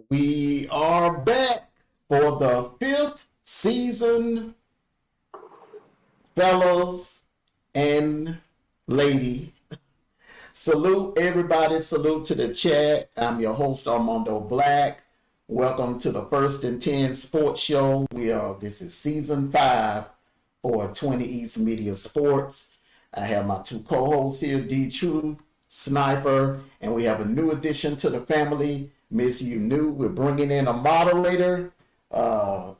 We are back for the fifth season, fellas and lady. Salute everybody. Salute to the chat. I'm your host Armando Black. Welcome to the First and 10 Sports Show. This is season 5 for 20 East Media Sports. I have my two co-hosts here, D True, Sniper, and we have a new addition to the family, Miss You New. We're bringing in a moderator. And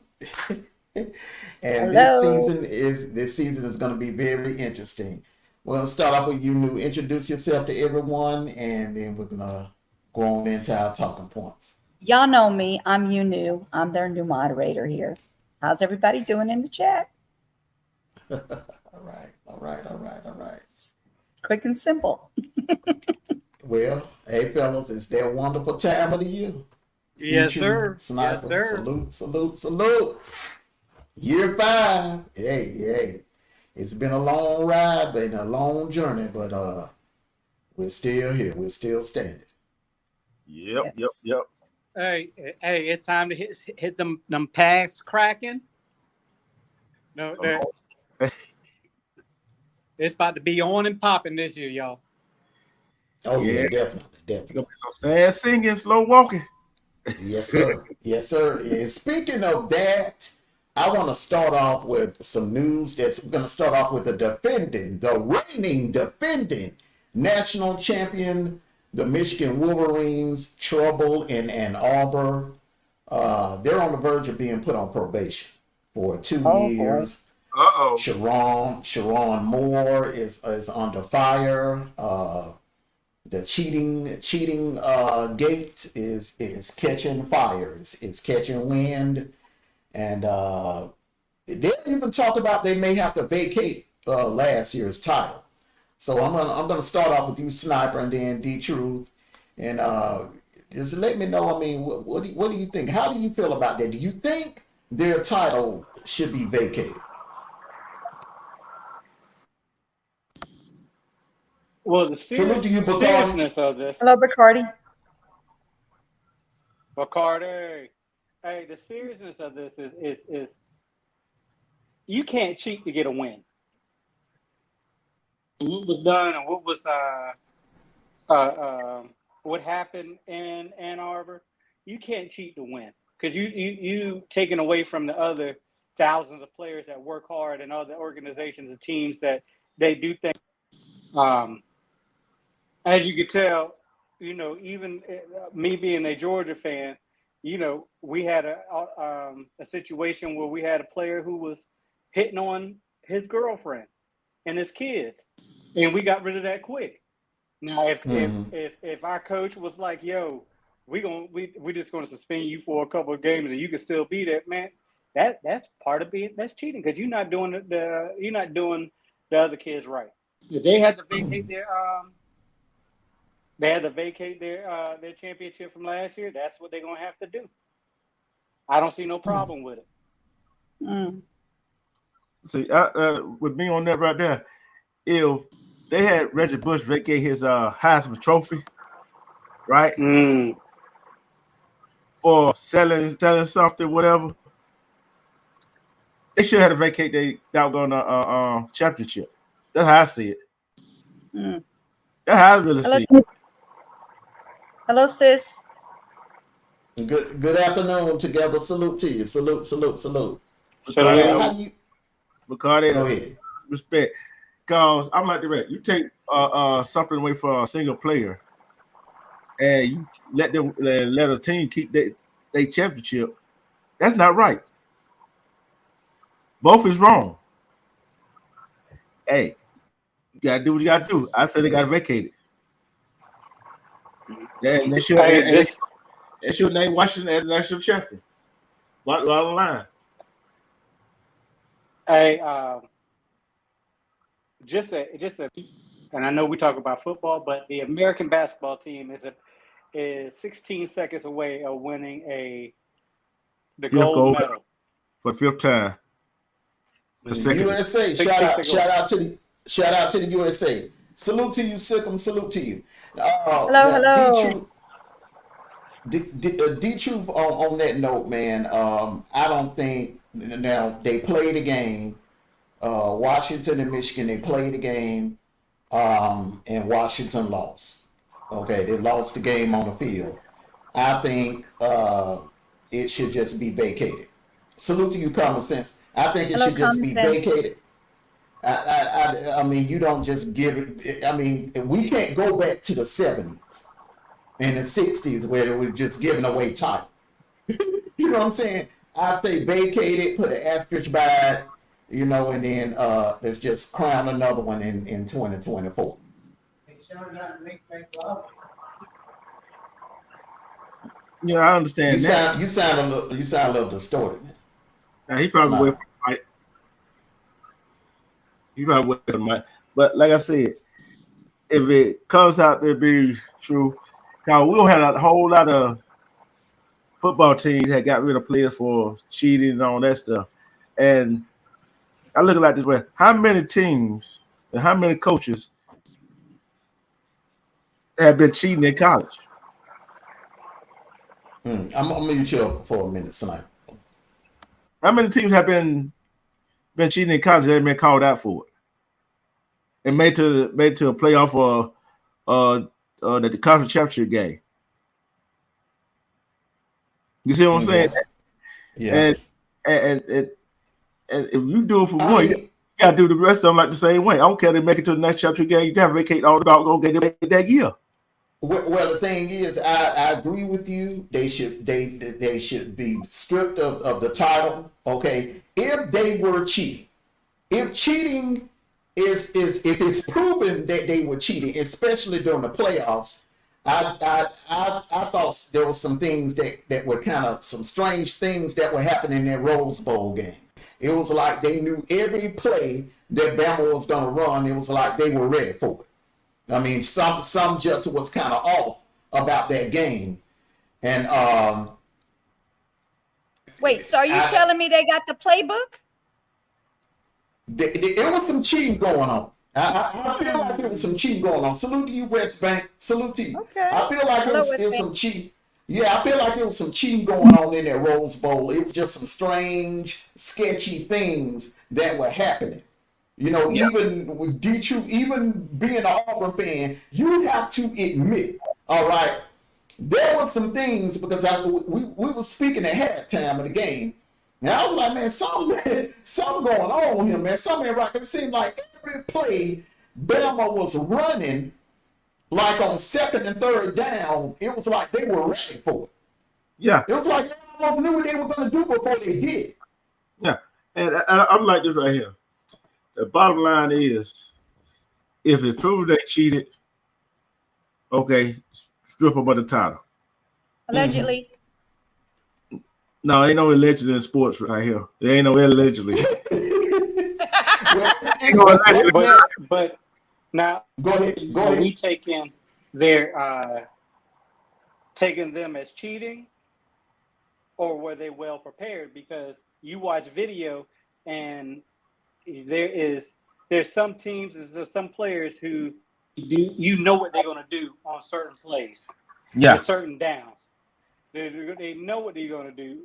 Hello. this season is going to be very interesting. We're going to start off with You New. Introduce yourself to everyone, and then we're going to go on into our talking points. Y'all know me. I'm you new. I'm their new moderator here. How's everybody doing in the chat? All right. Quick and simple. Well, hey fellas, it's that wonderful time of the year. Yes, Each sir. Sniper, Yes, sir. salute. Year 5. Hey. It's been a long ride, been a long journey, but we're still here. We're still standing. Yep. Hey, it's time to hit them packs cracking. No, it's about to be on and popping this year, y'all. Oh yeah, definitely. Gonna be some sad singing, slow walking. Yes, sir. And speaking of that, I want to start off with some news. We're going to start off with the reigning defending national champion, the Michigan Wolverines. Trouble in Ann Arbor. They're on the verge of being put on probation for 2 years. Sharon Moore is under fire. The cheating gate is catching fire. It's catching wind, and they even talk about they may have to vacate last year's title. So I'm gonna start off with you, Sniper, and then D Truth, and just let me know. I mean, what do you think? How do you feel about that? Do you think their title should be vacated? Well, the seriousness of this. Hello, Bacardi. Bacardi. Hey, the seriousness of this is you can't cheat to get a win. What was done and what happened in Ann Arbor, you can't cheat to win because you taken away from the other thousands of players that work hard and other organizations and teams that they do things. As you could tell, even me being a Georgia fan, we had a situation where we had a player who was hitting on his girlfriend and his kids, and we got rid of that quick. Now, if our coach was like, "Yo, we're just gonna suspend you for a couple of games and you can still be there," man, that's part of that's cheating because you're not doing the other kids right. If they had to vacate their championship from last year, that's what they're gonna have to do. I don't see no problem with it. See, with me on that right there, if they had Reggie Bush vacate his Heisman Trophy, right, for selling something, whatever, they should have to vacate their doggone championship. That's how I see it. That's how I really see it. Hello, sis. Good afternoon together. Salute to you. Salute. Bacardi, go ahead. Respect. Because I'm like the rest. You take something away from a single player and you let a team keep their championship. That's not right. Both is wrong. Hey, you gotta do what you gotta do. I said they gotta vacate it. Yeah, and they should name Washington as national champion. Bottom line. Hey, just a, and I know we talk about football, but the American basketball team is 16 seconds away of winning the gold medal for the fifth time. USA, shout out to the USA. Salute to you, Sikkim. Salute to you. Hello. D-Truth on that note, man. I don't think now they played the game. Washington and Michigan, they played the game, and Washington lost. Okay, they lost the game on the field. I think it should just be vacated. Salute to you, common sense. I think it Hello, should just common be sense. vacated. I mean, you don't just give it. I mean, we can't go back to the 70s and the 60s where they were just giving away title. You know what I'm saying? I say vacate it, put an asterisk by it, you know, and then let's just crown another one in 2024. Yeah, I understand that. You sound a little distorted. Now, he probably away from the mic. He probably away from the mic. But like I said, if it comes out to be true, because we'll have a whole lot of football teams that got rid of players for cheating and all that stuff. And I look at it like this way: how many teams and how many coaches have been cheating in college? I'm gonna mute you up for a minute, Sniper. How many teams have been cheating in college that have been called out for it and made to a playoff or the conference championship game? You see what I'm saying? Yeah. And if you do it for I one, mean, you gotta do the rest of them like the same way. I don't care if they make it to the next championship game. You gotta vacate all the doggone game that year. well, the thing is, I agree with you. They should be stripped of the title. Okay, if they were cheating, if cheating is if it's proven that they were cheating, especially during the playoffs, I thought there were some things that were kind of some strange things that were happening in that Rose Bowl game. It was like they knew every play that Bama was gonna run. It was like they were ready for it. I mean, some just was kind of off about that game, and Wait, so are you telling me they got the playbook? it was some cheating going on. I feel like there was some cheating going on. Salute to you, West Bank. Salute to you. Okay. I feel like Hello, it West was Bank. some cheating. Yeah, I feel like there was some cheating going on in that Rose Bowl. It was just some strange, sketchy things that were happening. You know, even with D-Truth, even being an Auburn fan, you have to admit, all right, there were some things because we were speaking at halftime of the game. And I was like, man, something going on here, man. Something ain't right. It seemed like every play Bama was running, like on second and third down, it was like they were ready for it. Yeah. It was like they almost knew what they were going to do before they did. Yeah. And I'm like this right here. The bottom line is, if it proves they cheated, okay, strip them of the title. Allegedly. No, ain't no allegedly in sports right here. There ain't no allegedly. But now Go ahead. Go are ahead. we taking their taking them as cheating, or were they well prepared? Because you watch video and there's some teams and there's some players who do what they're going to do on certain plays, Yeah. certain downs. They know what they're going to do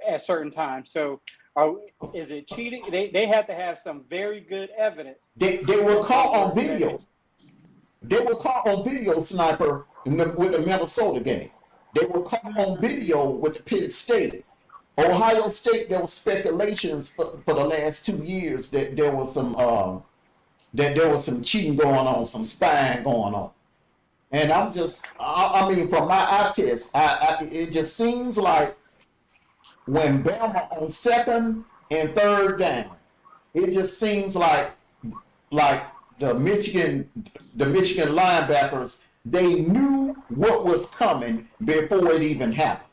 at certain times. So is it cheating? They have to have some very good evidence. They were caught on video. They were caught on video, Sniper, with the Minnesota game. They were caught on video with the Pitt State. Ohio State, there was speculations for the last 2 years that there was some cheating going on, some spying going on. And I mean, from my eye test, it just seems like when Bama on second and third down, it just seems like the Michigan linebackers, they knew what was coming before it even happened.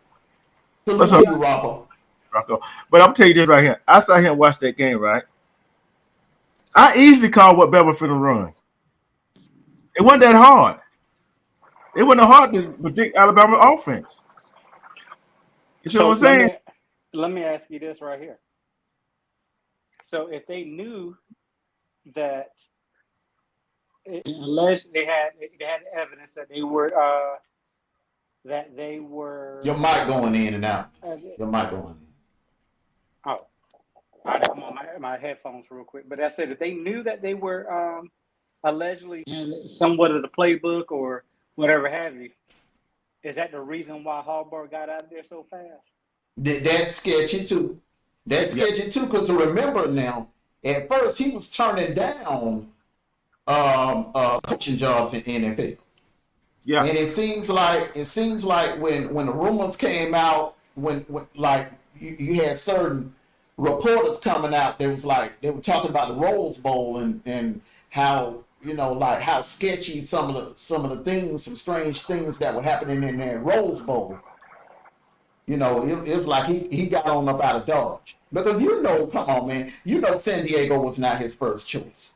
Salute to you, Rocco. But I'm telling you this right here. I sat here and watched that game, right? I easily called what Bama finna run. It wasn't that hard. It wasn't hard to predict Alabama offense. You see what I'm saying? Let me ask you this right here. So if they knew that alleged they had evidence that they were that they were. Your mic going in and out. Uh, Your mic going in. oh, I'm on my headphones real quick. But I said that they knew that they were allegedly somewhat of the playbook or whatever have you. Is that the reason why Harbaugh got out of there so fast? That's sketchy too. That's sketchy too, because remember now, at first he was turning down coaching jobs in NFL. Yeah. And it seems like when the rumors came out, when like you had certain reporters coming out, they were talking about the Rose Bowl and how, like how sketchy some of the things, some strange things that were happening in that Rose Bowl. It was like he got on up out of Dodge. Because come on, man, San Diego was not his first choice.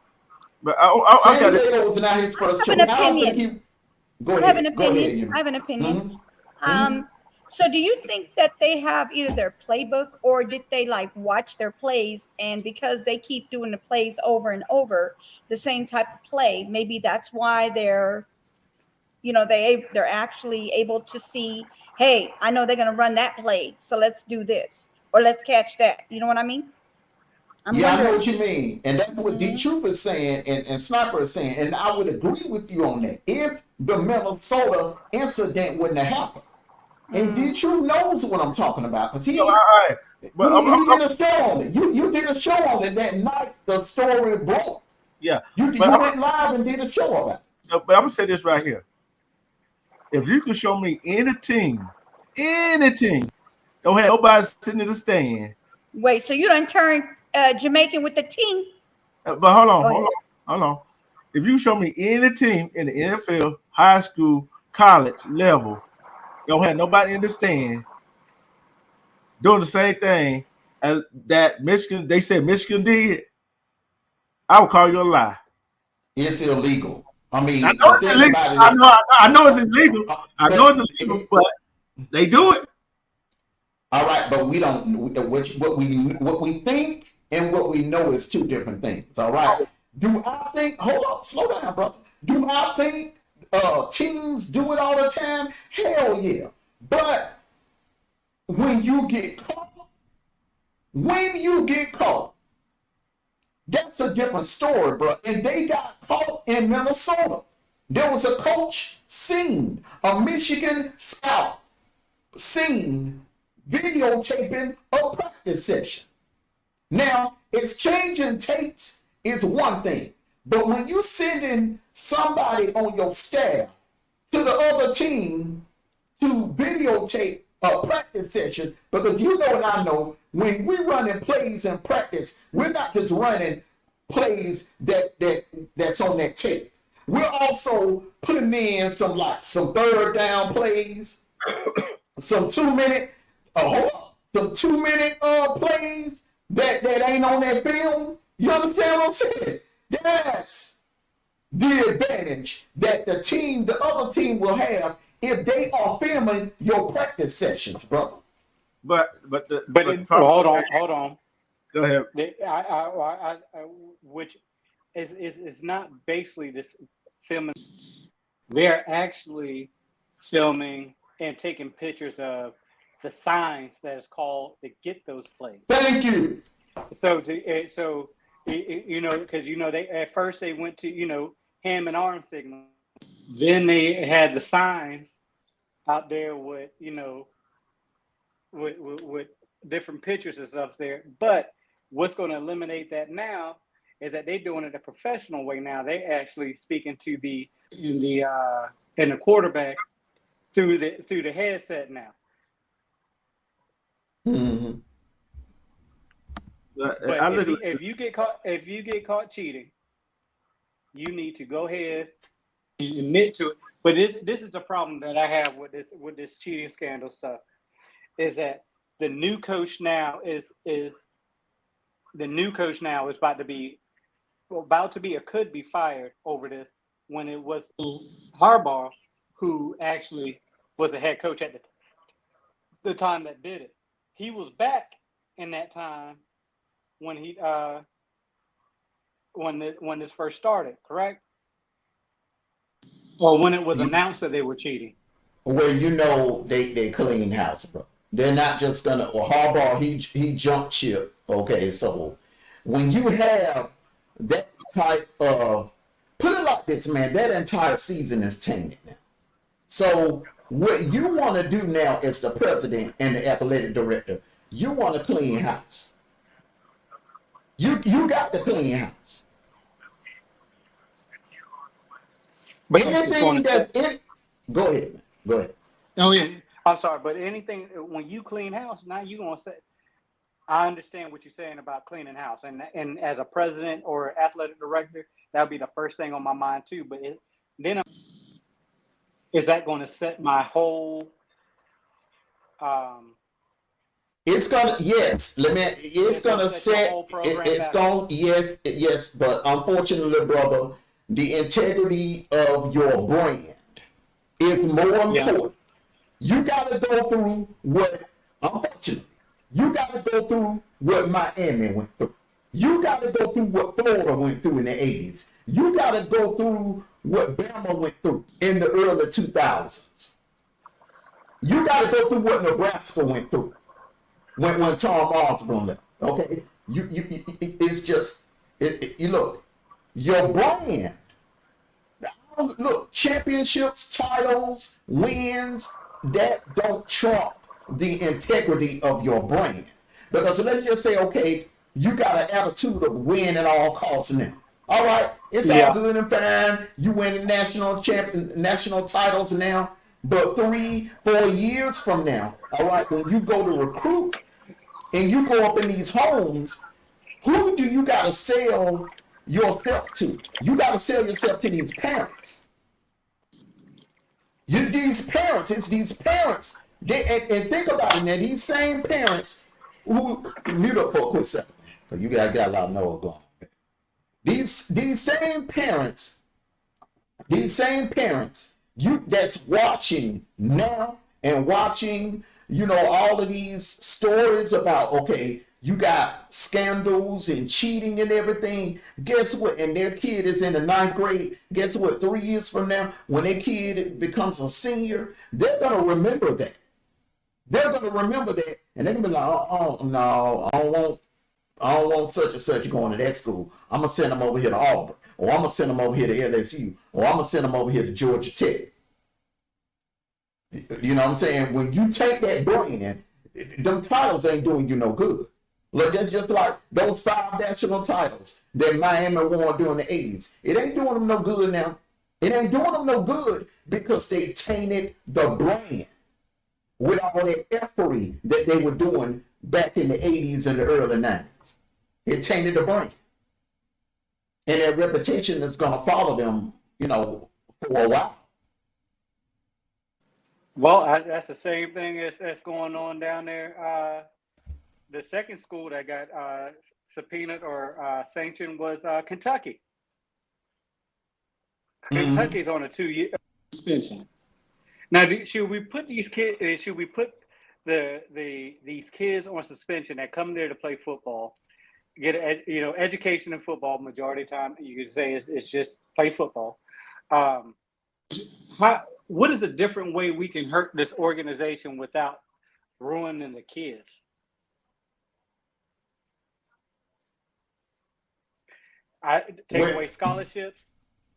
But San Diego was not his first choice. I have an opinion. I have an opinion. Mm-hmm. So do you think that they have either their playbook or did they like watch their plays, and because they keep doing the plays over and over, the same type of play, maybe that's why they're actually able to see, hey, I know they're going to run that play, so let's do this or let's catch that. You know what I mean? I know what you mean. And that's what D Troop is saying and Sniper is saying. And I would agree with you on that. If the Minnesota incident wouldn't have happened. And D Troop knows what I'm talking about. Because he did a show on it. You did a show on it that night the story broke. Yeah. You went live and did a show about it. But I'm going to say this right here. If you could show me any team, don't have nobody sitting in the stand. Wait, so you don't turn Jamaican with the team? But hold on. If you show me any team in the NFL, high school, college level, don't have nobody in the stand doing the same thing as that Michigan, they said Michigan did, I would call you a lie. It's illegal. I mean, I know it's illegal. I know it's illegal. I know it's illegal, but they do it. All right, but we don't. What we think and what we know is two different things. All right. Do I think? Hold on, slow down, brother. Do I think teams do it all the time? Hell yeah. But when you get caught, that's a different story, bro. And they got caught in Minnesota. There was a coach seen, a Michigan scout seen videotaping a practice session. Now, exchanging tapes is one thing, but when you sending somebody on your staff to the other team to videotape a practice session, because you know and I know, when we're running plays in practice, we're not just running plays that's on that tape. We're also putting in some third down plays, some 2 minute, some 2 minute plays that ain't on that film. You understand what I'm saying? That's the advantage that the other team will have if they are filming your practice sessions, brother. But hold on. Go ahead. Which is not basically this filming. They're actually filming and taking pictures of the signs that is called to get those plays. Thank you. So because they at first they went to hand and arm signal, then they had the signs out there with with different pictures and stuff there. But what's going to eliminate that now is that they're doing it a professional way now. They actually speaking to the quarterback through the headset now. Mm-hmm. But if you get caught cheating, you need to go ahead and admit to it. But this is a problem that I have with this cheating scandal stuff, is that the new coach now is about to be or could be fired over this, when it was Harbaugh who actually was the head coach at the time that did it. He was back in that time when when this first started, correct? Or when it was announced that they were cheating. where you know they clean house, bro. They're not just gonna. Or Harbaugh, he jumped ship. Okay, so when you have that type of, put it like this, man, that entire season is tainted now. So what you want to do now as the president and the athletic director, you want to clean house. You got to clean house. But it's Anything gonna that's set. in, go ahead, man. Go ahead. Oh yeah, I'm sorry, but anything when you clean house, now you gonna say. I understand what you're saying about cleaning house, and as a president or athletic director, that would be the first thing on my mind too. But then is that going to set my whole? It's gonna, yes. It's gonna set your set. whole program It's back. gonna, yes. But unfortunately, brother, the integrity of your brand is more Yeah. important. You got to go through what, unfortunately, you got to go through what Miami went through. You got to go through what Florida went through in the 80s. You got to go through what Bama went through in the early 2000s. You got to go through what Nebraska went through when Tom Osborne left. Okay, it's just you look, your brand. Look, championships, titles, wins, that don't trump the integrity of your brand. Because let's just say, okay, you got an attitude of win at all costs now. All right, it's Yeah. all good and fine. You win national titles now, but 3-4 years from now, all right, when you go to recruit and you go up in these homes, who do you got to sell yourself to? You got to sell yourself to these parents. It's these parents. And think about it now, these same parents who mute up for a quick second, because you got a lot of noise going on. These same parents, you that's watching now and watching, all of these stories about, okay, you got scandals and cheating and everything. Guess what? And their kid is in the 9th grade. Guess what? 3 years from now, when their kid becomes a senior, they're going to remember that. They're going to remember that. And they're going to be like, oh, no, I don't want such and such going to that school. I'm going to send them over here to Auburn. Or I'm going to send them over here to LSU. Or I'm going to send them over here to Georgia Tech. You know what I'm saying? When you take that brand, them titles ain't doing you no good. Look, that's just like those 5 national titles that Miami won during the 80s. It ain't doing them no good now. It ain't doing them no good because they tainted the brand with all that efforting that they were doing back in the 80s and the early 90s. It tainted the brand. And their reputation is going to follow them, for a while. Well, that's the same thing that's going on down there. The second school that got subpoenaed or sanctioned was Kentucky. Kentucky's on a 2-year suspension. Now, should we put these kids? Should we put these kids on suspension that come there to play football, get education in football? Majority of the time, you could say it's just play football. What is a different way we can hurt this organization without ruining the kids? Take away scholarships,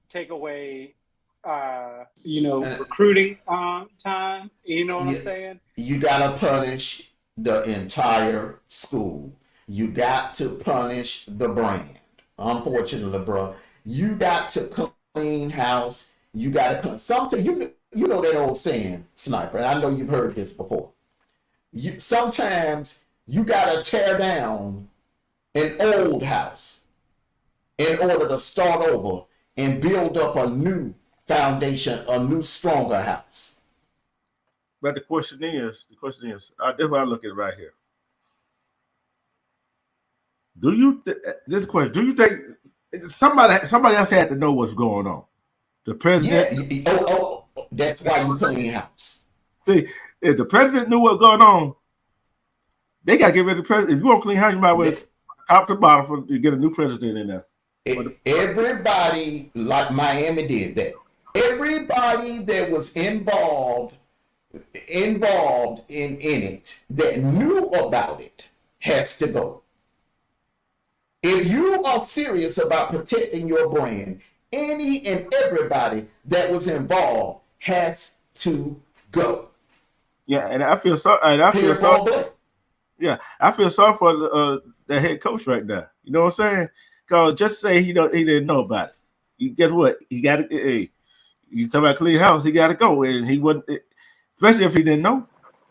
take away, recruiting time. You know what I'm saying? You gotta punish the entire school. You got to punish the brand. Unfortunately, bro, you got to clean house. You got to sometimes you know that old saying, Sniper. I know you've heard this before. Sometimes you gotta tear down an old house in order to start over and build up a new foundation, a new stronger house. But the question is, that's why I look at it right here. Do you think somebody else had to know what's going on? The president? Yeah, that's why you clean house. See, if the president knew what's going on, they got to get rid of the president. If you want to clean house, you might well top to bottom to get a new president in there. Everybody, like Miami did that. Everybody that was involved involved in it that knew about it has to go. If you are serious about protecting your brand, any and everybody that was involved has to go. Yeah, and I feel so. And I feel Period, sorry. point blank. Yeah, I feel sorry for the head coach right now. You know what I'm saying? Because just say he didn't know about it. Guess what? He got to. Hey, you talk about clean house. He got to go, and he wouldn't. Especially if he didn't know.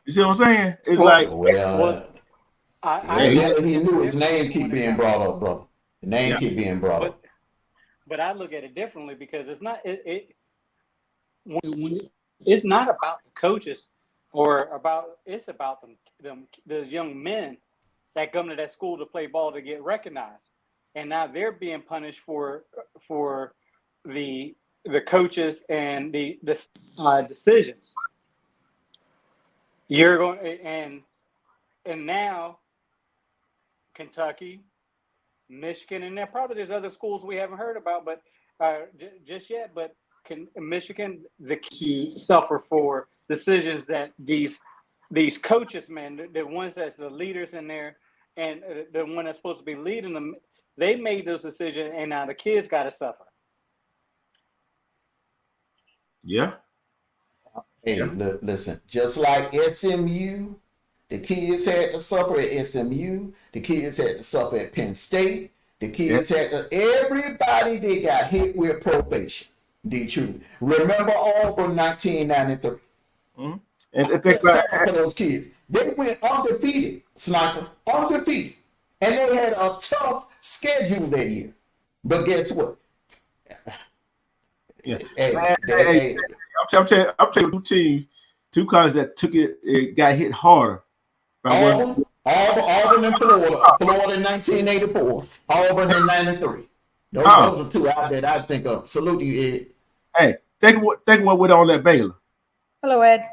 You see what I'm saying? It's Well, like, well, Well, I yeah, I evidently he look at knew it his name differently keep when it being comes, brought up, brother. The name yeah, keep being brought but up. I look at it differently because it's not it's not about the coaches or about it's about them those young men that come to that school to play ball to get recognized, and now they're being punished for the the coaches and the decisions. You're going and now Kentucky, Michigan, and there probably there's other schools we haven't heard about, but just yet. But can Michigan to suffer for decisions that these coaches, man, the ones that's the leaders in there, and the one that's supposed to be leading them, they made those decisions, and now the kids got to suffer. yeah, Hey, yeah, look, listen, just like SMU, the kids had to suffer at SMU, the kids had to suffer at Penn State, the yeah. kids had to, everybody they got hit with probation. The truth. Remember Auburn 1993. Mm-hmm. And I think felt about sorry for those kids. They went undefeated, sniper, undefeated. And they had a tough schedule that year. But guess what? yeah, Hey, man. Hey, hey, I'm telling you, two colleges that took it got hit harder by what. Auburn and Florida. Florida in 1984. Auburn in 93. Uh, Those are two out that I think of. Salute you, Ed. hey, think what went on that Baylor. Hello, Ed.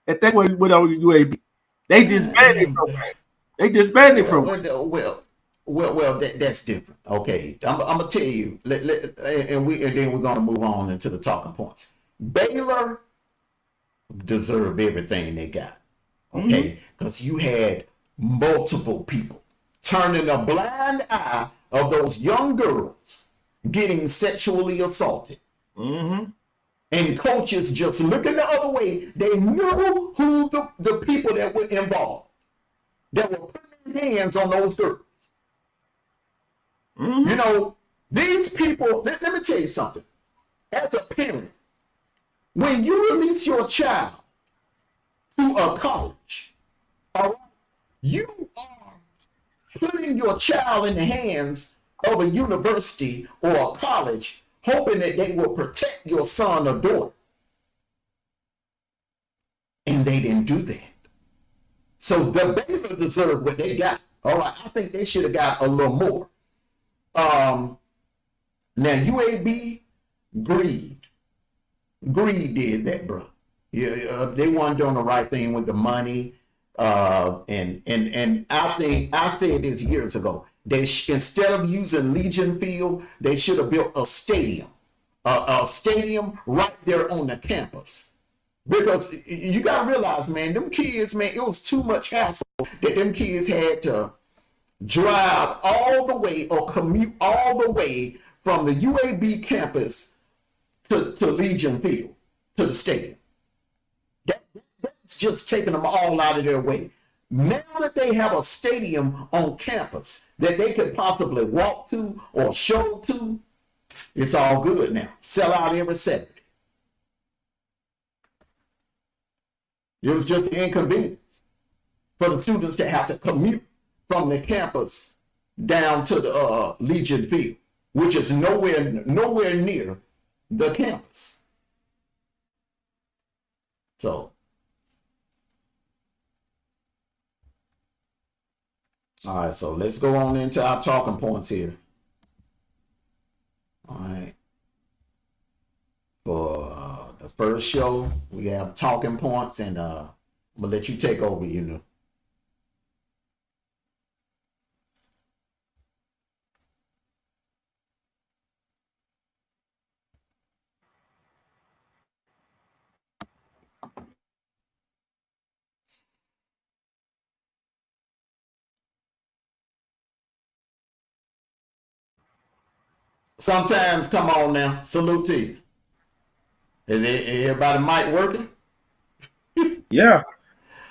And think what went on UAB. They disbanded the program. They disbanded the Well, program. well, well, that's different. Okay, I'm gonna tell you, and then we're gonna move on into the talking points. Baylor deserve everything they got. Mm-hmm. Okay, because you had multiple people turning a blind eye of those young girls getting sexually assaulted, Mm-hmm. and coaches just looking the other way. They knew who the people that were involved, that were putting their hands on those girls. You Mm-hmm. know, these people, let me tell you something. As a parent, when you release your child to a college, all right, you are putting your child in the hands of a university or a college, hoping that they will protect your son or daughter. And they didn't do that. So the Baylor deserved what they got. All right, I think they should have got a little more. Now UAB, greed. Greed did that, bro. Yeah, they weren't doing the right thing with the money. And I think I said this years ago. Instead of using Legion Field, they should have built a stadium right there on the campus. Because you gotta realize, man, them kids, man, it was too much hassle that them kids had to drive all the way or commute all the way from the UAB campus to Legion Field, to the stadium. That's just taking them all out of their way. Now that they have a stadium on campus that they could possibly walk to or show to, it's all good now. Sell out every Saturday. It was just an inconvenience for the students to have to commute from the campus down to the Legion Field, which is nowhere near the campus. So, all right, so let's go on into our talking points here. All right. For the first show, we have talking points, and I'm gonna let you take over, you know. Sometimes, come on now, salute to you. Is everybody mic working? Yeah,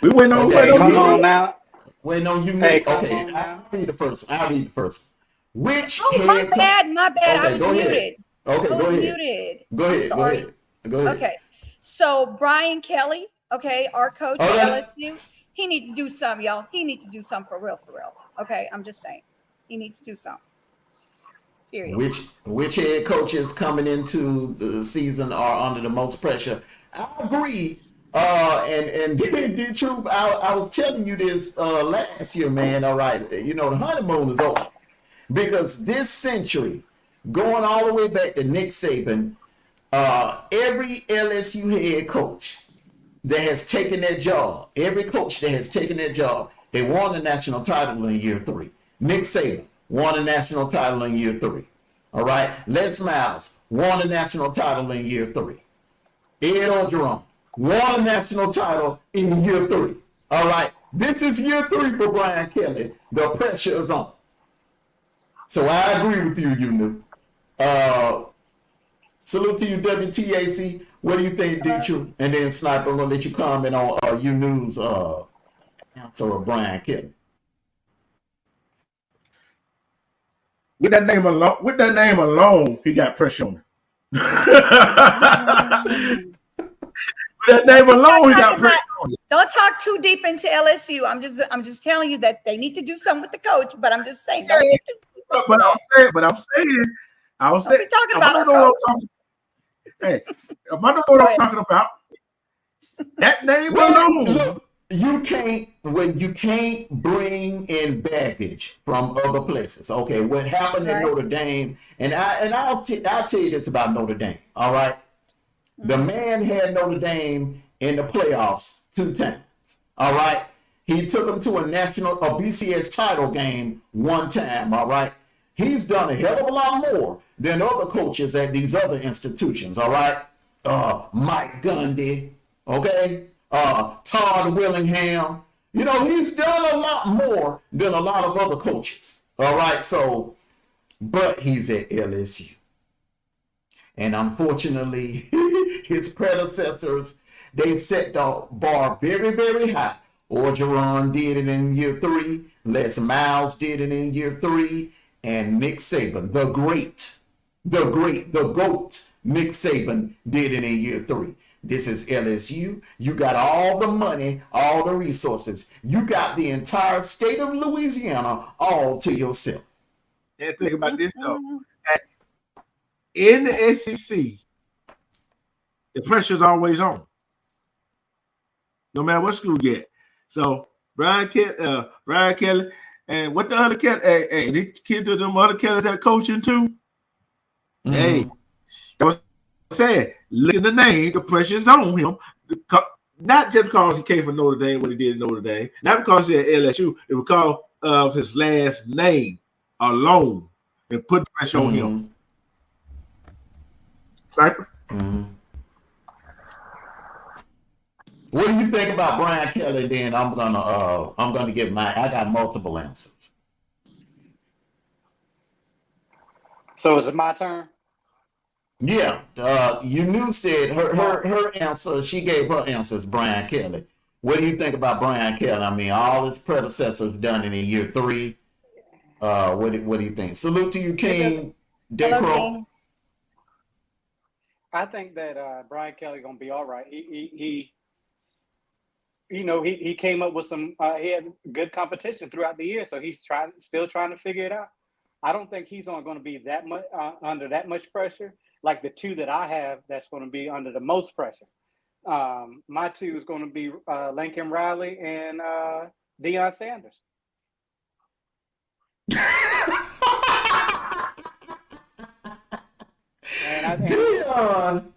we went on. We Okay, went Hey, on come you on you. now. wait on you. Hey, come Okay, on I'll now. read the first. I'll read the first. Which Oh, my head coach? bad. My bad. I Okay, was go ahead. muted. Okay, I go was ahead. muted. Go I'm ahead. Go sorry. ahead. Go ahead. Okay. So Brian Kelly, okay, our coach at Okay. LSU, he needs to do something, y'all. He needs to do something for real, for real. Okay, I'm just saying. He needs to do something. Period. Which head coaches coming into the season are under the most pressure? I agree. And D Troop, I was telling you this last year, man. All right, you know the honeymoon is over because this century, going all the way back to Nick Saban, every LSU head coach that has taken that job, every coach that has taken that job, they won the national title in year 3. Nick Saban won the national title in year 3. All right. Les Miles won the national title in year 3. Ed Orgeron won a national title in year 3. All right. This is year 3 for Brian Kelly. The pressure is on. So I agree with you, you knew. Salute to you, WTAC. What do you think, D True? And then Sniper, I'm gonna let you comment on you news answer of Brian Kelly. With that name alone, he got pressure on him. With that name alone, he got pressure on him. Don't talk too deep into LSU. I'm just telling you that they need to do something with the coach, but I'm just saying, don't get too deep into But that. I'm Don't be saying, talking I about don't our know what coach. I'm talking. Hey, I don't know what I'm talking about. That name Well, alone. look, you can't bring in baggage from other places. Okay, what happened at Right. Notre Dame, and I'll tell you this about Notre Dame. All right, the man had Notre Dame in the playoffs 2 times. All right, he took them to a BCS title game 1 time. All right, he's done a hell of a lot more than other coaches at these other institutions. All right, Mike Gundy, okay, Todd Willingham. You know, he's done a lot more than a lot of other coaches. All right, so, but he's at LSU. And unfortunately, his predecessors, they set the bar very, very high. Orgeron did it in year 3. Les Miles did it in year 3. And Nick Saban, the GOAT, Nick Saban did it in year 3. This is LSU. You got all the money, all the resources. You got the entire state of Louisiana all to yourself. And think about this though. In the SEC, the pressure's always on, no matter what school you get. So Brian Kelly, and what the other Kelly? Hey, the kids to them other Kellys that coaching too. Mm-hmm. Hey, I was saying, look at the name, the pressure's on him. Not just because he came from Notre Dame, what he did in Notre Dame, not because he at LSU, it was because of his last name alone and put pressure on him. Sniper. What do you think about Brian Kelly? Then I'm gonna give my. I got multiple answers. So is it my turn? Yeah, you said her answer. She gave her answers. Brian Kelly. What do you think about Brian Kelly? I mean, all his predecessors done it in year 3. What do you think? Salute to you, King. Hello, King. I think that Brian Kelly gonna be all right. He he came up with some. He had good competition throughout the year, so he's still trying to figure it out. I don't think he's going to be that much under that much pressure like the 2 that I have. That's going to be under the most pressure. My 2 is going to be Lincoln Riley and Deion Sanders. Deion.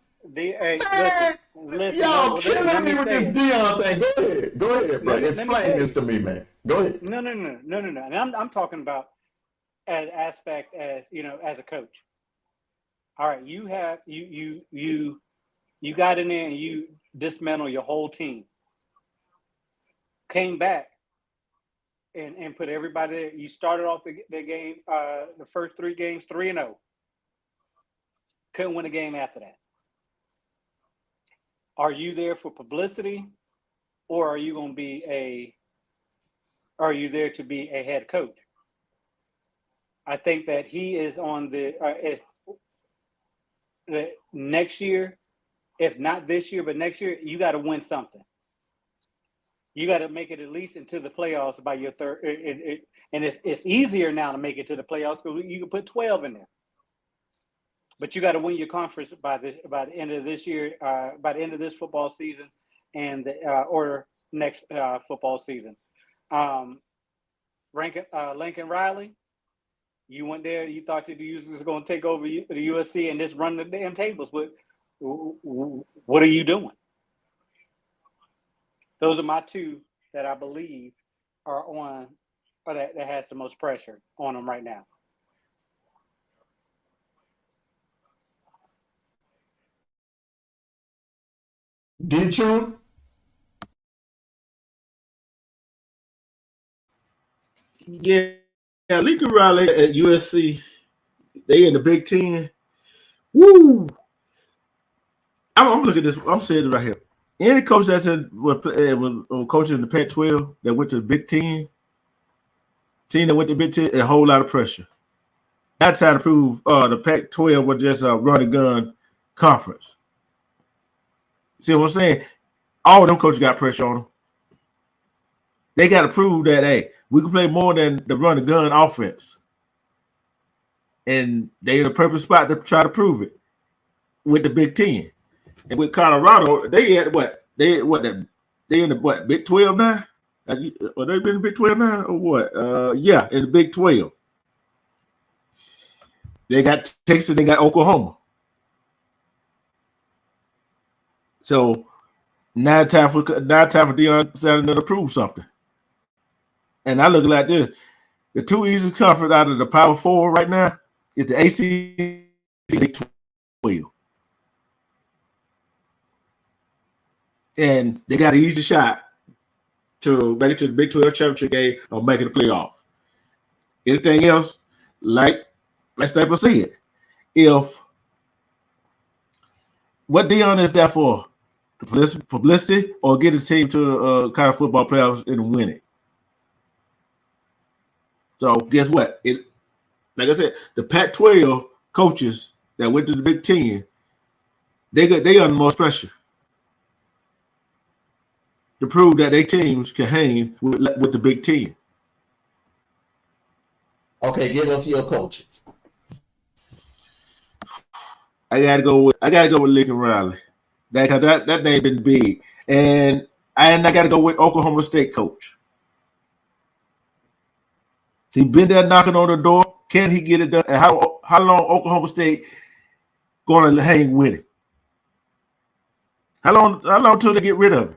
Listen, y'all killing me with this Deion thing. Go ahead, bro. Explain this to me, man. Go ahead. No. And I'm talking about as aspect as as a coach. All right, you got in there and you dismantled your whole team. Came back and put everybody there. You started off the game, the first 3 games 3-0. couldn't win a game after that. Are you there for publicity, or are you going to be are you there to be a head coach? I think that he is on the next year, if not this year, but next year, you got to win something. You got to make it at least into the playoffs by your third. And it's easier now to make it to the playoffs because you can put 12 in there. But you got to win your conference by the end of this year, by the end of this football season, and or next football season. Lincoln Riley, you went there. You thought that you was going to take over the USC and just run the damn tables. But what are you doing? Those are my two that I believe are on, or that has the most pressure on them right now. Did you? Yeah, Lincoln Riley at USC, they in the Big Ten. Woo! I'm looking at this. I'm saying it right here. Any coach that's was coaching in the Pac-12 that went to the Big Ten, team that went to the Big Ten, a whole lot of pressure. That's how to prove the Pac-12 was just a run and gun conference. See what I'm saying? All of them coaches got pressure on them. They got to prove that, hey, we can play more than the run and gun offense. And they in a perfect spot to try to prove it with the Big Ten. And with Colorado, they had what? They in the Big 12 now? Are they been in the Big 12 now or what? Yeah, in the Big 12. They got Texas, they got Oklahoma. So now time for Deion Sanders to prove something. And I look like this: the two easiest conference out of the Power Four right now is the ACC, Big 12, and they got an easy shot to make it to the Big 12 championship game or make it the playoff. Anything else, like Staples said, if what Deion is there for, the publicity or get his team to the kind of football playoffs and win it. So guess what? Like I said, the Pac-12 coaches that went to the Big Ten, they under most pressure to prove that their teams can hang with the Big Ten. Okay, give us your coaches. I gotta go with Lincoln Riley. That name been big, and I gotta go with Oklahoma State coach. He been there knocking on the door. Can he get it done? And how long Oklahoma State gonna hang with it? How long till they get rid of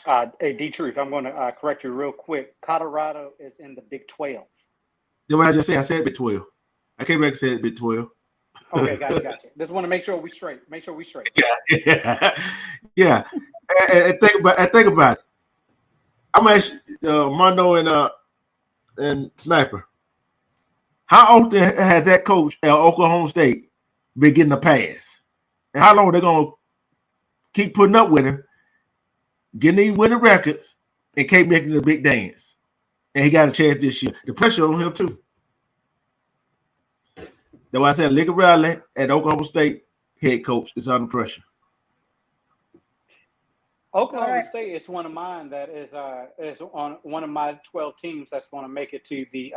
it? Hey, D-Truth, I'm going to correct you real quick. Colorado is in the Big 12. Then what I just said, I said Big 12. I came back and said Big 12. Okay, gotcha. Just want to make sure we straight. Yeah. And think about it. I'm gonna ask Mondo and Sniper. How often has that coach at Oklahoma State been getting a pass? And how long are they gonna keep putting up with him, getting these winning records, and keep making the big dance? And he got a chance this year. The pressure on him too. That's why I said Lincoln Riley at Oklahoma State head coach is under pressure. Oklahoma State is one of mine that is on one of my 12 teams that's going to make it to the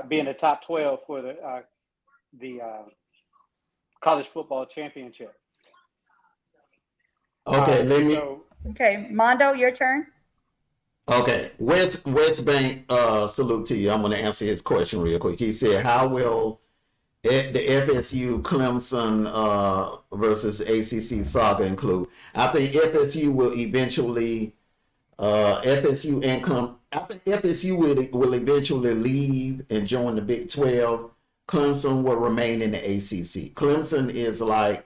be in the top 12 for the college football championship. Okay, Okay, Mondo, your turn. Okay, West Bank, salute to you. I'm going to answer his question real quick. He said, how will the FSU Clemson versus ACC saga include? I think FSU will eventually, I think FSU will eventually leave and join the Big 12. Clemson will remain in the ACC. Clemson is like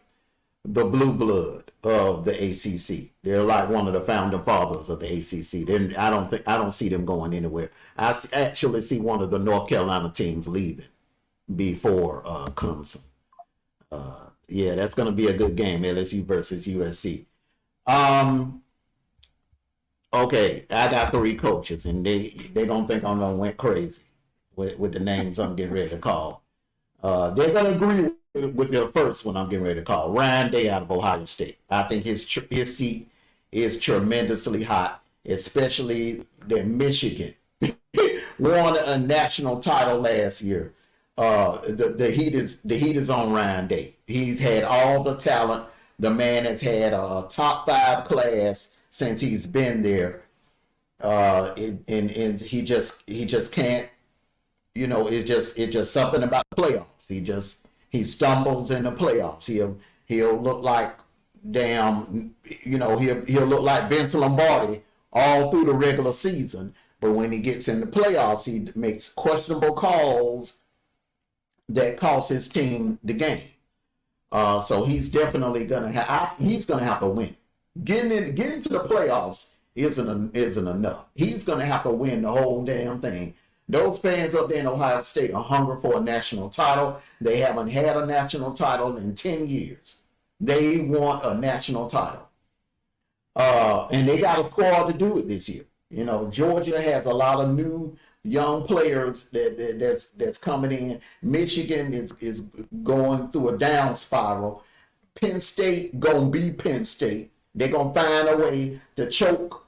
the blue blood of the ACC. They're like one of the founding fathers of the ACC. I don't see them going anywhere. I actually see one of the North Carolina teams leaving. before Clemson. Yeah, that's going to be a good game, LSU versus USC. Okay, I got 3 coaches, and they gonna think I'm gonna went crazy with the names I'm getting ready to call. They're gonna agree with the first one I'm getting ready to call. Ryan Day out of Ohio State. I think his seat is tremendously hot, especially that Michigan won a national title last year. The heat is on Ryan Day. He's had all the talent. The man has had a top 5 class since he's been there. And he just can't, it's just something about the playoffs. He stumbles in the playoffs. He'll look like he'll look like Vince Lombardi all through the regular season. But when he gets in the playoffs, he makes questionable calls that cost his team the game. So he's definitely gonna have to win. Getting to the playoffs isn't enough. He's gonna have to win the whole damn thing. Those fans up there in Ohio State are hungry for a national title. They haven't had a national title in 10 years. They want a national title. And they got a squad to do it this year. Georgia has a lot of new young players that's coming in. Michigan is going through a down spiral. Penn State gonna be Penn State. They're gonna find a way to choke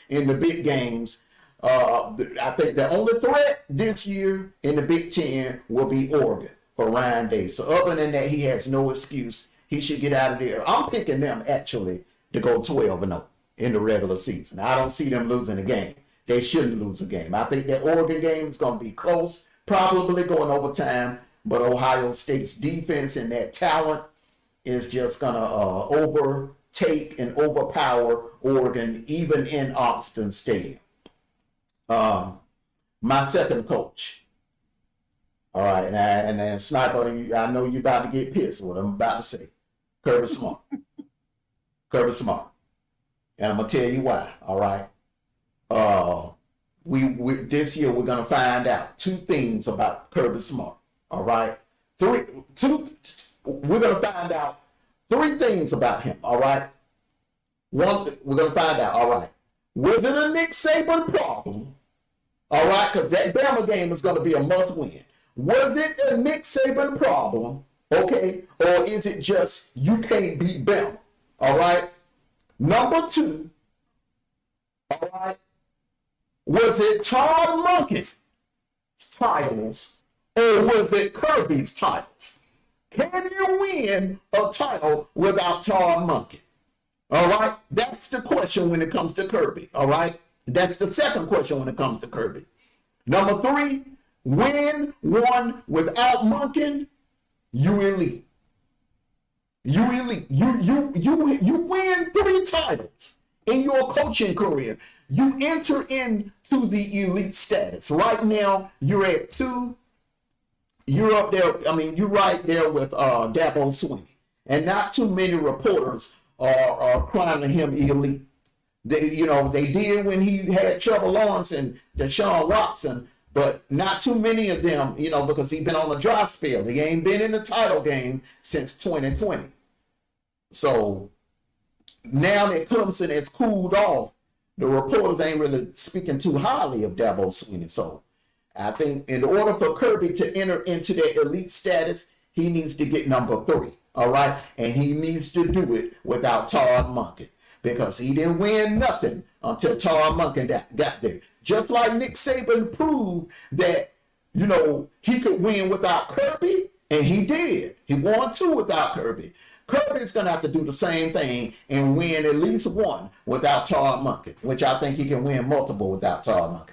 in the big games. I think the only threat this year in the Big Ten will be Oregon for Ryan Day. So other than that, he has no excuse. He should get out of there. I'm picking them actually to go 12-0 in the regular season. I don't see them losing a game. They shouldn't lose a game. I think that Oregon game is going to be close, probably going overtime, but Ohio State's defense and that talent is just going to overtake and overpower Oregon, even in Autzen Stadium. My second coach. All right, and then Sniper, I know you're about to get pissed with what I'm about to say. Kirby Smart. Kirby Smart. And I'm going to tell you why, all right? We this year we're gonna find out 2 things about Kirby Smart. All right, we're gonna find out 3 things about him. All right, one, we're gonna find out. All right, was it a Nick Saban problem? All right, because that Bama game is gonna be a must win. Was it a Nick Saban problem? Okay, or is it just you can't beat Bama? All right. Number 2. All right. Was it Todd Monken's titles or was it Kirby's titles? Can you win a title without Todd Monken? All right, that's the question when it comes to Kirby. All right, that's the second question when it comes to Kirby. Number 3, win one without Monken, you elite. You elite. You win 3 titles in your coaching career. You enter into the elite status. Right now, you're at 2. You're up there. I mean, you're right there with Dabo Swinney. And not too many reporters are crowning him elite. They did when he had Trevor Lawrence and Deshaun Watson, but not too many of them, because he's been on a dry spell. He ain't been in the title game since 2020. So now that Clemson has cooled off, the reporters ain't really speaking too highly of Dabo Swinney. So I think in order for Kirby to enter into that elite status, he needs to get number 3. All right. And he needs to do it without Todd Monken because he didn't win nothing until Todd Monken got there. Just like Nick Saban proved that, he could win without Kirby, and he did. He won 2 without Kirby. Kirby's going to have to do the same thing and win at least 1 without Todd Monken, which I think he can win multiple without Todd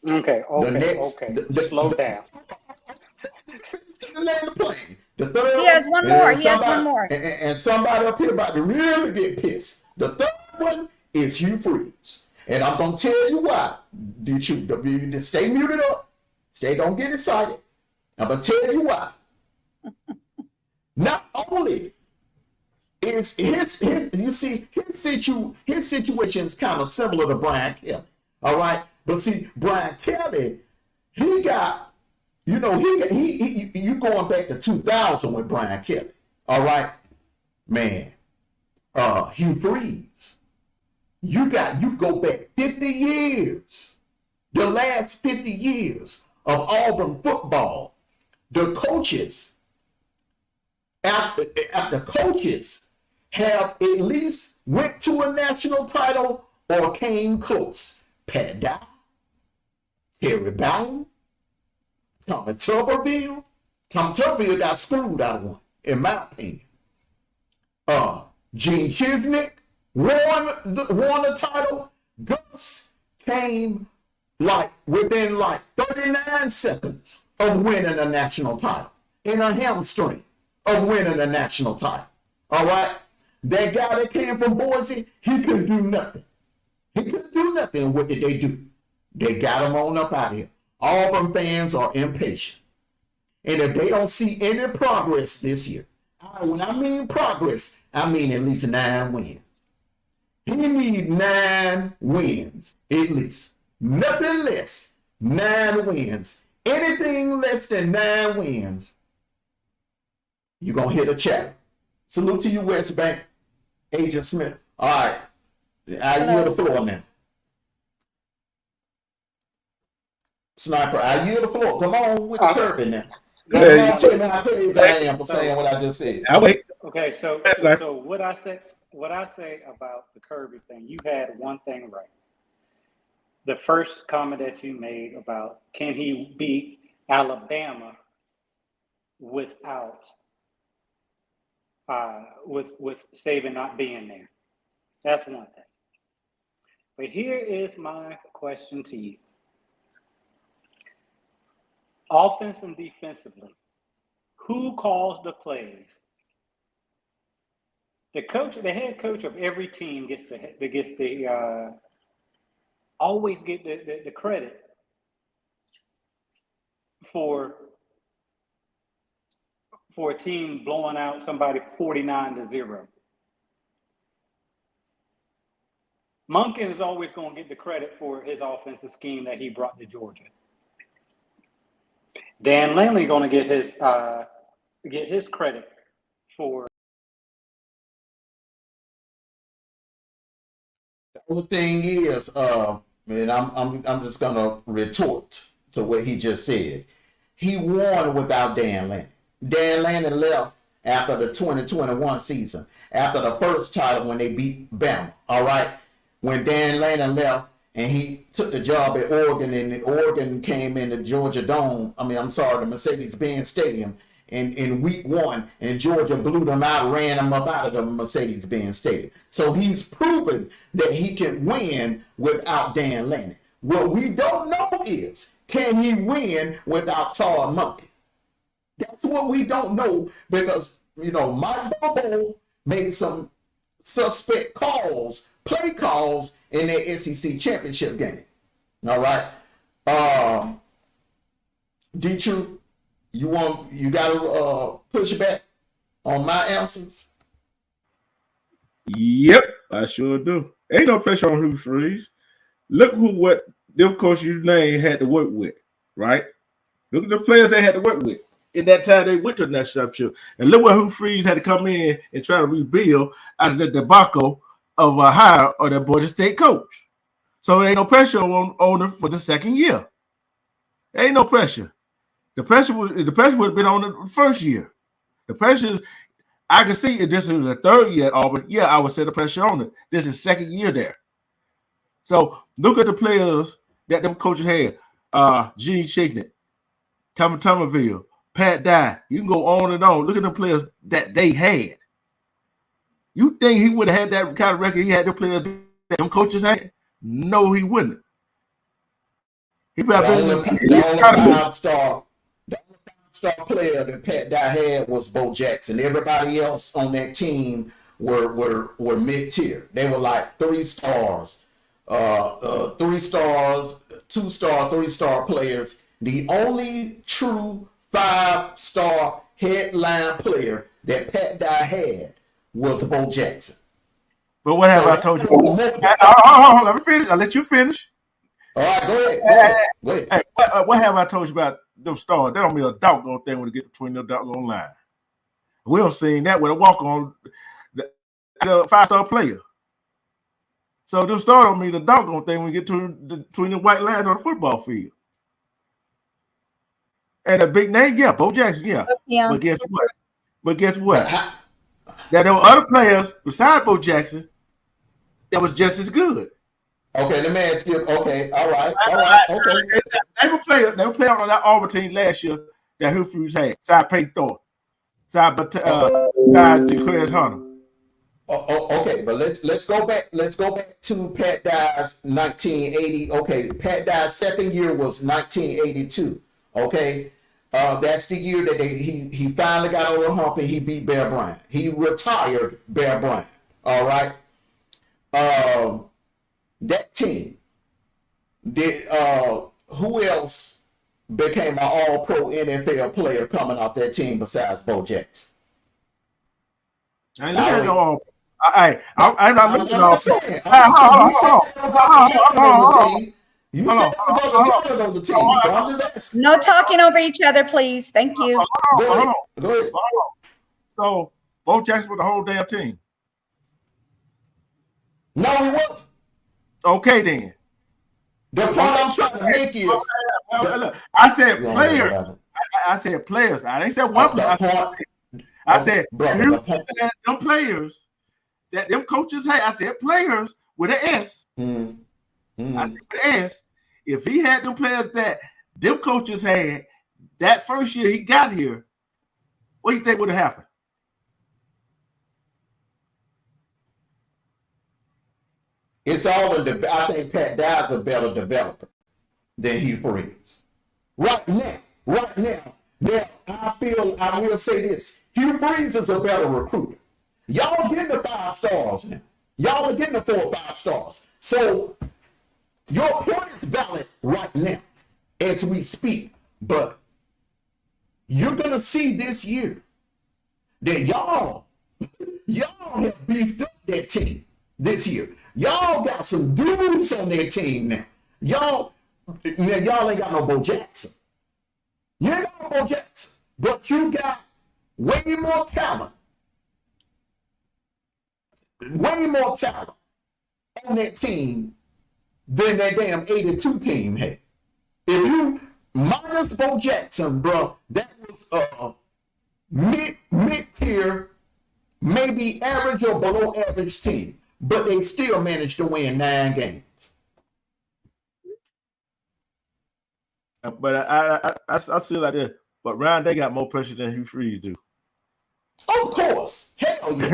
Monken. Okay. Slow down. The third, he has one more. He has one more. And somebody up here about to really get pissed. The third one is Hugh Freeze. And I'm going to tell you why. Stay muted up. Don't get excited. I'm going to tell you why. Not only is his situation is kind of similar to Brian Kelly. All right. But see, Brian Kelly, he got You know, you going back to 2000 with Brian Kelly. All right, man. Hugh Freeze. You go back 50 years. The last 50 years of Auburn football, the coaches, after coaches have at least went to a national title or came close. Pat Dye, Terry Bowden, Tommy Tuberville. Tom Tuberville got screwed out of one, in my opinion. Gene Chisnick won the title. Gus came within 39 seconds of winning a national title, in a hamstring of winning a national title. All right? That guy that came from Boise, he couldn't do nothing. He couldn't do nothing. What did they do? They got him on up out of here. Auburn fans are impatient. And if they don't see any progress this year, when I mean progress, I mean at least 9 wins. He need 9 wins, at least. Nothing less. 9 wins. Anything less than 9 wins, you're going to hit a chat. Salute to you, West Bank. Agent Smith. All right. I yield the floor now. Sniper, I yield the floor. Come on with the curving now. Tell me how crazy I am for saying what I just said. I'll wait. Okay, so what I say about the Kirby thing, you had one thing right. The first comment that you made about can he beat Alabama without with Saban not being there. That's one thing. But here is my question to you. Offense and defensively, who calls the plays? The head coach of every team always get the credit for a team blowing out somebody 49-0. Monken is always going to get the credit for his offensive scheme that he brought to Georgia. Dan Lanning going to get his credit for. The only thing is, and I'm just gonna retort to what he just said. He won without Dan Lanning. Dan Lanning left after the 2021 season, after the first title when they beat Bama. All right, when Dan Lanning left and he took the job at Oregon, and Oregon came in the the Mercedes-Benz Stadium in week 1, and Georgia blew them out, ran them up out of the Mercedes-Benz Stadium. So he's proven that he can win without Dan Lanning. What we don't know is, can he win without Todd Monken? That's what we don't know, because, Mike Bobo made some suspect play calls in their SEC championship game. All right. D-True, you got to push back on my answers? Yep, I sure do. Ain't no pressure on Hugh Freeze. Look what them coach you named had to work with, right? Look at the players they had to work with. In that time, they went to the national championship. And look what Hugh Freeze had to come in and try to rebuild out of the debacle of a hire or the Georgia State coach. So there ain't no pressure on them for the second year. There ain't no pressure. The pressure would have been on the first year. The pressure is, I can see if this is the third year at Auburn, yeah, I would set the pressure on it. This is second year there. So look at the players that them coaches had. Gene Chicknett, Tommy Tuberville, Pat Dye. You can go on and on. Look at the players that they had. You think he would have had that kind of record he had the players that them coaches had? No, he wouldn't. He probably the only five-star player that Pat Dye had was Bo Jackson. Everybody else on that team were mid-tier. They were like 3 stars, 3 stars, 2-star, 3-star players. The only true 5-star headline player that Pat Dye had was Bo Jackson. But what have I told you? Let me finish. I'll let you finish. All right, go ahead. Hey, what have I told you about them stars, that don't mean a doggone thing when they get between the doggone line. We don't seen that when I walk on the 5-star player. So them stars don't mean a doggone thing when we get between the white lines on the football field. And a big name, yeah, Bo Jackson, yeah. Yeah. But guess what? That there were other players besides Bo Jackson that was just as good. Okay, let me ask you. Okay, all right, okay. They were playing on that Auburn team last year that Hugh Freeze had. Side Peyton Thorne, side Jaquez Hunter. Okay, but let's go back. Let's go back to Pat Dye's 1980. Okay, Pat Dye's second year was 1982. Okay, that's the year that he finally got over the hump and he beat Bear Bryant. He retired Bear Bryant. All right. That team did. Who else became an All-Pro NFL player coming off that team besides Bo Jackson? I ain't looking at no all. I'm not looking at all. You said there was other talent on the team, so I'm just asking. No talking over each other, please. Thank you. Go ahead. So Bo Jackson with the whole damn team. No, he wasn't. Okay, then. The point I'm trying to make is, I said players. I said players. I didn't say one player. I said them players that them coaches had. I said players with an S. I said with an S. If he had them players that them coaches had that first year he got here, what do you think would have happened? it's all in the. I think Pat Dye's a better developer than Hugh Freeze. Right now. Now, I will say this. Hugh Freeze is a better recruiter. Y'all getting the 5 stars now. Y'all are getting the 4 or 5 stars. So your point is valid right now as we speak. But you're going to see this year that y'all have beefed up that team this year. Y'all got some dudes on their team now. Y'all ain't got no Bo Jackson. You ain't got no Bo Jackson. But you got way more talent. Way more talent on that team than that damn 82 team had. If you minus Bo Jackson, bro, that was mid-tier, maybe average or below average team. But they still managed to win 9 games. But I still like that. But Ryan, they got more pressure than Hugh Freeze do. Of course. Hell yeah.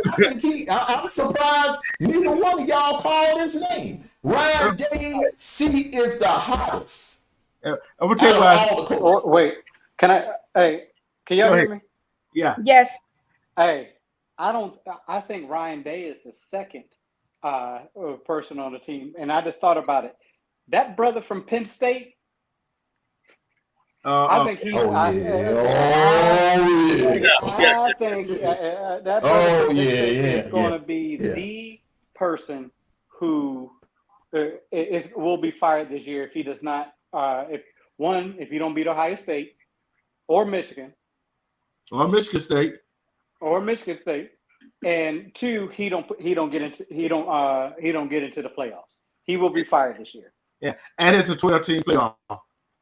I'm surprised neither one of y'all called his name. Ryan Day is the hottest. I'm gonna tell you why. Oh, wait, can y'all hear me? Yeah. Yes. Hey, I think Ryan Day is the second person on the team, and I just thought about it. That brother from Penn State, I think he's. I think that brother from Penn State is going to be the person who will be fired this year if he does not. If you don't beat Ohio State or Michigan, or Michigan State, and 2, he don't get into the playoffs. He will be fired this year. Yeah, and it's a 12-team playoff.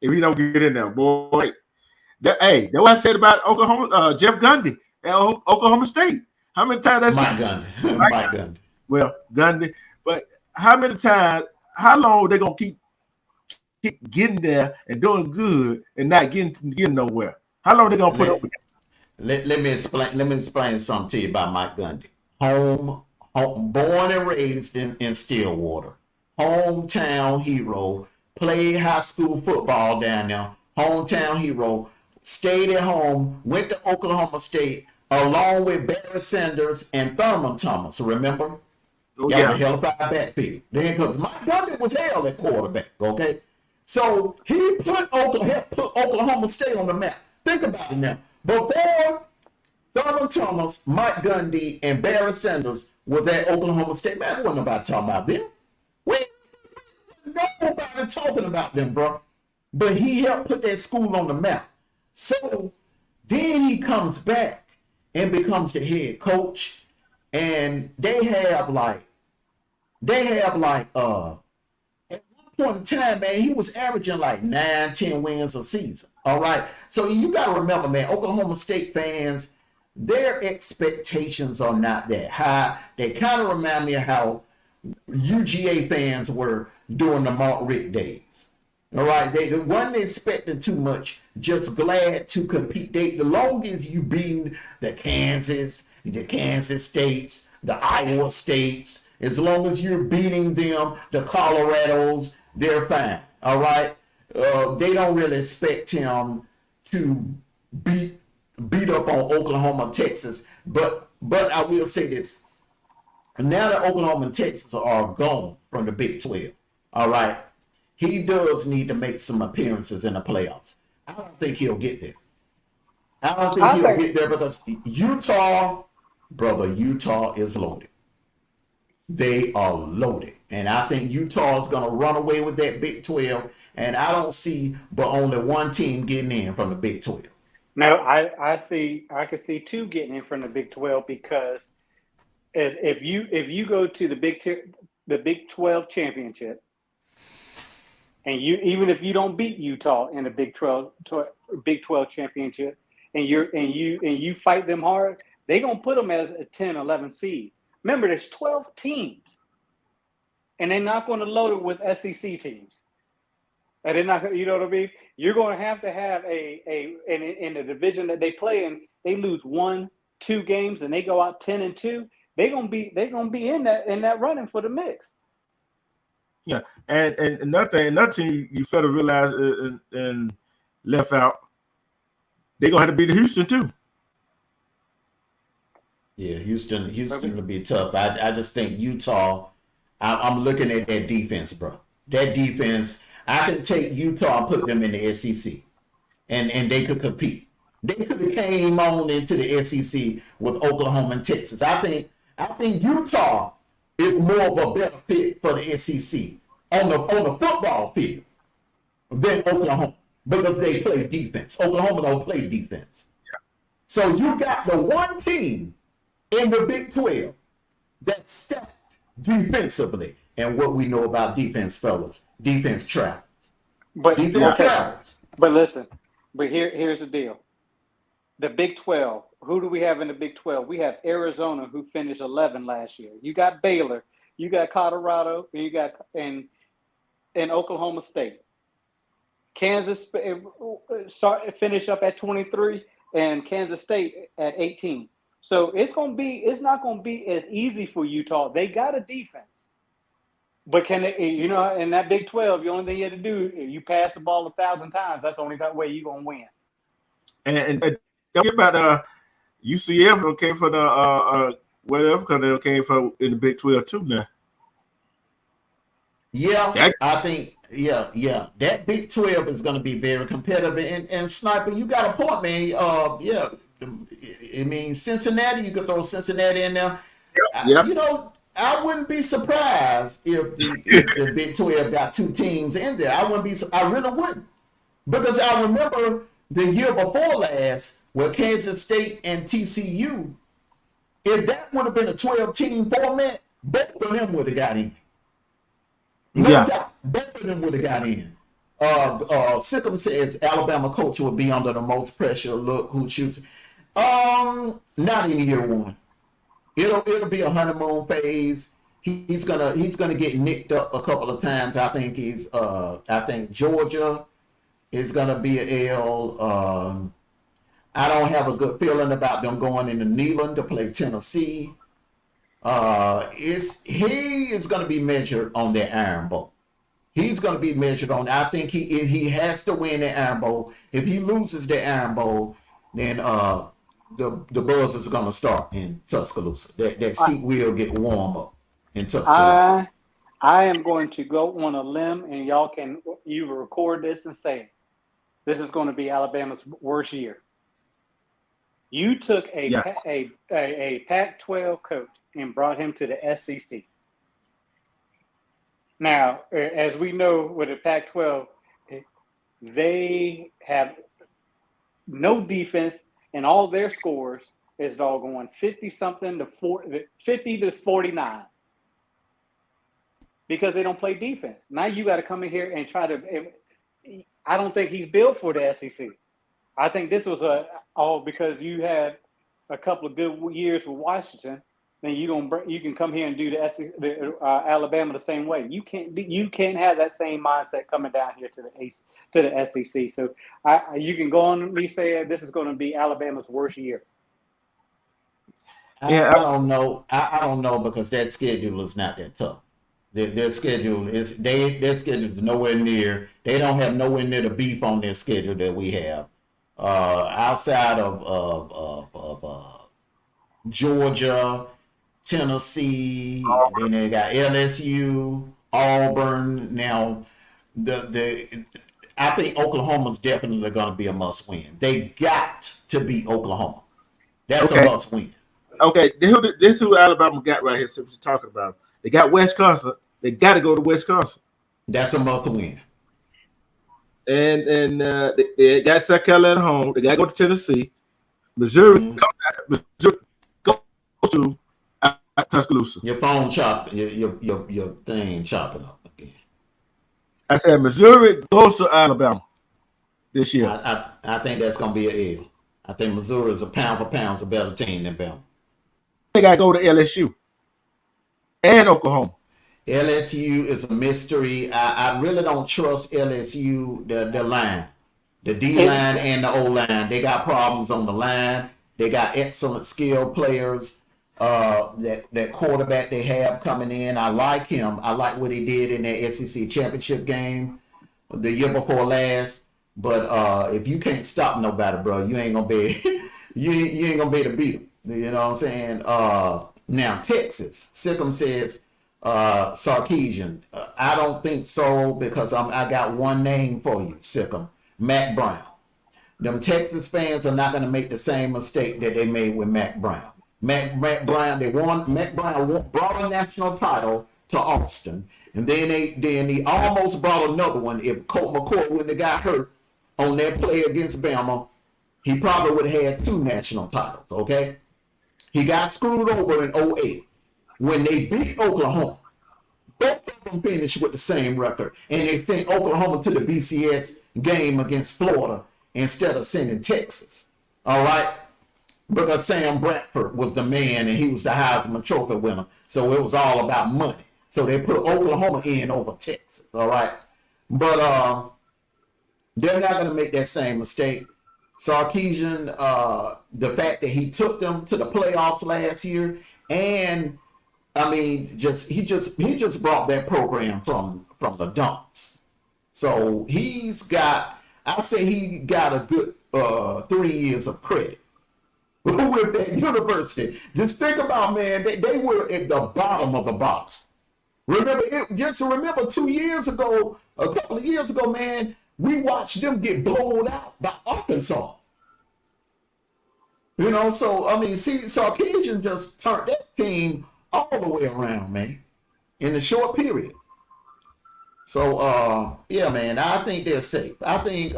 If he don't get in there, boy. That's what I said about Oklahoma. Jeff Gundy at Oklahoma State. How many times that's Mike Gundy. Well, Gundy, but how many times? How long they gonna keep getting there and doing good and not getting nowhere? How long they gonna put up with that? Let me explain something to you about Mike Gundy. Home, born and raised in Stillwater. Hometown hero. Played high school football down there. Hometown hero. Stayed at home. Went to Oklahoma State along with Barry Sanders and Thurman Thomas. Remember? A hell of a backfield. Then because Mike Gundy was hell at quarterback. Okay, so he put Oklahoma State on the map. Think about it now. Before Thurman Thomas, Mike Gundy, and Barry Sanders was at Oklahoma State, man, wasn't nobody talking about them. Nobody talking about them, bro. but he helped put that school on the map. So then he comes back and becomes the head coach, and they have like at one point in time, man, he was averaging like 9, 10 wins a season. All right. So you got to remember, man, Oklahoma State fans, their expectations are not that high. They kind of remind me of how UGA fans were during the Mark Richt days. All right, they weren't expecting too much, just glad to compete. The longest you beat the Kansas States, the Iowa States, as long as you're beating them, the Colorados, they're fine. All right, they don't really expect him to beat up on Oklahoma, Texas. But I will say this: now that Oklahoma and Texas are gone from the Big 12, all right, he does need to make some appearances in the playoffs. I don't think he'll get there. I don't think he'll get there because Utah is loaded. They are loaded. And I think Utah is going to run away with that Big 12. And I don't see but only one team getting in from the Big 12. No, I can see two getting in from the Big 12 because if you go to the Big 12 championship, and even if you don't beat Utah in the Big 12 championship, and you fight them hard, they're gonna put them as a 10, 11 seed. Remember, there's 12 teams, and they're not going to load it with SEC teams. And they're not, you know what I mean? You're going to have in the division that they play in, they lose 1-2 games and they go out 10-2. They're gonna be in that running for the mix. Yeah, and another thing you fail to realize and left out, they're gonna have to beat Houston too. Yeah, Houston will be tough. I just think Utah. I'm looking at that defense, bro. That defense, I can take Utah and put them in the SEC, and they could compete. They could have came on into the SEC with Oklahoma and Texas. I think Utah is more of a better fit for the SEC on the football field than Oklahoma because they play defense. Oklahoma don't play defense. So you got the one team in the Big 12 that's stacked defensively. And what we know about defense, fellas, defense travels. Defense travels. But listen, here's the deal. The Big 12, who do we have in the Big 12? We have Arizona, who finished 11 last year. You got Baylor, you got Colorado, you got and Oklahoma State. Kansas finish up at 23, and Kansas State at 18. So it's not gonna be as easy for Utah. They got a defense, but can they? In that Big 12, the only thing you have to do, you pass the ball 1,000 times. That's the only way you're gonna win. And don't get about UCF came for the whatever because they came for in the Big 12 too now. Yeah, I think that Big 12 is going to be very competitive. And Sniper, you got a point, man. I mean, Cincinnati, you could throw Cincinnati in there. Yep. I wouldn't be surprised if the Big 12 got two teams in there. I really wouldn't. Because I remember the year before last with Kansas State and TCU, if that would have been a 12-team format, both of them would have got in. No doubt, both of them would have got in. Sikkim says Alabama coach will be under the most pressure. Look who shoots. Not in year one. It'll be a honeymoon phase. He's gonna get nicked up a couple of times. I think Georgia is gonna be an L. I don't have a good feeling about them going into Neyland to play Tennessee. He is going to be measured on the Iron Bowl. He's going to be measured on. I think he has to win the Iron Bowl. If he loses the Iron Bowl, then the buzz is going to start in Tuscaloosa. That seat will get warm up in Tuscaloosa. I am going to go on a limb, and y'all can record this and say this is going to be Alabama's worst year. You took a Pac-12 coach and brought him to the SEC. Now, as we know with the Pac-12, they have no defense, and all their scores is doggone 50 to 49 because they don't play defense. Now you got to come in here and try to. I don't think he's built for the SEC. I think this was all because you had a couple of good years with Washington. Then you can come here and do the Alabama the same way. You can't have that same mindset coming down here to the SEC. So you can go on me saying this is going to be Alabama's worst year. I don't know. I don't know because that schedule is not that tough. Their schedule is their schedule is nowhere near. They don't have nowhere near the beef on their schedule that we have. Outside of Georgia, Tennessee, then they got LSU, Auburn. Now, I think Oklahoma's definitely going to be a must win. They got to beat Oklahoma. That's a must win. Okay, this is who Alabama got right here. Since we're talking about, they got Wisconsin. They got to go to Wisconsin. That's a must win. And they got South Carolina at home. They got to go to Tennessee. Missouri goes to Tuscaloosa. Your phone chopping. Your thing chopping up again. I said Missouri goes to Alabama this year. I think that's going to be an L. I think Missouri is a pound for pound a better team than Bama. They got to go to LSU and Oklahoma. LSU is a mystery. I really don't trust LSU, the line. The D line and the O line. They got problems on the line. They got excellent skilled players. That quarterback they have coming in, I like him. I like what he did in that SEC championship game the year before last. But if you can't stop nobody, bro, you ain't gonna be you ain't gonna be able to beat them. You know what I'm saying? Now Texas, Sikkim says Sarkisian. I don't think so because I got one name for you, Sikkim, Mac Brown. Them Texas fans are not gonna make the same mistake that they made with Mac Brown. Mac Brown brought a national title to Austin, and then he almost brought another one. If Colt McCoy wouldn't have got hurt on that play against Bama, he probably would have had 2 national titles. Okay, he got screwed over in 2008 when they beat Oklahoma. Both of them finished with the same record, and they sent Oklahoma to the BCS game against Florida instead of sending Texas. All right. Because Sam Bradford was the man and he was the Heisman Trophy winner. So it was all about money. So they put Oklahoma in over Texas. All right. But they're not going to make that same mistake. Sarkisian, the fact that he took them to the playoffs last year, and I mean, he just brought that program from the dumps. So I'd say he got a good 3 years of credit with that university. Just think about, man, they were at the bottom of the box. Remember 2 years ago, a couple of years ago, man, we watched them get blown out by Arkansas. You know, so I mean, see, Sarkisian just turned that team all the way around, man, in a short period. So yeah, man, I think they're safe. I think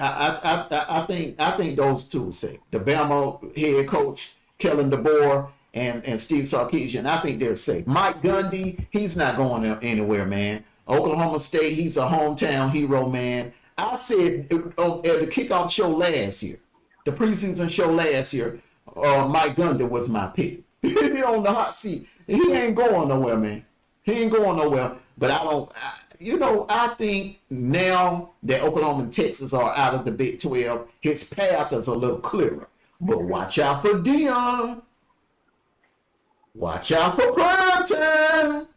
I think those two are safe. The Bama head coach, Kellen DeBoer, and Steve Sarkisian, I think they're safe. Mike Gundy, he's not going anywhere, man. Oklahoma State, he's a hometown hero, man. I said at the kickoff show last year, the preseason show last year, Mike Gundy was my pick. He on the hot seat. He ain't going nowhere, man. He ain't going nowhere. But I think now that Oklahoma and Texas are out of the Big 12, his path is a little clearer. But watch out for Dion. Watch out for prime time.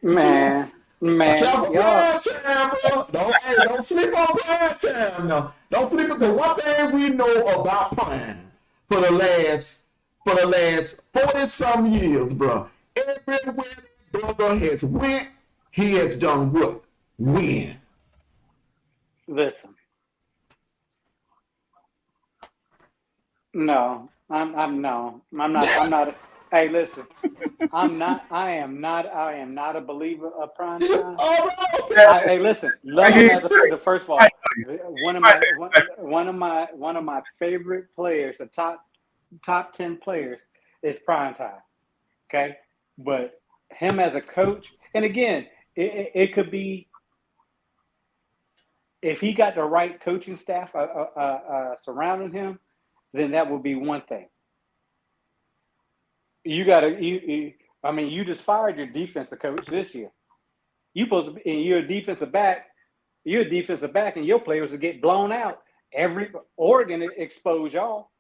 Man. Watch out for prime time, bro. Don't sleep on prime time. No. Don't sleep on the one thing we know about prime for the last 40-some years, bro. Everywhere brother has went, he has done what? Win. Listen. No, I'm not. Hey, listen. I am not a believer of prime time. All Hey, listen. I Love him hear as you. first of all, I one of my favorite players, the top 10 players, is prime time. Okay, but him as a coach, and again, it could be if he got the right coaching staff surrounding him, then that would be one thing. You got to I mean, you just fired your defensive coach this year. You supposed to be, and you're a defensive back. You're a defensive back, and your players will get blown out. Oregon exposed y'all.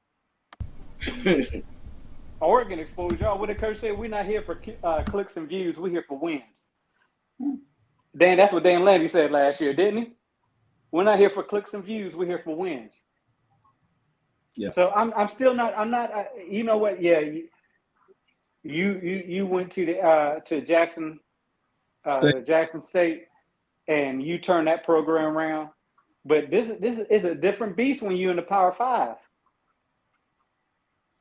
Oregon exposed y'all. What the coach said, we're not here for clicks and views. We're here for wins. Dan, that's what Dan Landy said last year, didn't he? We're not here for clicks and views. We're here for wins. Yeah. So I'm still not. I'm not. You know what? Yeah. You went to Jackson Jackson State, and you turned that program around. But this is a different beast when you're in the Power Five.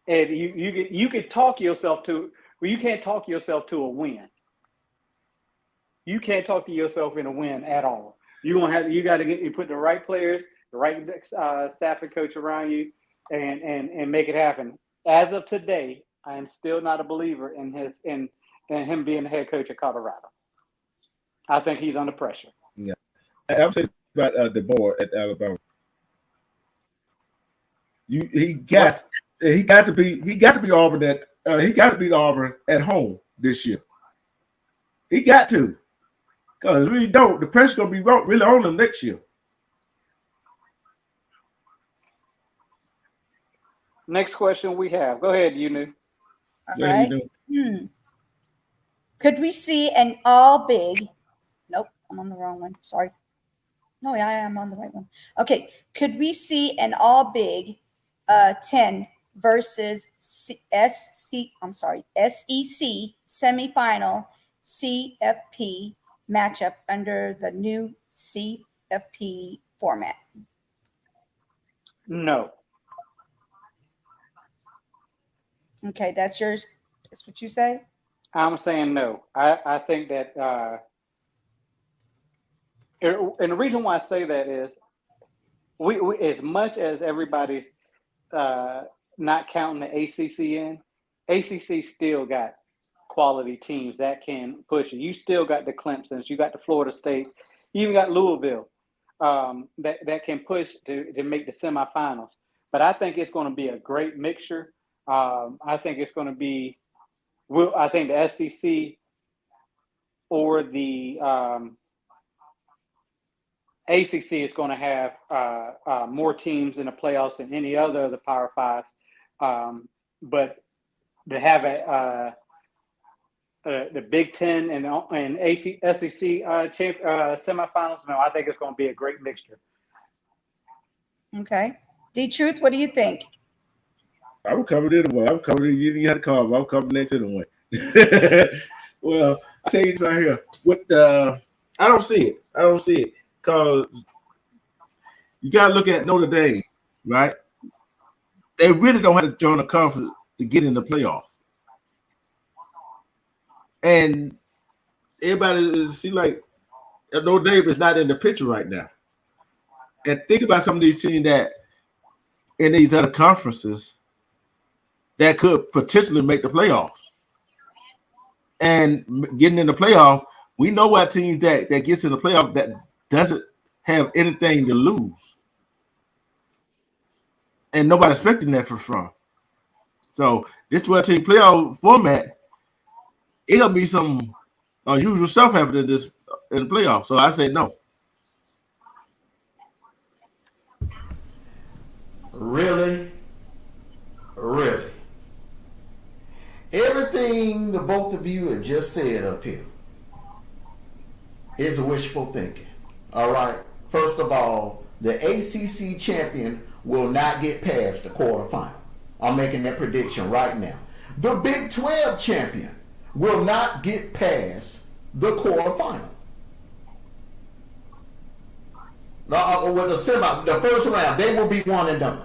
And you could talk yourself to, well, you can't talk yourself to a win. You can't talk to yourself in a win at all. You got to you put the right players, the right staff and coach around you, and make it happen. As of today, I am still not a believer in him being the head coach of Colorado. I think he's under pressure. Yeah, I'm saying about the board at Alabama. He got to be Auburn he got to beat Auburn at home this year. He got to, because if we don't, the pressure's gonna be really on him next year. Next question we have. Go ahead, Unu. All right. Could we see an all big? Nope, I'm on the wrong one. Sorry. No, I am on the right one. Okay. Could we see an all big 10 versus SEC semifinal CFP matchup under the new CFP format? No. Okay, that's yours. That's what you say? I'm saying no. I think that, and the reason why I say that is, we as much as everybody's not counting the ACC in, ACC still got quality teams that can push it. You still got the Clemsons, you got the Florida States, you even got Louisville that can push to make the semifinals. But I think it's going to be a great mixture. I think it's going to be, I think the SEC or the ACC is going to have more teams in the playoffs than any other of the Power Fives. But to have the Big Ten and SEC semifinals, no, I think it's going to be a great mixture. Okay. D-Truth, what do you think? I would cover it anyway. I'm covering you. You had to call. I'm covering that anyway. Well, I tell you right here. I don't see it. Because you got to look at Notre Dame, right? They really don't have to join a conference to get in the playoff. And everybody see like Notre Dame is not in the picture right now. And think about some of these teams that in these other conferences that could potentially make the playoffs. And getting in the playoff, we know what teams that gets in the playoff that doesn't have anything to lose. And nobody expecting that from. So this 12-team playoff format, it'll be some unusual stuff happening in the playoff. So I say no. Really? Everything the both of you have just said up here is wishful thinking. All right. First of all, the ACC champion will not get past the quarterfinal. I'm making that prediction right now. The Big 12 champion will not get past the quarterfinal. With the first round, they will be one and done.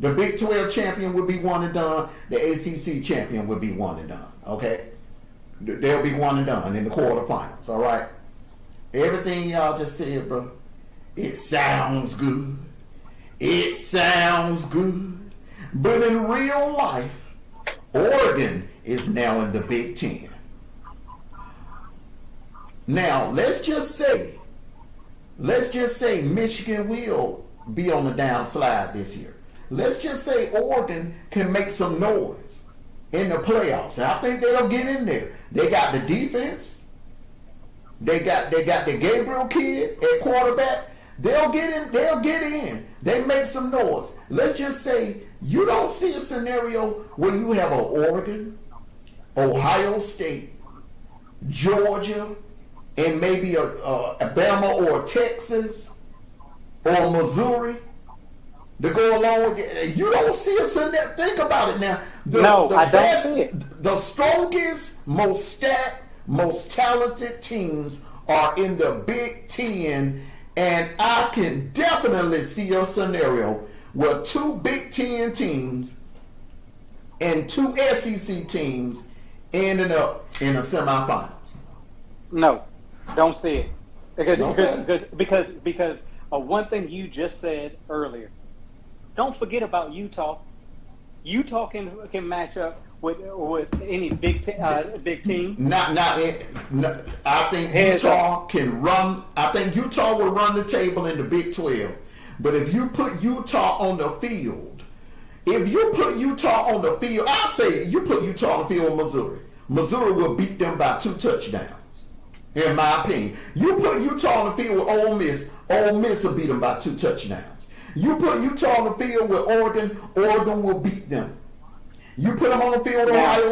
The Big 12 champion would be one and done. The ACC champion would be one and done. Okay, they'll be one and done in the quarterfinals. All right. Everything y'all just said, bro. It sounds good. It sounds good. But in real life, Oregon is now in the Big Ten. Now, let's just say Michigan will be on the downslide this year. Let's just say Oregon can make some noise in the playoffs. And I think they'll get in there. They got the defense. They got the Gabriel kid at quarterback. They'll get in. They make some noise. Let's just say you don't see a scenario where you have an Oregon, Ohio State, Georgia, and maybe a Alabama or Texas or Missouri to go along with it. You don't see a scenario. Think about it now. I don't see it. The strongest, most stacked, most talented teams are in the Big Ten, and I can definitely see a scenario where 2 Big Ten teams and 2 SEC teams ending up in the semifinals. No, don't see it. Okay. Because one thing you just said earlier. Don't forget about Utah. Utah can match up with any big team. I think Utah can run. I think Utah will run the table in the Big 12. But if you put Utah on the field, I say you put Utah on the field with Missouri. Missouri will beat them by 2 touchdowns. In my opinion, you put Utah on the field with Ole Miss will beat them by 2 touchdowns. You put Utah on the field with Oregon will beat them. You put them on the field with Ohio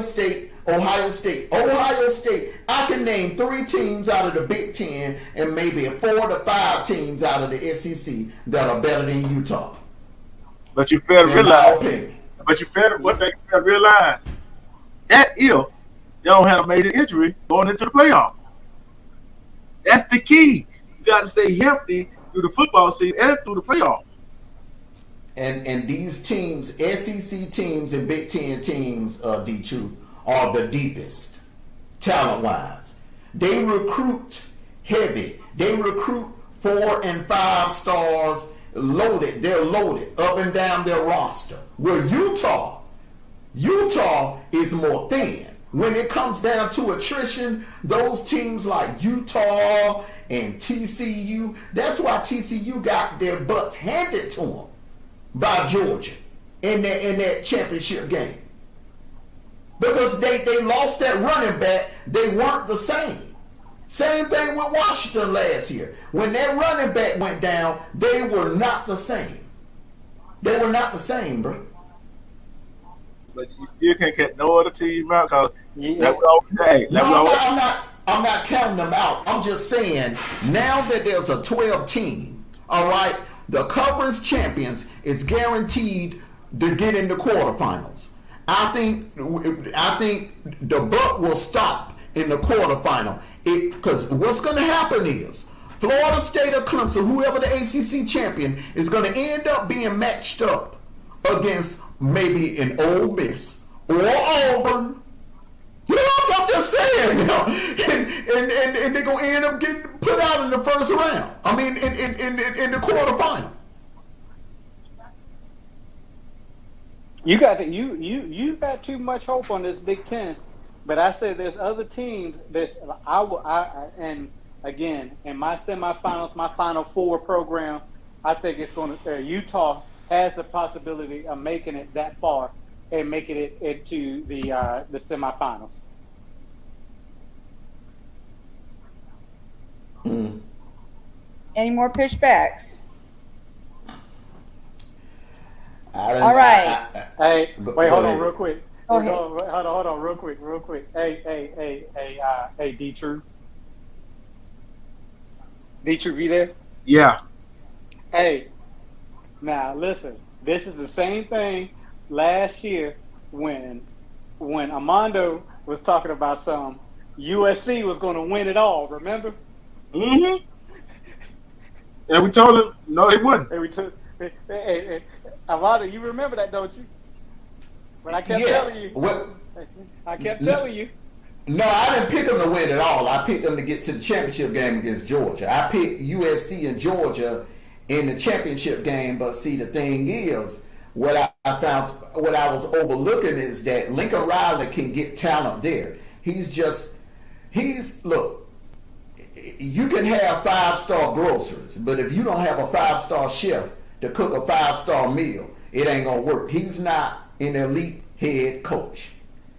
State. I can name 3 teams out of the Big Ten and maybe 4 to 5 teams out of the SEC that are better than Utah. But you fail to realize. What they fail to realize that if they don't have a major injury going into the playoffs, that's the key. You got to stay healthy through the football season and through the playoffs. And these teams, SEC teams and Big Ten teams, D2, are the deepest, talent-wise. They recruit heavy. They recruit 4 and 5 stars, loaded. They're loaded up and down their roster. Where Utah is more thin. When it comes down to attrition, those teams like Utah and TCU, that's why TCU got their butts handed to them by Georgia in that championship game. Because they lost that running back, they weren't the same. Same thing with Washington last year. When that running back went down, they were not the same. They were not the same, bro. But you still can't catch no other team out because I'm not counting them out. I'm just saying, now that there's a 12 team, all right, the conference champions is guaranteed to get in the quarterfinals. I think the buck will stop in the quarterfinal. Because what's going to happen is Florida State or Clemson, whoever the ACC champion, is going to end up being matched up against maybe an Ole Miss or Auburn. You know what I'm just saying? You know? And they're going to end up getting put out in the first round. I mean, in the quarterfinal. You got too much hope on this Big Ten, but I said there's other teams that and again in my semifinals, my Final Four program, I think it's going to Utah has the possibility of making it that far and making it into the semifinals. Any more pushbacks? All right. Hey, wait, hold on real quick. Go ahead. Hold on, real quick. Hey, D-True. D-True, you there? Yeah. Hey, now listen. This is the same thing last year when Armando was talking about some USC was going to win it all. Remember? Mm-hmm. And we told him no, they wouldn't. And we took. Avada, you remember that, don't you? But I kept telling you. Well, I kept telling you. no, I didn't pick them to win at all. I picked them to get to the championship game against Georgia. I picked USC and Georgia in the championship game. But see, the thing is, what I found, what I was overlooking is that Lincoln Riley can get talent there. Look, you can have 5-star groceries, but if you don't have a 5-star chef to cook a 5-star meal, it ain't gonna work. He's not an elite head coach.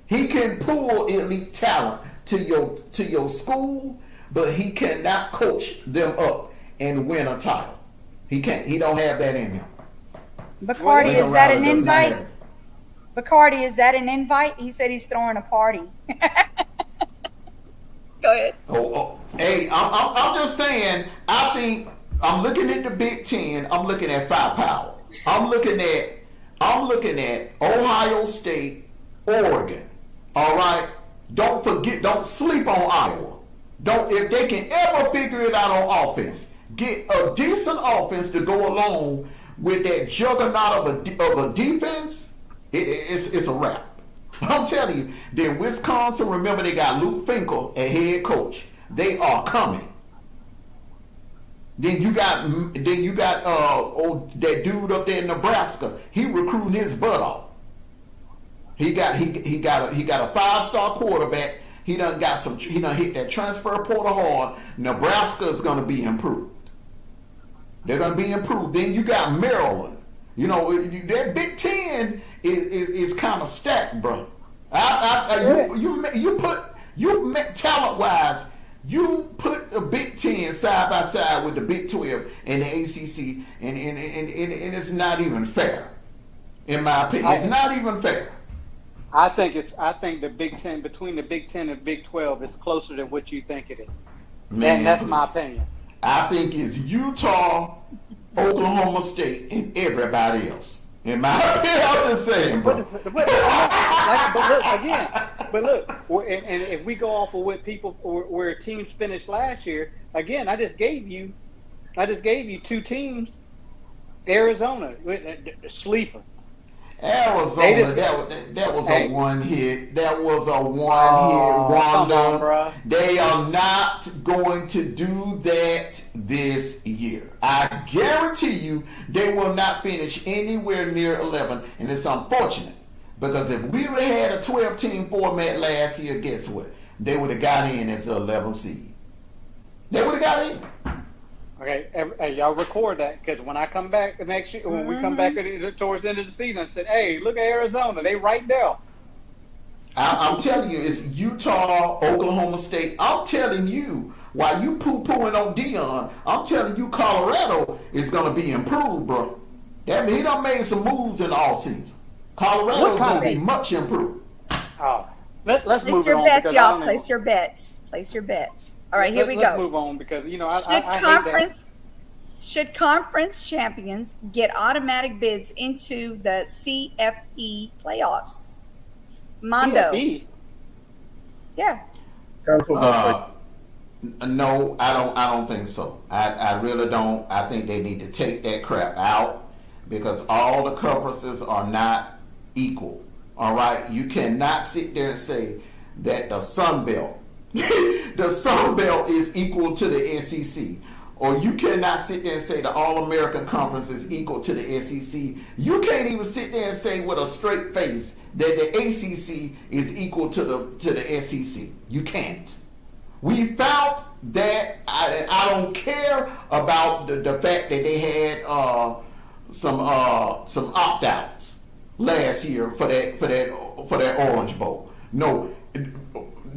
He can pull elite talent to your school, but he cannot coach them up and win a title. He can't. He don't have that in him. Bacardi, Lincoln is that Riley an does not invite? have it. Bacardi, is that an invite? He said he's throwing a party. Go ahead. Hey, I'm just saying. I think I'm looking at the Big Ten. I'm looking at firepower. I'm looking at Ohio State, Oregon. All right. Don't forget. Don't sleep on Iowa. If they can ever figure it out on offense, get a decent offense to go along with that juggernaut of a defense. It's a wrap. I'm telling you. Then Wisconsin. Remember, they got Luke Finkel as head coach. They are coming. Then you got that dude up there in Nebraska. He recruiting his butt off. He got a 5-star quarterback. He done hit that transfer portal hard. Nebraska is gonna be improved. They're gonna be improved. Then you got Maryland. You know that Big Ten is kind of stacked, bro. You talent wise. You put the Big Ten side by side with the Big 12 and the ACC, and it's not even fair, in my opinion. It's not even fair. I think the Big Ten, between the Big Ten and Big 12, is closer than what you think it is. Man, that's my opinion. I think it's Utah, Oklahoma State, and everybody else. In my opinion, I'm just saying, bro. But look, and if we go off of what where teams finished last year, again, I just gave you 2 teams. Arizona, sleeper. Arizona, that was a one hit. That was a one hit wonder. They are not going to do that this year. I guarantee you they will not finish anywhere near 11. And it's unfortunate because if we would have had a 12-team format last year, guess what? They would have got in as an 11th seed. They would have got in. Okay, y'all record that because when I come back next year, when we come back towards the end of the season, I said, "Hey, look at Arizona. They right there." I'm telling you, it's Utah, Oklahoma State. I'm telling you, while you poo-pooing on Dion, I'm telling you, Colorado is going to be improved, bro. That means he done made some moves in the offseason. Colorado is going to be much improved. Oh, let's Place move your on. bets, y'all. Place your bets. Place your bets. All right, here we go. Let's move on because I hate that. Should conference champions get automatic bids into the CFP playoffs? Mondo. CFP? Yeah. No, I don't think so. I really don't. I think they need to take that crap out because all the conferences are not equal. All right, you cannot sit there and say that the Sun Belt, the Sun Belt is equal to the SEC. Or you cannot sit there and say the All-American Conference is equal to the SEC. You can't even sit there and say with a straight face that the ACC is equal to the SEC. You can't. We found that. I don't care about the fact that they had some opt-outs last year for that Orange Bowl. No,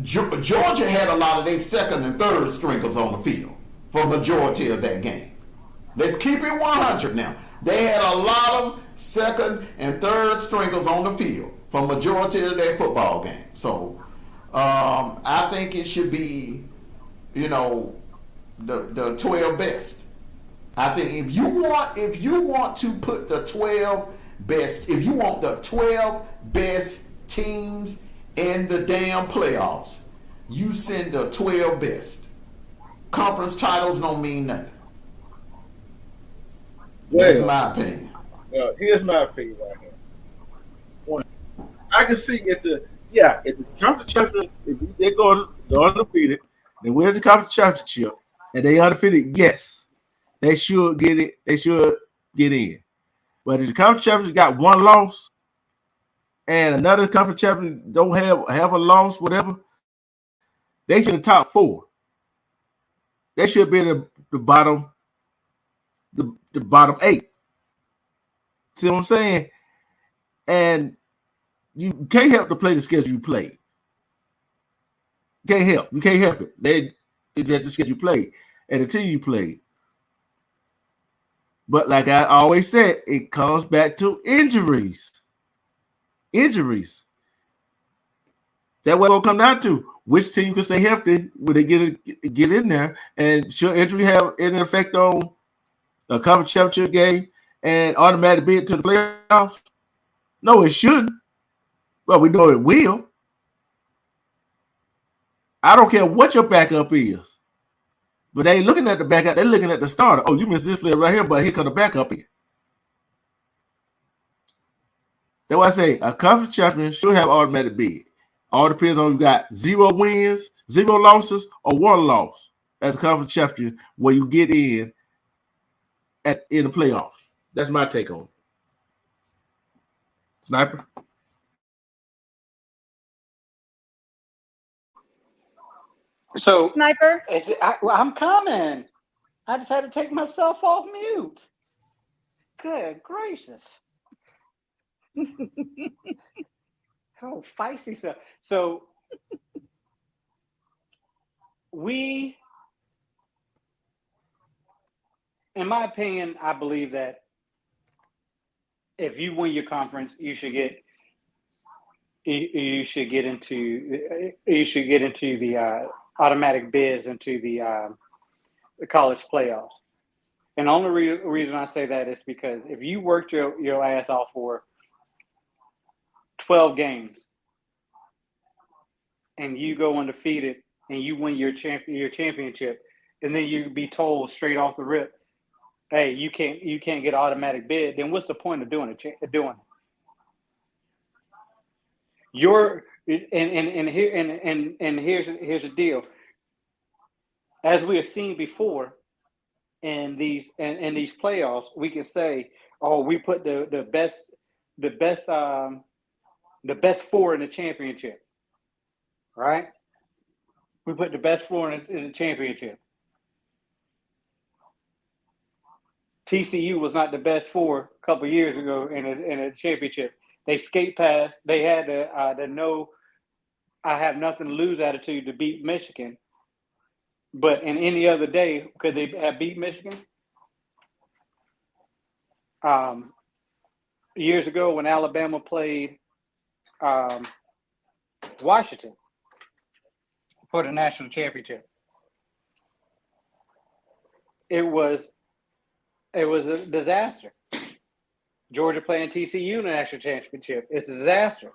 Georgia had a lot of their second and third stringers on the field for majority of that game. Let's keep it 100 now. They had a lot of second and third stringers on the field for majority of their football game. So I think it should be, the 12 best. I think if you want to put the 12 best, if you want the 12 best teams in the damn playoffs, you send the 12 best. Conference titles don't mean nothing. That's my opinion. Here's my opinion right here. One, I can see if the conference championship, if they go undefeated, they win the conference championship, and they undefeated, yes, they should get it. They should get in. But if the conference championship got one loss, and another conference champion don't have a loss, whatever, they should have top 4. They should be the bottom, the bottom 8. See what I'm saying? And you can't help to play the schedule you play. Can't help. You can't help it. It's just the schedule you play and the team you play. But like I always said, it comes back to injuries. Injuries. That's what it'll come down to. Which team can stay healthy when they get in there? And should injury have any effect on a conference championship game and automatic bid to the playoffs? No, it shouldn't. Well, we know it will. I don't care what your backup is. But they ain't looking at the backup. They're looking at the starter. Oh, you missed this player right here, but here comes the backup in. That's why I say a conference champion should have automatic bid. All depends on you got 0 wins, 0 losses, or 1 loss as a conference champion where you get in the playoffs. That's my take on it. Sniper? So Sniper. I'm coming. I just had to take myself off mute. Good gracious. Oh, feisty stuff. So in my opinion, I believe that if you win your conference, you should get into the automatic bids into the college playoffs. And the only reason I say that is because if you worked your ass off for 12 games and you go undefeated and you win your championship, and then you be told straight off the rip, hey, you can't get automatic bid, then what's the point of doing it? Here's the deal. As we have seen before in these playoffs, we can say, oh, we put the best 4 in the championship, right? We put the best 4 in the championship. TCU was not the best 4 a couple of years ago in a championship. They skate past. They had the no, I have nothing to lose attitude to beat Michigan. But in any other day, could they have beat Michigan? Years ago when Alabama played Washington for the national championship, it was a disaster. Georgia playing TCU in the national championship, it's a disaster.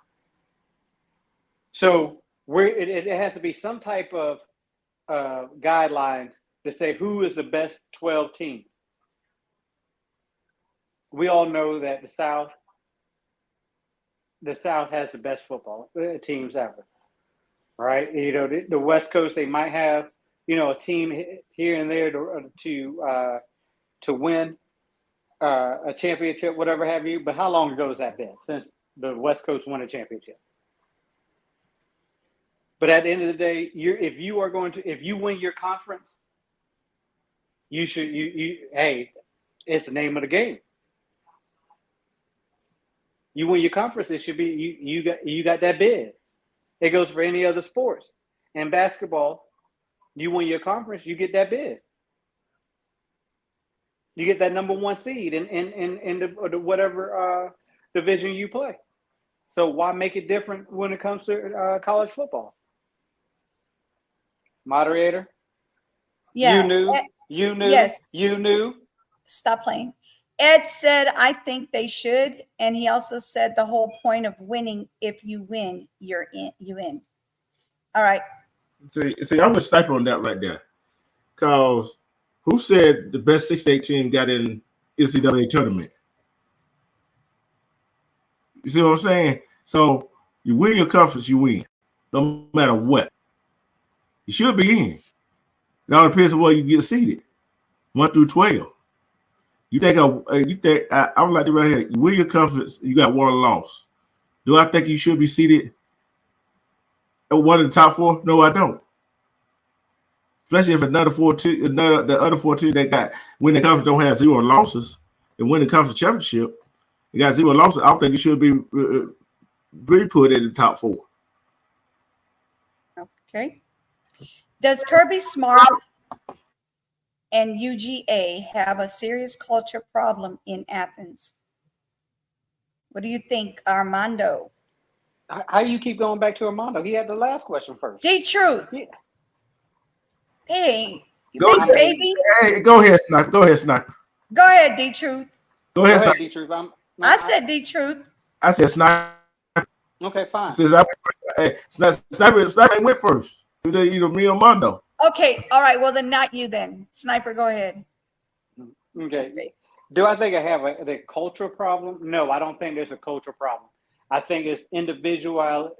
So it has to be some type of guidelines to say who is the best 12 team. We all know that the South has the best football teams ever, right? You know, the West Coast, they might have, a team here and there to win a championship, whatever have you. But how long ago has that been since the West Coast won a championship? But at the end of the day, if you win your conference, hey, it's the name of the game. You win your conference, it should be you got that bid. It goes for any other sports. In basketball, you win your conference, you get that bid. You get that number 1 seed in the whatever division you play. So why make it different when it comes to college football? Moderator? Yeah. You knew. Yes. You knew. Stop playing. Ed said, I think they should. And he also said the whole point of winning, if you win, you win. All right. See, I'm a sniper on that right there. Because who said the best 6-8 team got in NCAA tournament? You see what I'm saying? So you win your conference, you win, no matter what. You should be in. It all depends on where you get seated, 1 through 12. You think I would like to right here. You win your conference, you got one loss. Do I think you should be seated at one of the top 4? No, I don't. Especially if the other 4 teams that got win the conference don't have 0 losses and win the conference championship, they got 0 losses. I don't think it should be put in the top 4. Okay. Does Kirby Smart and UGA have a serious culture problem in Athens? What do you think, Armando? How you keep going back to Armando? He had the last question first. D-Truth. Yeah. Hey, you Go big ahead. baby. Hey, go ahead, Sniper. Go ahead, Sniper. Go ahead, D-Truth. Go Go ahead, ahead, Sniper. D-Truth. I said D-Truth. I said Sniper. Okay, fine. Since I went first. Sniper went first. Either me or Mondo. Okay, all right. Well, then not you then. Sniper, go ahead. Okay. Do I think I have the cultural problem? No, I don't think there's a cultural problem. I think it's individuals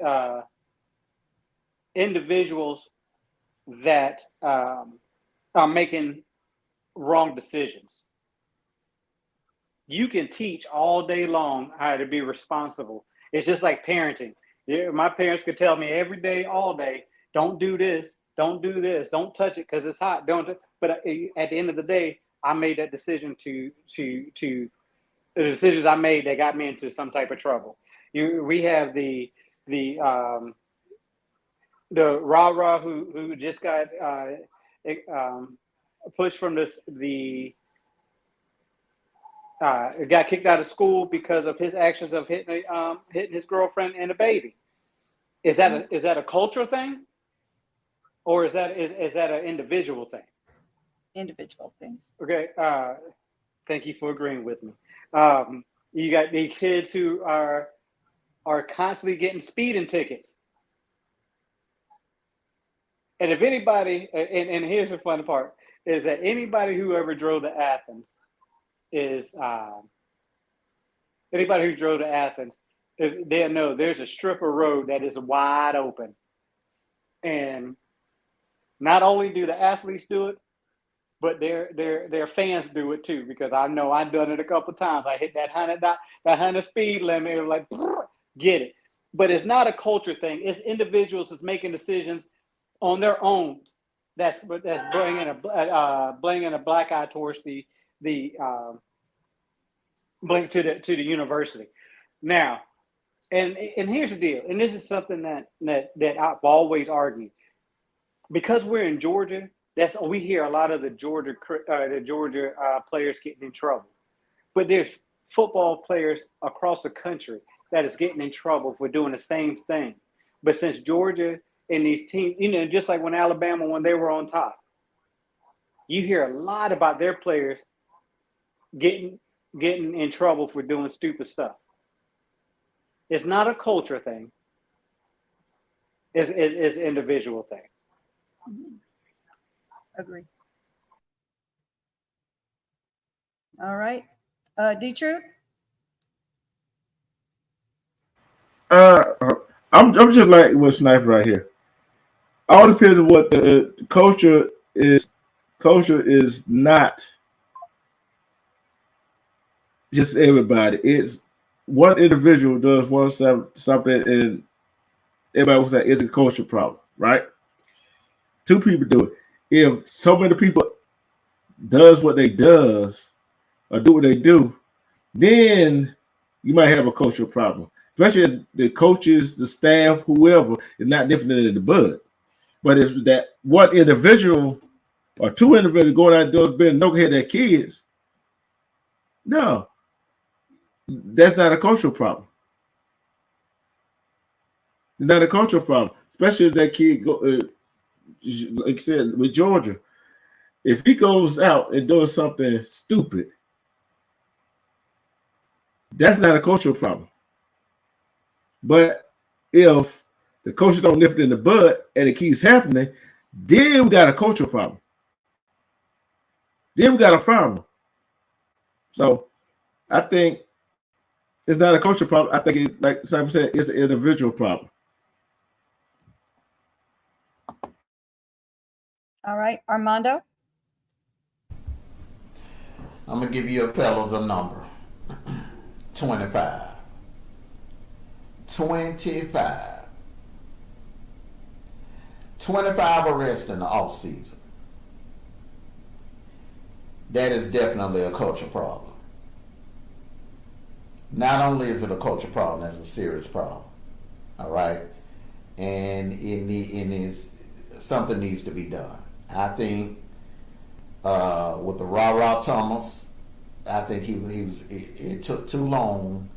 that are making wrong decisions. You can teach all day long how to be responsible. It's just like parenting. Yeah, my parents could tell me every day, all day, don't do this, don't do this, don't touch it because it's hot. But at the end of the day, I made that decision to the decisions I made that got me into some type of trouble. We have the rah-rah who just got pushed from got kicked out of school because of his actions of hitting his girlfriend and a baby. Is that a cultural thing, or is that an individual thing? Individual thing. Okay. Thank you for agreeing with me. You got these kids who are constantly getting speeding tickets. And if anybody, and here's the funny part, is that anybody who ever drove to Athens they'll know there's a strip of road that is wide open. And not only do the athletes do it, but their fans do it too, because I know I've done it a couple of times. I hit that 100 speed limit, and like, get it. But it's not a culture thing. It's individuals that's making decisions on their own. That's bringing a black eye towards the blink to the university. Now, and here's the deal. And this is something that I've always argued. Because we're in Georgia, we hear a lot of the Georgia players getting in trouble. But there's football players across the country that is getting in trouble for doing the same thing. But since Georgia and these teams, just like when Alabama, when they were on top, you hear a lot about their players getting in trouble for doing stupid stuff. It's not a culture thing. It's an individual thing. Mm-hmm. Agree. All right. D-Truth? I'm just like with Sniper right here. All depends on what the culture is. Culture is not just everybody. It's one individual does something, and everybody will say it's a culture problem, right? 2 people do it. If so many people does what they does or do what they do, then you might have a cultural problem. Especially the coaches, the staff, whoever is not different than the bud. But if that one individual or 2 individuals going out doors being no head their kids, no, that's not a cultural problem. It's not a cultural problem, especially if that kid go. Like I said, with Georgia, if he goes out and does something stupid, that's not a cultural problem. But if the coaches don't nip it in the bud and it keeps happening, then we got a cultural problem. Then we got a problem. So I think It's not a culture problem. I think it, like Simon said, it's an individual problem. All right, Armando. I'm gonna give you a fellas a number. 25. 25. 25 arrests in the off season. That is definitely a culture problem. Not only is it a culture problem, that's a serious problem. All right, and it is something needs to be done. I think with the Ra Thomas, I think it took too long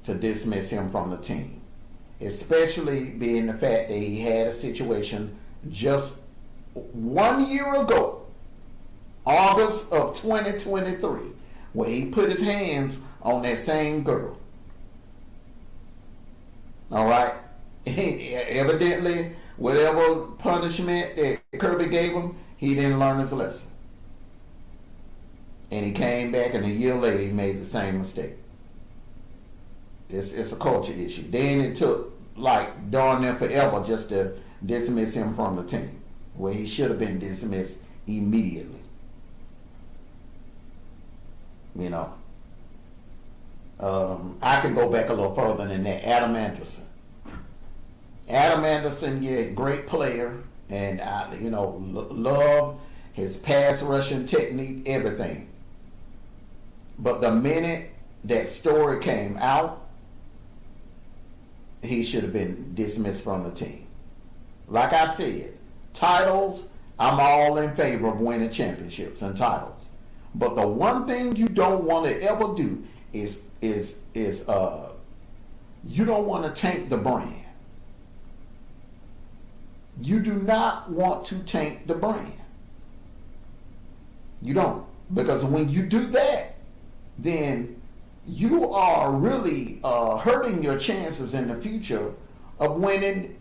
to dismiss him from the team, especially being the fact that he had a situation just 1 year ago, August of 2023, where he put his hands on that same girl. All right, evidently, whatever punishment that Kirby gave him, he didn't learn his lesson. And he came back, and a year later, he made the same mistake. It's a culture issue. Then it took like darn near forever just to dismiss him from the team, where he should have been dismissed immediately. You know, I can go back a little further than that. Adam Anderson. Adam Anderson, yeah, great player, and I, love his pass rushing technique, everything. But the minute that story came out, he should have been dismissed from the team. Like I said, titles, I'm all in favor of winning championships and titles. But the one thing you don't want to ever do is you don't want to tank the brand. You do not want to tank the brand. You don't. Because when you do that, then you are really hurting your chances in the future of winning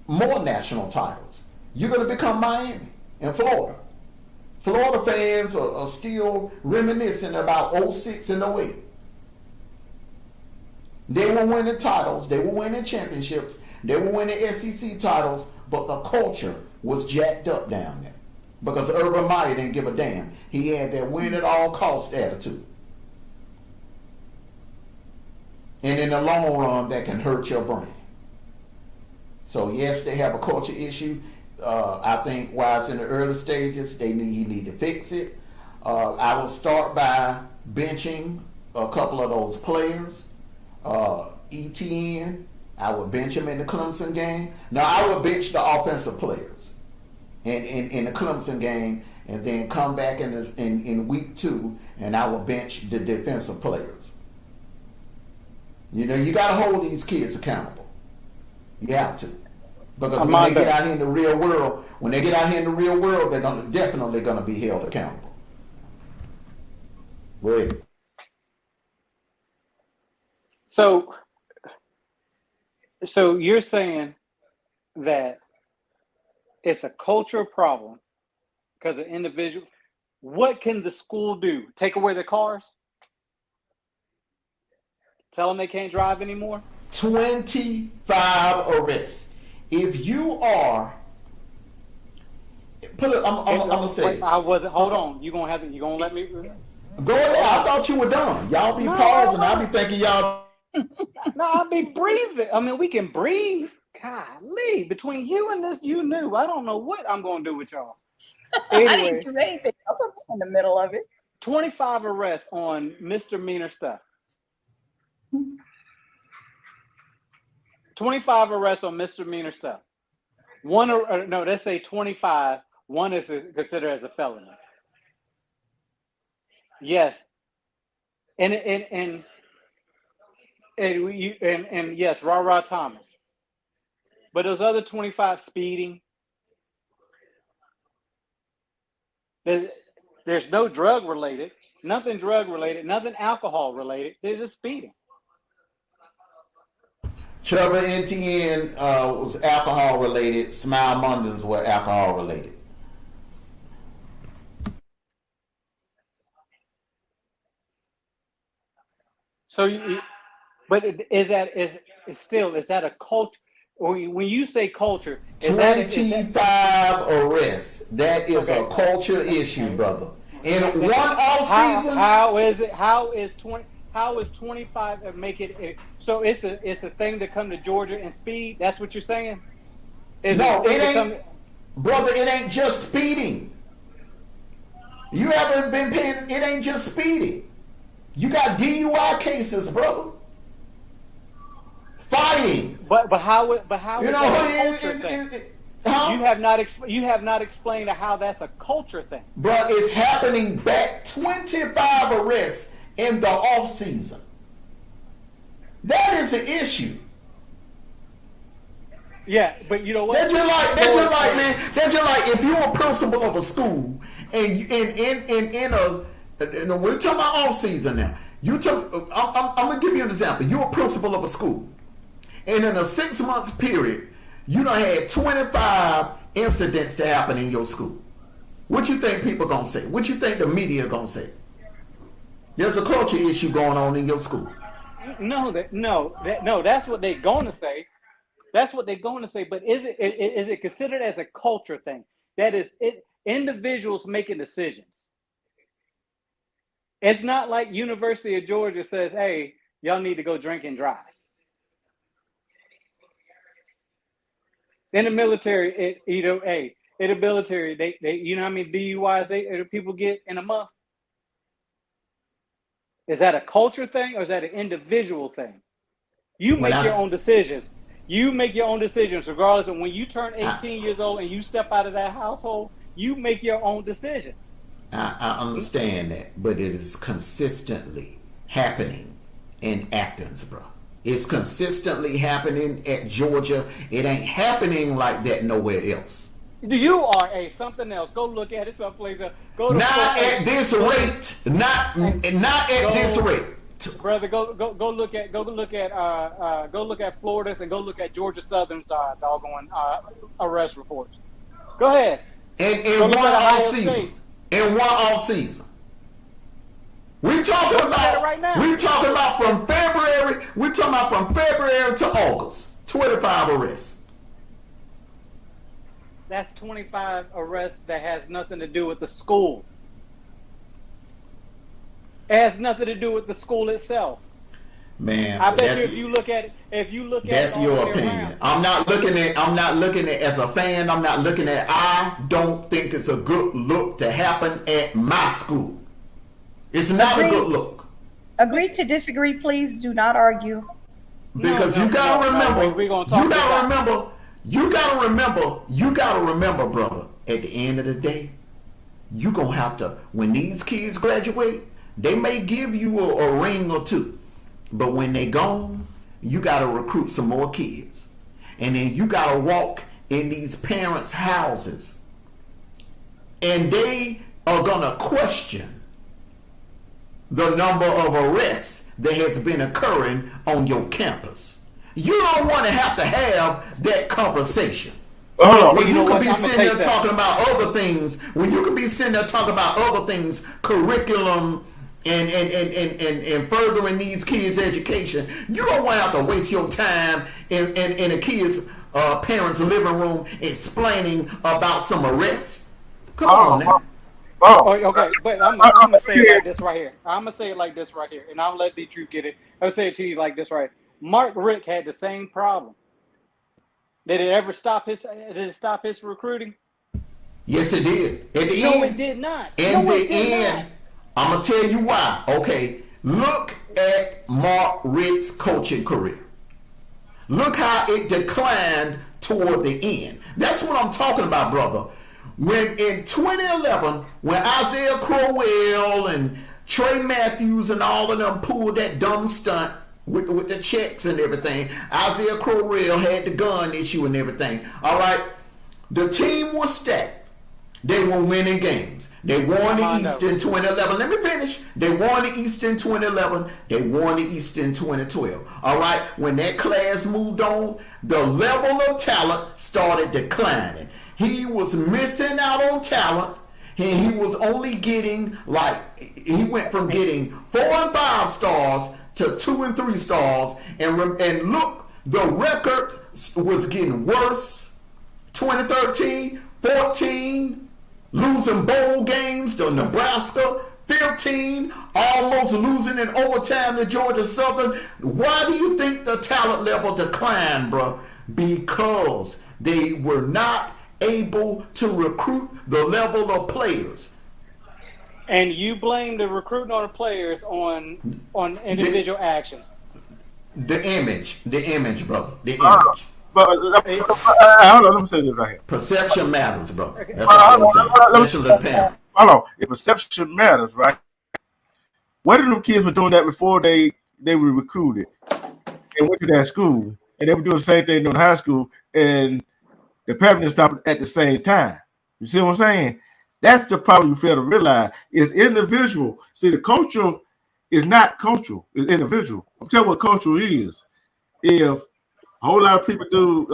more national titles. You're going to become Miami and Florida. Florida fans are still reminiscing about 06 and 08. They were winning titles. They were winning championships. They were winning SEC titles, but the culture was jacked up down there because Urban Meyer didn't give a damn. He had that win at all cost attitude. And in the long run, that can hurt your brand. So yes, they have a culture issue. I think while it's in the early stages, he need to fix it. I will start by benching a couple of those players. ETN, I would bench him in the Clemson game. Now I would bench the offensive players in the Clemson game, and then come back in week 2, and I will bench the defensive players. You got to hold these kids accountable. You have to. Because when they get out here in the real world, they're definitely going to be held accountable. Go ahead. So you're saying that it's a culture problem because of individual. What can the school do? Take away their cars? Tell them they can't drive anymore? 25 arrests. If you are, I'm gonna say this. I wasn't. Hold on. You gonna let me go ahead? I thought you were done. Y'all be pausing. I'll be thinking y'all. No, I'll be breathing. I mean, we can breathe. Golly, between you and this, you knew. I don't know what I'm gonna do with y'all. Anyway, I didn't do anything. I'll put me in the middle of it. 25 arrests on misdemeanor stuff. 25 arrests on misdemeanor stuff. Let's say 25. One is considered as a felony. Yes, and yes, Ra Thomas. But those other 25 speeding. There's no drug related, nothing drug related, nothing alcohol related. They're just speeding. Trevor Etienne was alcohol related. Smile Mundins were alcohol related. So But is that a culture? When you say culture, is that 25 arrests. That is a Okay. culture issue, brother. In one off season, how is it? How is 25 and make it? So it's a thing to come to Georgia and speed. That's what you're saying? no, it to ain't, brother. It ain't just speeding. You haven't been paying. It ain't just speeding. You got DUI cases, brother. Fighting. But how You is know, that a culture thing? huh? You have not explained how that's a culture thing. Bro, it's happening back. 25 arrests in the off season. That is an issue. Yeah, but you know what? That's just like, man. That's just like if you're a principal of a school and we're talking about off season now. I'm gonna give you an example. You're a principal of a school, and in a 6 months period, you done had 25 incidents to happen in your school. What you think people gonna say? What you think the media gonna say? There's a culture issue going on in your school. No, that's what they're going to say. That's what they're going to say. But is it considered as a culture thing? That is it. Individuals making decisions. It's not like University of Georgia says, "Hey, y'all need to go drink and drive." In the military, in the military, they you know how many DUIs people get in a month? Is that a culture thing or is that an individual thing? You make your own decisions. You make your own decisions, regardless of when you turn 18 years old and you step out of that household. You make your own decisions. I understand that, but it is consistently happening in Athens, bro. It's consistently happening at Georgia. It ain't happening like that nowhere else. You are something else. Go look at it someplace else. Go to Not at this rate. Not at this rate. Brother, go look at Florida's and go look at Georgia Southern's doggone arrest reports. Go ahead. In one off season. In one off season. We're talking about right now. We're talking about from February. We're talking about from February to August. 25 arrests. That's 25 arrests that has nothing to do with the school. It has nothing to do with the school itself. Man, I bet you if you look at that's it your opinion. I'm not looking at as a fan. I'm not looking at. I don't think it's a good look to happen at my school. It's not a good look. Agree to disagree, please. Do not argue. Because you gotta remember, you gotta remember, brother, at the end of the day, you gonna have to, when these kids graduate, they may give you a ring or two, but when they gone, you gotta recruit some more kids. And then you gotta walk in these parents' houses, and they are gonna question the number of arrests that has been occurring on your campus. You don't want to have that conversation. Hold on. When you could be sitting there talking about other things, curriculum and furthering these kids' education, you don't want to have to waste your time in a kid's parents' living room explaining about some arrests. Come on now. Oh, okay, but I'm gonna say it like this right here. And I'll let D-Truth get it. I'll say it to you like this right here. Mark Richt had the same problem. Did it ever stop his recruiting? Yes, it did. It did not. In the end, I'm gonna tell you why. Okay, look at Mark Richt's coaching career. Look how it declined toward the end. That's what I'm talking about, brother. When in 2011, when Isaiah Crowell and Trey Matthews and all of them pulled that dumb stunt with the checks and everything, Isaiah Crowell had the gun issue and everything. All right, the team was stacked. They were winning games. They won the East in 2011. Let me finish. They won the East in 2011. They won the East in 2012. All right, when that class moved on, the level of talent started declining. He was missing out on talent, and he was only getting he went from getting 4 and 5 stars to 2 and 3 stars, and look, the record was getting worse. 2013, 14, losing bowl games to Nebraska. 15, almost losing in overtime to Georgia Southern. Why do you think the talent level declined, bro? Because they were not able to recruit the level of players. And you blame the recruiting on the players on individual actions. The image, brother. The image. Hold on, let me say this right here. Perception matters, bro. That's all I'm saying. Especially the parent. Hold on. If perception matters, right? What if them kids were doing that before they were recruited and went to that school, and they were doing the same thing in high school, and the parents stopped at the same time? You see what I'm saying? That's the problem you fail to realize. Is individual. See, the culture is not cultural. It's individual. I'm telling you what cultural is. If a whole lot of people do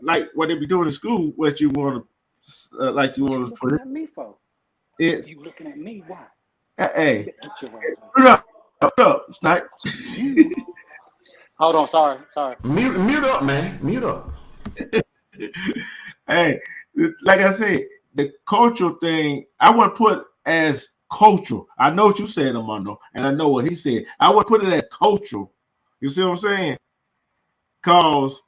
like what they be doing in school, what you want to Looking at me for? it's You looking at me? Why? hey, Get your ass out. shut up, Snipe. Hold on, sorry. Mute up, man. Mute up. Hey, like I said, the cultural thing I want to put as cultural. I know what you said, Armando, and I know what he said. I want to put it as cultural. You see what I'm saying? Cause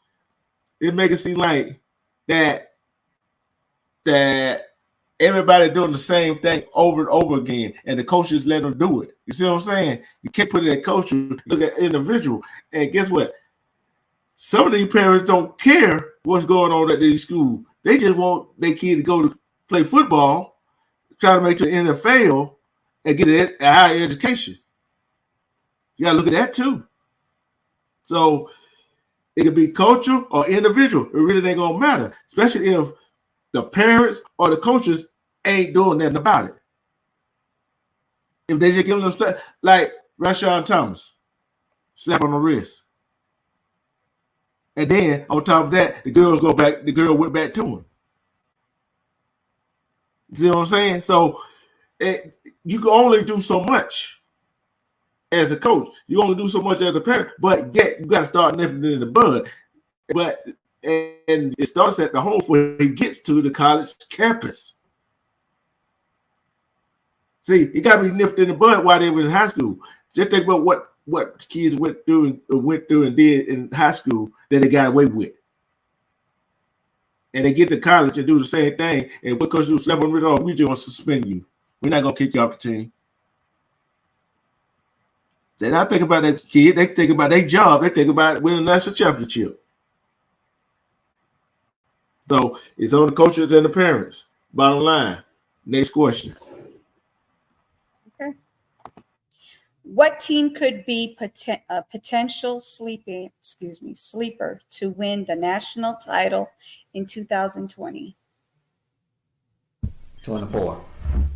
it make it seem like that everybody doing the same thing over and over again, and the coaches let them do it. You see what I'm saying? You can't put it at culture, look at individual. And guess what? Some of these parents don't care what's going on at these schools. They just want their kid to go to play football, try to make the NFL, and get a higher education. You gotta look at that too. So it could be cultural or individual. It really ain't gonna matter, especially if the parents or the coaches ain't doing nothing about it. If they just give them slap, like Rashawn Thomas, slap on the wrist, and then on top of that, the girl went back to him. See what I'm saying? So you can only do so much as a coach. You only do so much as a parent, but yet you got to start nipping it in the bud. And it starts at the home before it gets to the college campus. See, you got to be nipped in the bud while they were in high school. Just think about what kids went through and did in high school that they got away with. And they get to college and do the same thing. And because you slap on the wrist, we're just going to suspend you. We're not going to kick you off the team. They're not thinking about that kid. They think about their job. They think about winning a national championship. So it's on the coaches and the parents. Bottom line. Next question. Okay. What team could be a potential sleeper to win the national title in 2020? 24.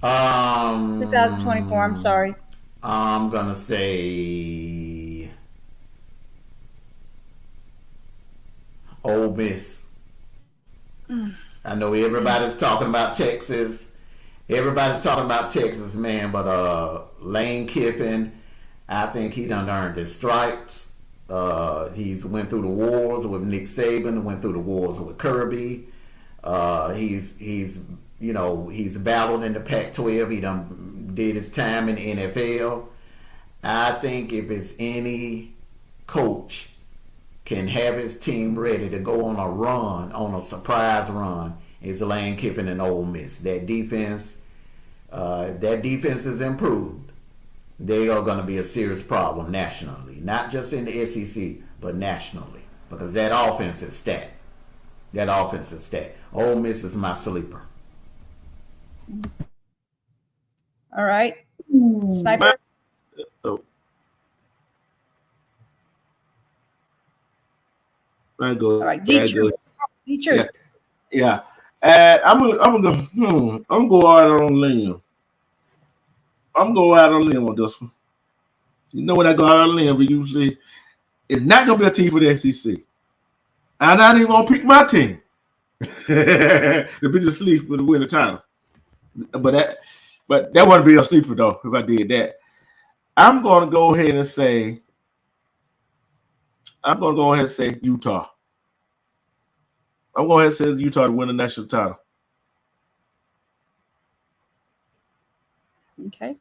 2024, I'm sorry. I'm gonna say Ole Miss. I know everybody's talking about Texas. Everybody's talking about Texas, man, but Lane Kiffin, I think he done earned his stripes. He's went through the wars with Nick Saban, went through the wars with Kirby. He's battled in the Pac-12. He done did his time in the NFL. I think if it's any coach can have his team ready to go on a run, on a surprise run, is Lane Kiffin and Ole Miss. That defense is improved. They are going to be a serious problem nationally, not just in the SEC, but nationally, because that offense is stacked. Ole Miss is my sleeper. All right. Sniper. Oh. I go. All right. Detroit. Yeah. I'm gonna go out on a limb. I'm going out on a limb on this one. You know when I go out on a limb, we usually it's not gonna be a team for the SEC. I'm not even gonna pick my team to be the sleeper to win the title. But that wouldn't be a sleeper though if I did that. I'm gonna go ahead and say I'm gonna go ahead and say Utah. I'm going to say Utah to win the national title. Okay.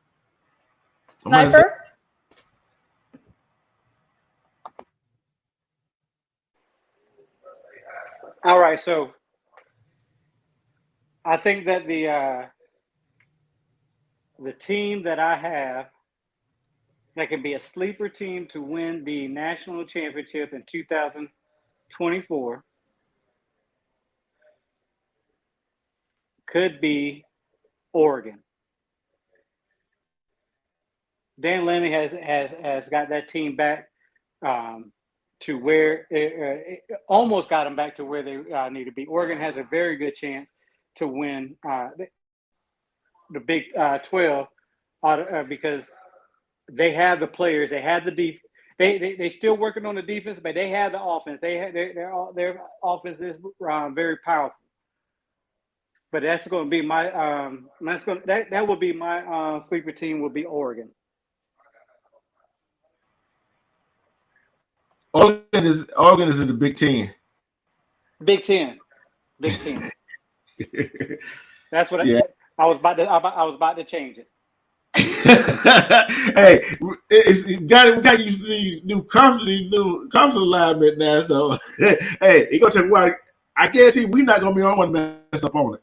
I'm gonna say- Sniper? All right, so I think that the team that I have that can be a sleeper team to win the national championship in 2024 could be Oregon. Dan Lanning has got that team back to where it almost got them back to where they need to be. Oregon has a very good chance to win the Big 12 because they have the players, they have the defense. They still working on the defense, but they have the offense. Their offense is very powerful. But that's going to be my that will be my sleeper team will be Oregon. Oregon is in the Big Ten. Big Ten. That's what Yeah. I was about to change it. Hey, we got used to these new conference alignment now. So hey, it's gonna take a while. I guarantee we're not gonna be on one mess up on it.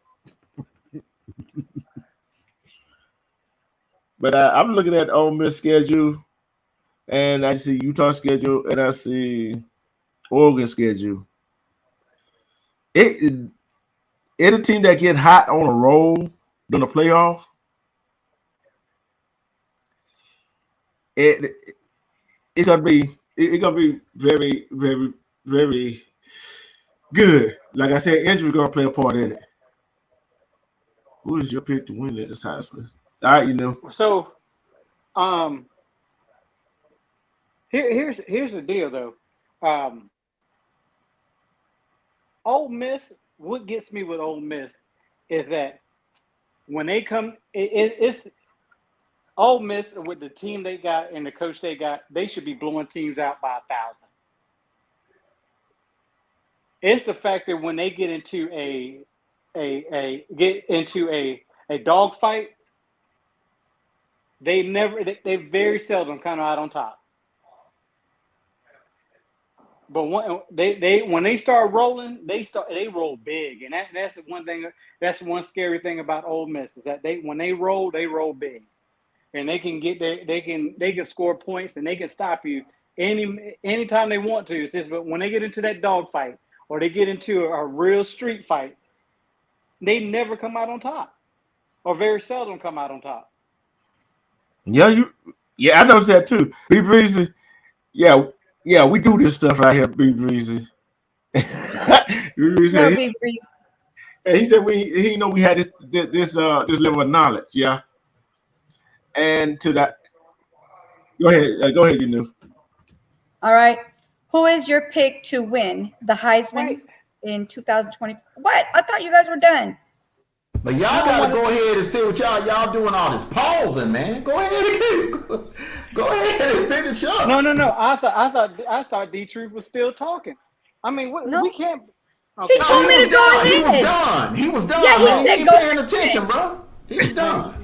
But I'm looking at Ole Miss schedule, and I see Utah schedule, and I see Oregon schedule. It a team that get hot on a roll during the playoff. It's gonna be very, very, very good. Like I said, injury gonna play a part in it. Who is your pick to win this Heisman? All right, you know. So, here's the deal though. Ole Miss. What gets me with Ole Miss is that when they come, it's Ole Miss with the team they got and the coach they got. They should be blowing teams out by 1,000. It's the fact that when they get into a dogfight, they very seldom come out on top. But when they start rolling, they roll big, and that's the one thing. That's one scary thing about Ole Miss is that when they roll big, and they can score points and they can stop you anytime they want to. It's just but when they get into that dogfight or they get into a real street fight, they never come out on top, or very seldom come out on top. Yeah, I noticed that too. B Breezy, yeah, we do this stuff out here, B Breezy. No, Big Breeze. He said we had this level of knowledge, yeah. And to that, go ahead, you know. All right. Who is your pick to win the Heisman in 2020? What? I thought you guys were done. But y'all gotta go ahead and see what y'all doing all this pausing, man. Go ahead and finish up. No. I thought D-Truth was still talking. I mean, we can't. Okay. He told me to go ahead. He was done. Yeah, he said ain't go paying attention, bro. He's done.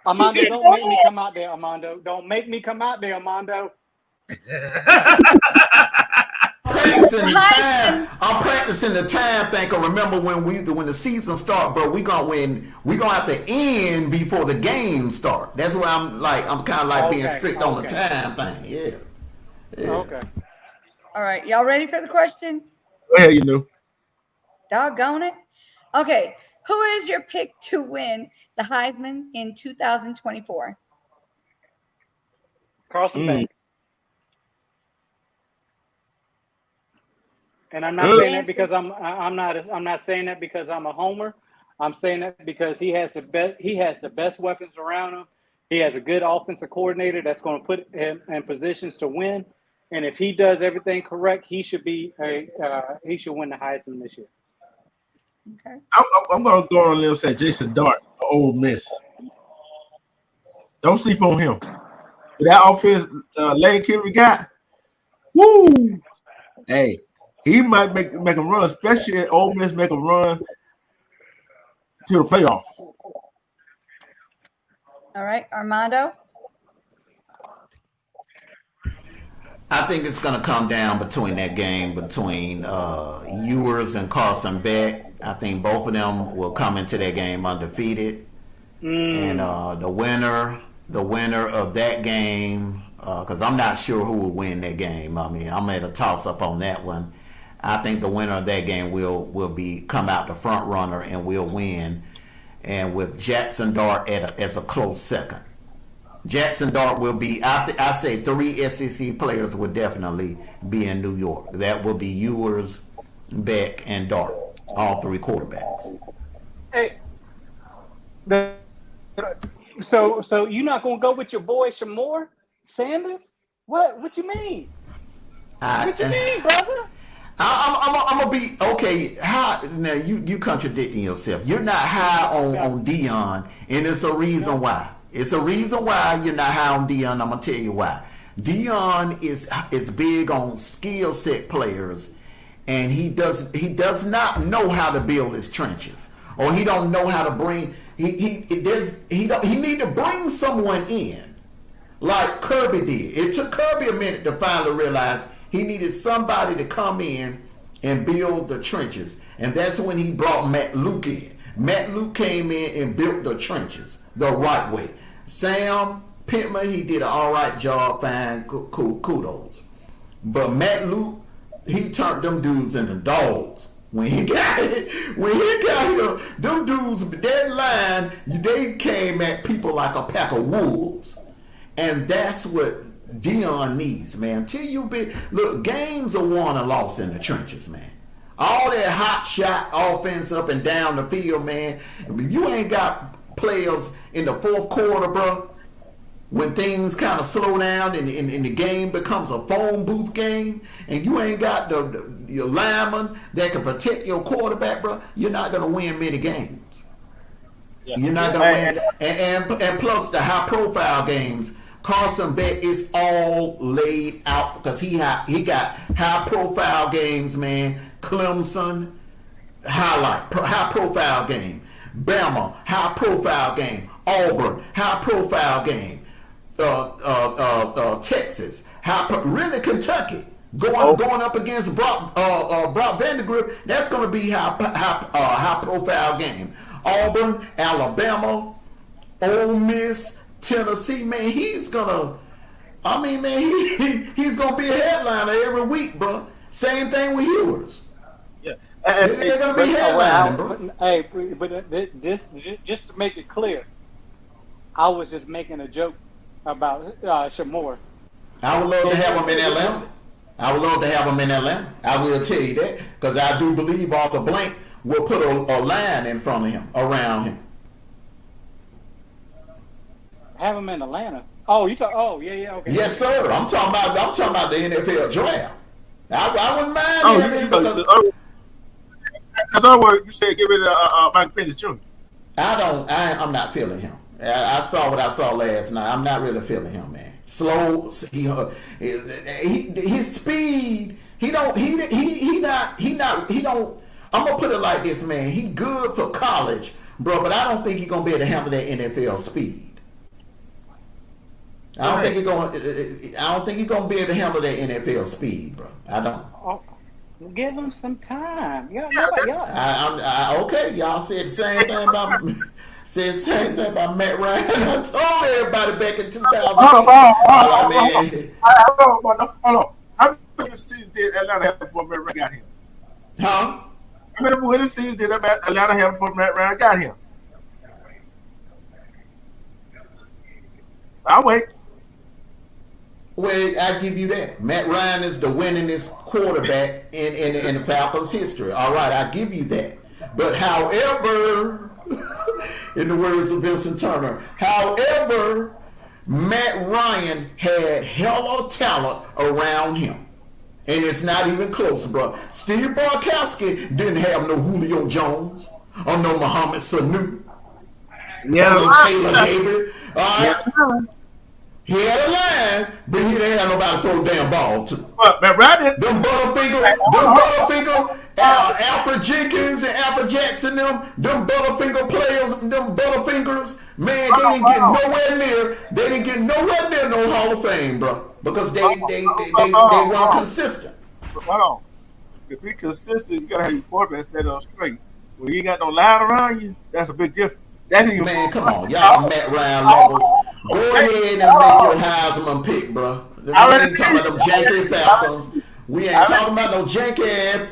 Armando, don't make me come out there, Armando. Don't make me come out there, Armando. I'm practicing the time thing. Remember when the season start, bro, we gonna have to end before the game start. That's why I'm kind of like being strict on the time thing. Yeah. Okay. All right, y'all ready for the question? Go ahead, you know. Doggone it. Okay, who is your pick to win the Heisman in 2024? Carson Banks. And I'm not saying that because I'm not saying that because I'm a homer. I'm saying that because he has the best weapons around him. He has a good offensive coordinator that's going to put him in positions to win. And if he does everything correct, he should win the Heisman this year. Okay. I'm going to go on a little say Jason Dart, Ole Miss. Don't sleep on him. That offense, Lane Kiffin got. Woo! Hey, he might make a run, especially if Ole Miss make a run to the playoffs. All right, Armando. I think it's going to come down between that game between Ewers and Carson Beck. I think both of them will come into that game undefeated, and the winner of that game, because I'm not sure who will win that game. I mean, I'm at a toss up on that one. I think the winner of that game will come out the front runner and will win, and with Jackson Dart as a close second. Jackson Dart will be. I say 3 SEC players will definitely be in New York. That will be Ewers, Beck, and Dart, all 3 quarterbacks. Hey, so you're not gonna go with your boy Shamor Sanders? What you mean? What you mean, brother? I'm gonna be okay. How now? You contradicting yourself. You're not high on Dion, and it's a reason why. It's a reason why you're not high on Dion. I'm gonna tell you why. Dion is big on skill set players, and he does not know how to build his trenches, or he don't know how to bring. He need to bring someone in, like Kirby did. It took Kirby a minute to finally realize he needed somebody to come in and build the trenches, and that's when he brought Matt Luke in. Matt Luke came in and built the trenches the right way. Sam Pittman, he did an all right job, fine, kudos. But Matt Luke, he turned them dudes into dogs. When he got here, them dudes, that line, they came at people like a pack of wolves. And that's what Dion needs, man. Until you look, games are won and lost in the trenches, man. All that hot shot offense up and down the field, man. If you ain't got players in the fourth quarter, bro, when things kind of slow down and the game becomes a phone booth game, and you ain't got your lineman that can protect your quarterback, bro, you're not going to win many games. Yeah. You're not going to win. And plus the high-profile games, Carson Beck is all laid out because he got high-profile games, man. Clemson, high-profile game. Bama, high-profile game. Auburn, high-profile game. Texas, really Kentucky, going up against Brock Vandagriff. That's going to be high-profile game. Auburn, Alabama, Ole Miss, Tennessee. Man, he's gonna be a headliner every week, bro. Same thing with Ewers. Yeah, they're gonna be headlining, bro. Hey, but just to make it clear, I was just making a joke about Shamor. I would love to have him in Atlanta. I will tell you that, because I do believe Arthur Blank will put a line in front of him, around him. Have him in Atlanta. Oh, you talk. Oh, yeah, okay. Yes, sir. I'm talking about the NFL draft. I wouldn't mind him because that's what you said. Get rid of Michael Penix Jr. I'm not feeling him. I saw what I saw last night. I'm not really feeling him, man. Slow. His speed. He don't. I'm gonna put it like this, man. He good for college, bro, but I don't think he's gonna be able to handle that NFL speed. I don't think he's gonna be able to handle that NFL speed, bro. I don't. Give him some time. Okay, y'all said the same thing about me. Said the same thing about Matt Ryan. I told everybody back in 2000. Hold on. How many seasons did Atlanta have before Matt Ryan got here? Huh? How many winning seasons did Atlanta have before Matt Ryan got here? I'll wait. Well, I give you that. Matt Ryan is the winningest quarterback in the Falcons' history. All right, I give you that. But however, in the words of Vincent Turner, however, Matt Ryan had hella talent around him. And it's not even close, bro. Steve Barkowski didn't have no Julio Jones or no Mohamed Sanu. Yeah. Or no Taylor Gabriel. All right. He had a line, but he didn't have nobody to throw the damn ball to. But man, right Them Butterfinger, Alfred Jenkins and Alfred Jackson, them Butterfinger players, them Butterfingers, man, they didn't get nowhere near. They didn't get nowhere near no Hall of Fame, bro, because they weren't consistent. Hold on. To be consistent, you gotta have your quarterback stand on straight. When you ain't got no line around you, that's a big difference. That's even Man, come on, y'all Matt Ryan levels. Go ahead and make your Heisman pick, bro. We ain't talking about them janky Falcons. We ain't talking about no janky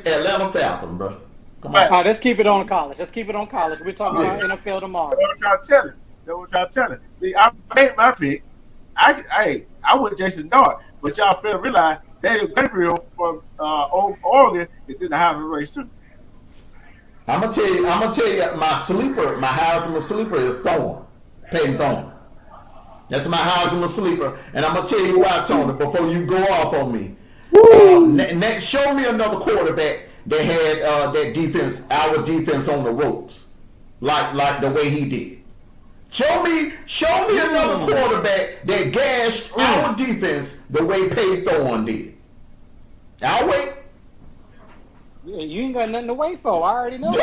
Atlanta Falcons, bro. Come on. All right, let's keep it on college. Let's keep it on college. We're talking about NFL tomorrow. That's what I'm trying to tell you. See, I made my pick. I went Jason Dart, but y'all fail to realize Daniel Gabriel from Oregon is in the Heisman race too. I'm gonna tell you, my Heisman sleeper is Peyton Thorne. That's my Heisman sleeper, and I'm gonna tell you why, Tony. Before you go off on me, next, show me another quarterback that had that defense, our defense on the ropes, like the way he did. Show me another quarterback that gashed our defense the way Peyton Thorne did. I'll wait. Yeah, you ain't got nothing to wait for. I already know that.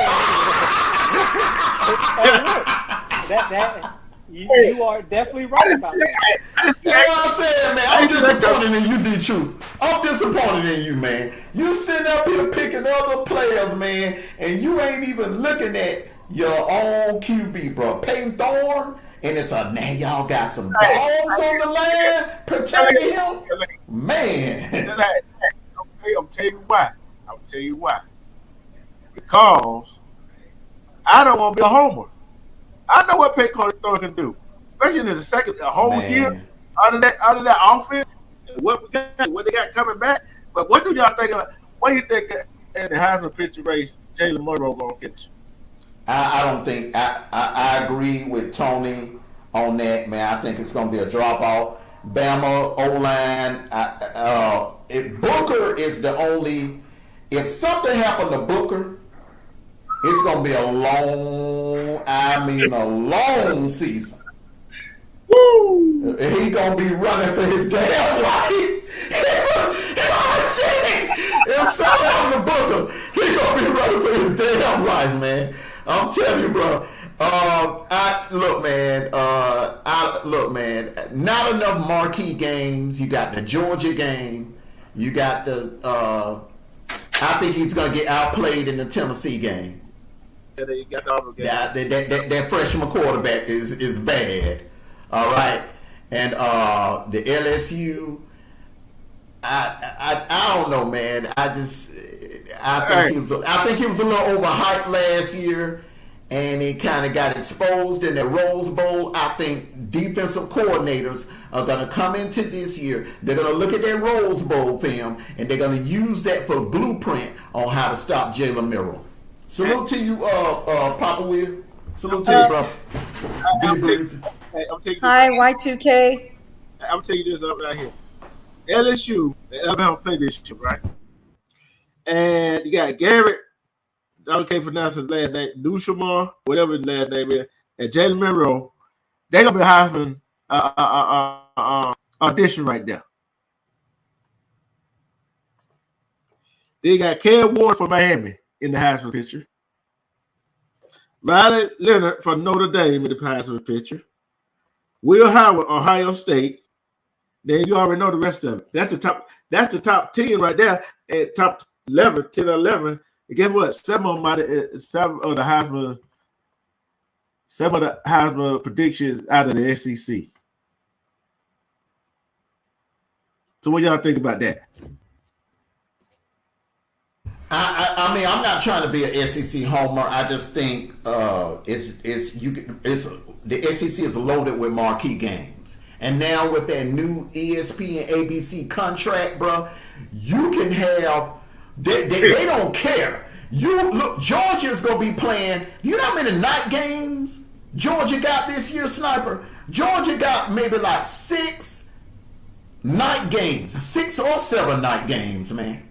You are definitely right about that. That's what I'm saying, man. I'm disappointed in you, D-True. I'm disappointed in you, man. You sitting up here picking other players, man, and you ain't even looking at your own QB, bro. Peyton Thorne, and it's now y'all got some dogs on the line protecting him. Man. I'll tell you why. Because I don't want to be a homer. I know what Peyton Thorne can do, especially in the whole year. Out of that offense, what they got coming back. But what do y'all think about? What do you think in the Heisman picture race, Jalen Monroe gonna finish? I don't think I agree with Tony on that, man. I think it's gonna be a drop off. Bama O-line. If Booker is the only, if something happened to Booker, it's gonna be a long season. Woo! He gonna be running for his damn life. If something happened to Booker, he gonna be running for his damn life, man. I'm telling you, bro. Look, man. Not enough marquee games. You got the Georgia game. You got the. I think he's gonna get outplayed in the Tennessee game. That freshman quarterback is bad. All right, and the LSU. I don't know, man. I think he was a little overhyped last year, and he kind of got exposed in the Rose Bowl. I think defensive coordinators are going to come into this year. They're going to look at their Rose Bowl film, and they're going to use that for blueprint on how to stop Jalen Milroe. Salute to you, Papa Will. Salute to you, bro. Hi, Y2K. I'm telling you this up right here. LSU, Alabama played this year, right? And you got Garrett, I can't pronounce his last name, Duchamar, whatever his last name is, and Jalen Monroe. They're gonna be Heisman audition right now. They got Cam Ward from Miami in the Heisman picture. Riley Leonard from Notre Dame in the Heisman picture. Will Howard, Ohio State. Then you already know the rest of it. That's the top 10 right there. At top 11, 10 or 11. And guess what? Some of the Heisman predictions out of the SEC. So what y'all think about that? I mean, I'm not trying to be an SEC homer. I just think the SEC is loaded with marquee games, and now with that new ESPN and ABC contract, bro, you can have. They don't care. You look, Georgia's gonna be playing. You know how many night games Georgia got this year, Sniper? Georgia got maybe like 6 night games, 6 or 7 night games, man.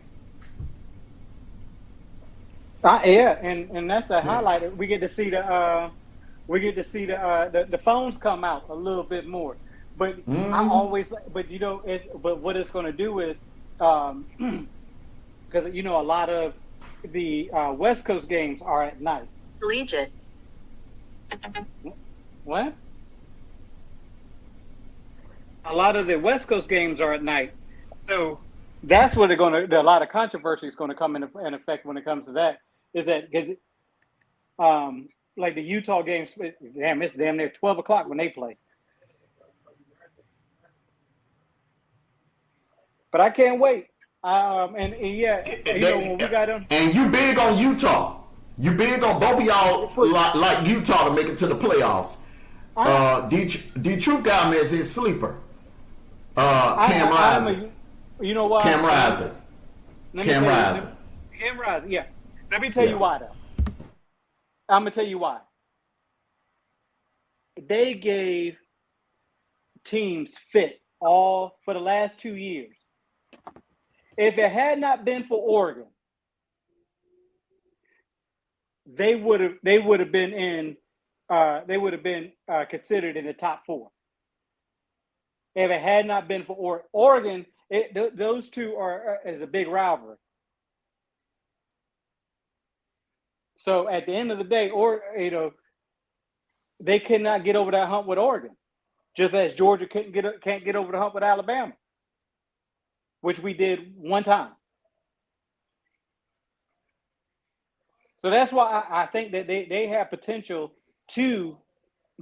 Yeah, and that's a highlight. We get to see the phones come out a little bit more. But I Mm. always, but but what it's going to do is, because a lot of the West Coast games are at night. Collegiate. What? A lot of the West Coast games are at night, so that's where a lot of controversy is going to come in effect when it comes to that. Is that because, like the Utah games, it's damn near 12 o'clock when they play. But I can't wait. And yeah, when we got them, And you big on Utah. You big on both of y'all like Utah to make it to the playoffs. D-Troop got me as his sleeper. Cam Rising. You know why? Cam Rising. Cam Rising. Cam Rising, yeah. Let me tell you why, though. I'm going to tell you why. They gave teams fit all for the last 2 years. If it had not been for Oregon, they would have been considered in the top 4. If it had not been for Oregon, those two is a big rivalry. So at the end of the day, they could not get over that hump with Oregon, just as Georgia can't get over the hump with Alabama, which we did one time. So that's why I think that they have potential to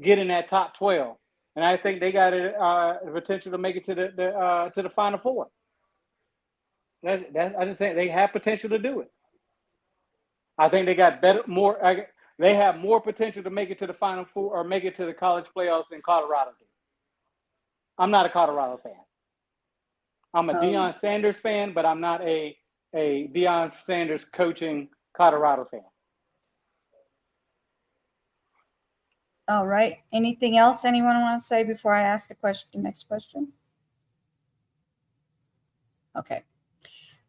get in that top 12, and I think they got the potential to make it to the Final Four. I just say they have potential to do it. I think they got they have more potential to make it to the Final Four or make it to the college playoffs than Colorado did. I'm not a Colorado fan. I'm a Deion Sanders fan, but I'm not a Deion Sanders coaching Colorado fan. All right. Anything else anyone want to say before I ask the next question? Okay.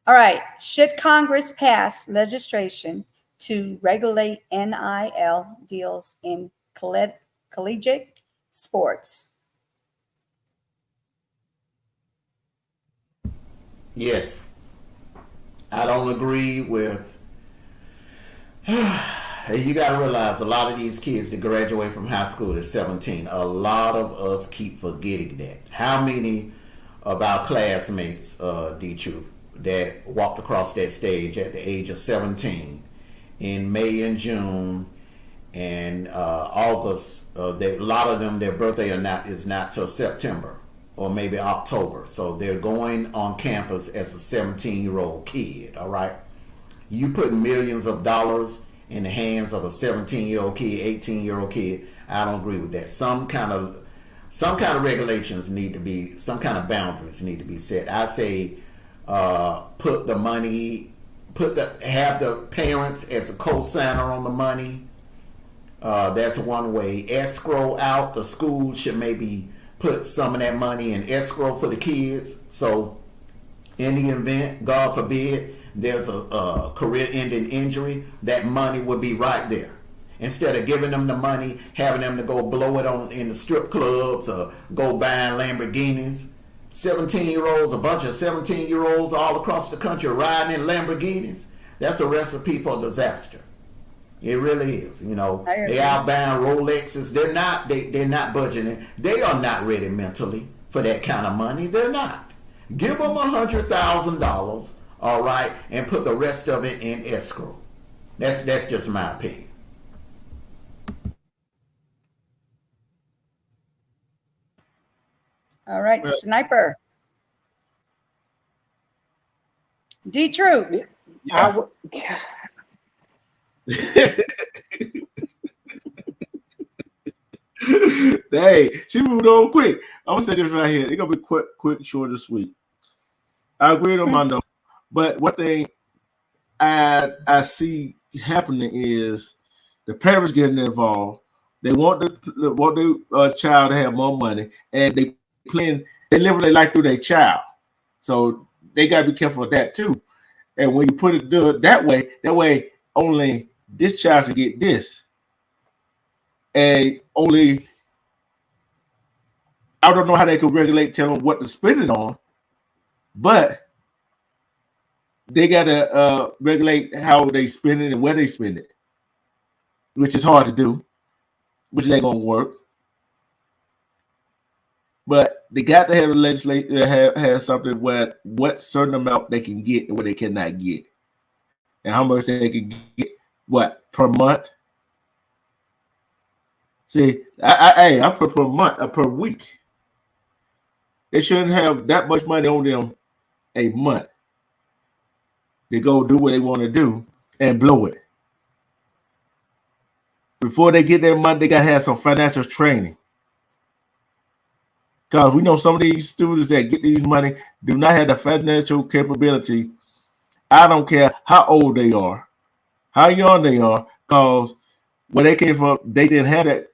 All right. Should Congress pass legislation to regulate NIL deals in collegiate sports? Yes. I don't agree with. You got to realize a lot of these kids that graduate from high school at 17, a lot of us keep forgetting that. How many of our classmates, D-Troop, that walked across that stage at the age of 17 in May and June and August, a lot of them, their birthday is not till September or maybe October. So they're going on campus as a 17-year-old kid, all right? You put millions of dollars in the hands of a 17-year-old kid, 18-year-old kid. I don't agree with that. Some kind of regulations need to be, some kind of boundaries need to be set. I say put the money, have the parents as a co-signer on the money. That's one way. Escrow out. The school should maybe put some of that money in escrow for the kids. So in the event, God forbid, there's a career-ending injury, that money would be right there. Instead of giving them the money, having them to go blow it on in the strip clubs or go buying Lamborghinis. 17-year-olds, a bunch of 17-year-olds all across the country riding in Lamborghinis. That's a recipe for disaster. It really is. You know, they out buying Rolexes. They're not budgeting. They are not ready mentally for that kind of money. They're not. Give them $100,000. All right, and put the rest of it in escrow. That's just my opinion. All right, Sniper. D-Troop. Yeah. Hey, she moved on quick. I'm gonna say this right here. It's gonna be quick, short, and sweet. I agree with Armando. But one thing I see happening is the parents getting involved. They want the child to have more money, and they live their life through their child. So they gotta be careful of that too. And when you put it that way only this child can get this, and only I don't know how they could regulate, tell them what to spend it on, but they got to regulate how they spend it and where they spend it, which is hard to do, which ain't gonna work. But they got to have a legislature have something where what certain amount they can get and what they cannot get, and how much they can get what per month. See, I put per month or per week. They shouldn't have that much money on them a month. They go do what they want to do and blow it. Before they get their money, they got to have some financial training. Because we know some of these students that get these money do not have the financial capability. I don't care how old they are, how young they are, because where they came from, they didn't have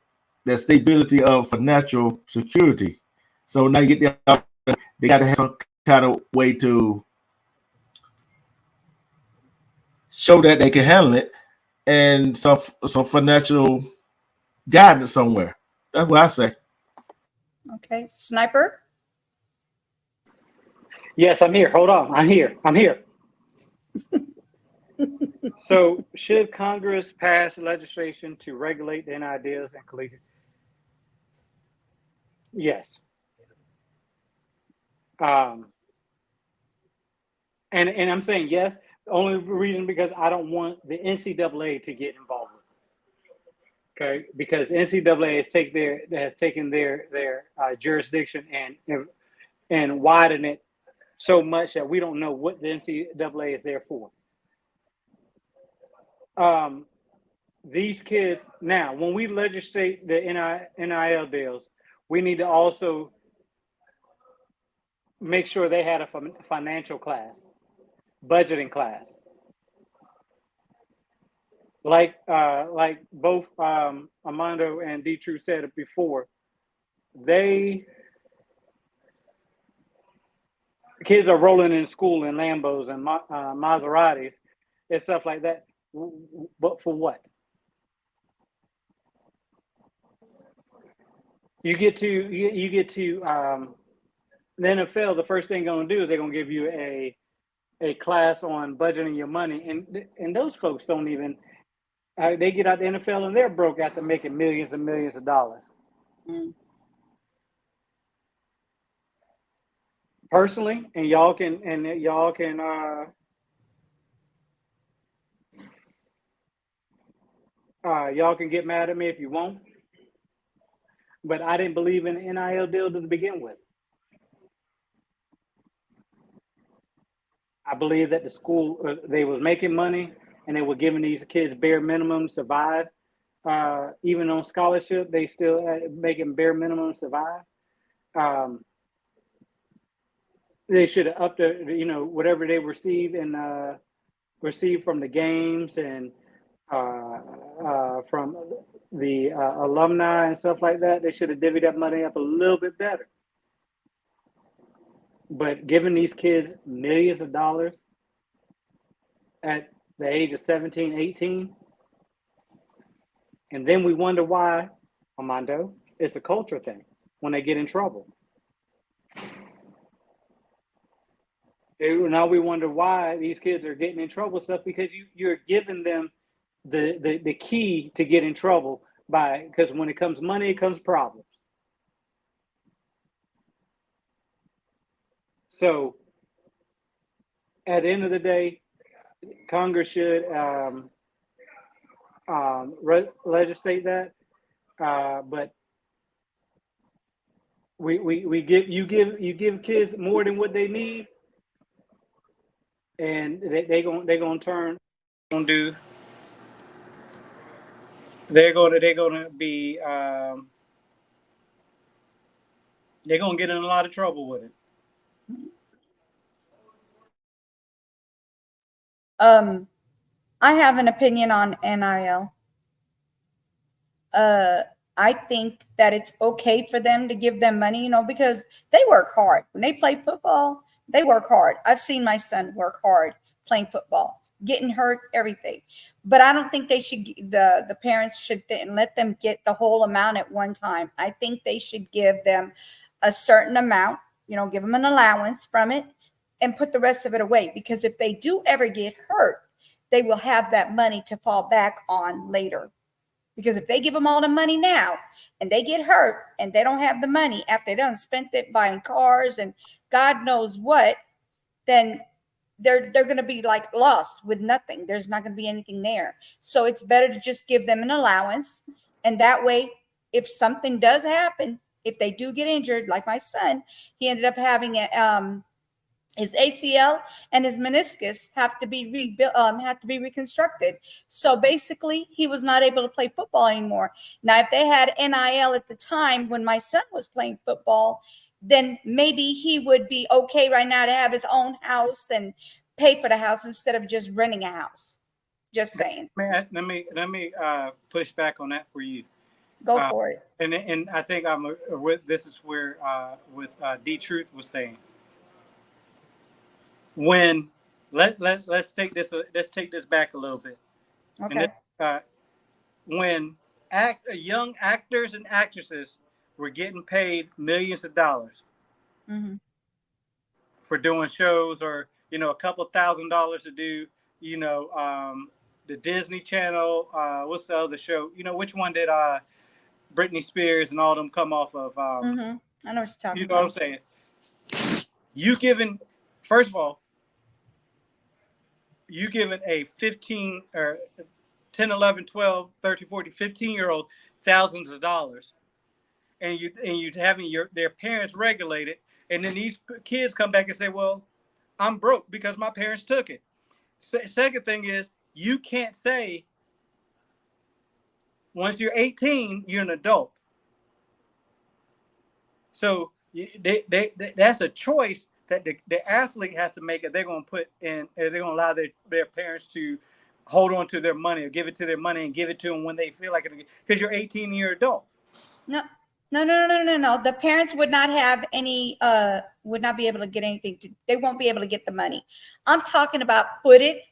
that stability of financial security. So now you get there, they got to have some kind of way to show that they can handle it and some financial guidance somewhere. That's what I say. Okay, Sniper. Yes, I'm here. Hold on. I'm here. So, should Congress pass legislation to regulate the NILs and collegiate? Yes. And I'm saying yes. The only reason because I don't want the NCAA to get involved with it. Okay, because NCAA has taken their jurisdiction and widened it so much that we don't know what the NCAA is there for. These kids now, when we legislate the NIL deals, we need to also make sure they had a financial class, budgeting class. Like both Armando and D-True said it before, kids are rolling in school in Lambos and Maseratis and stuff like that. But for what? You get to the NFL. The first thing they're gonna do is they're gonna give you a class on budgeting your money, and those folks don't even. They get out the NFL and they're broke after making millions and millions of dollars. Mm. Personally, and y'all can get mad at me if you want, but I didn't believe in the NIL deal to begin with. I believe that the school, they was making money and they were giving these kids bare minimum to survive. Even on scholarship, they still making bare minimum survive. They should have upped whatever they receive and receive from the games and from the alumni and stuff like that. They should have divvied that money up a little bit better. But giving these kids millions of dollars at the age of 17, 18, and then we wonder why, Armando, it's a culture thing when they get in trouble. Now we wonder why these kids are getting in trouble stuff because you're giving them the key to get in trouble because when it comes money, it comes problems. So at the end of the day, Congress should legislate that, but we give kids more than what they need, and they're gonna be they're gonna get in a lot of trouble with it. I have an opinion on NIL. I think that it's okay for them to give them money, because they work hard. When they play football, they work hard. I've seen my son work hard playing football, getting hurt, everything. But I don't think they should, the parents should let them get the whole amount at one time. I think they should give them a certain amount, give them an allowance from it and put the rest of it away. Because if they do ever get hurt, they will have that money to fall back on later. Because if they give them all the money now and they get hurt and they don't have the money after they done spent it buying cars and God knows what, then they're going to be like lost with nothing. There's not going to be anything there. So it's better to just give them an allowance. And that way, if something does happen, if they do get injured, like my son, he ended up having his ACL and his meniscus have to be rebuilt, have to be reconstructed. So basically, he was not able to play football anymore. Now, if they had NIL at the time when my son was playing football, then maybe he would be okay right now to have his own house and pay for the house instead of just renting a house. Just saying. Let me push back on that for you. Go for it. And I think this is where with D Truth was saying, when let's take this back a little bit. Okay. And when young actors and actresses were getting paid millions of dollars for doing shows, or a couple $1,000s to do, the Disney Channel. What's the other show? Which one did Britney Spears and all them come off of? I know what you're talking about. You know what I'm saying? You giving, first of all, you giving a 15 or 10, 11, 12, 13, 14, 15-year-old thousands of dollars. And you having their parents regulate it, and then these kids come back and say, "Well, I'm broke because my parents took it." Second thing is, you can't say once you're 18 you're an adult. So that's a choice that the athlete has to make. If they're going to put in, if they're going to allow their parents to hold on to their money or give it to their money and give it to them when they feel like it, because you're 18 and you're an adult. No. The parents would not have any, would not be able to get anything. They won't be able to get the money. I'm talking about put it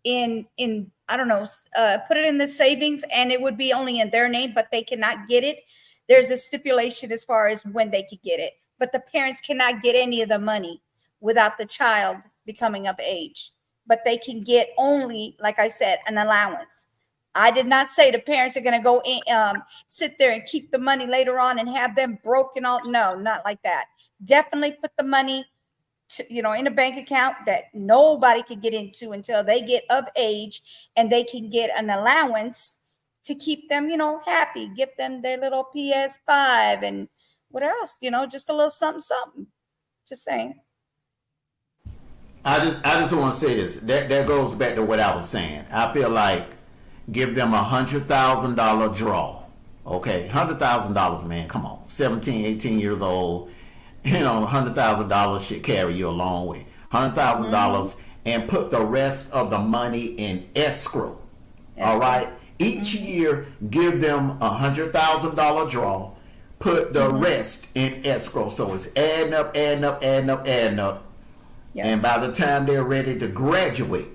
in I don't know, put it in the savings, and it would be only in their name, but they cannot get it. There's a stipulation as far as when they could get it, but the parents cannot get any of the money without the child becoming of age. But they can get only, like I said, an allowance. I did not say the parents are going to go in, sit there and keep the money later on and have them broken out. No, not like that. Definitely put the money in a bank account that nobody can get into until they get of age, and they can get an allowance to keep them, happy. Give them their little PS5 and what else, just a little something. Just saying. I just want to say this. That goes back to what I was saying. I feel like give them $100,000 draw. Okay, $100,000, man. Come on, 17, 18 years old. $100,000 should carry you a long way. $100,000, and put the rest of the money in escrow. All right. Each year, give them $100,000 draw. Put the rest in escrow, so it's adding up. Yes. And by the time they're ready to graduate,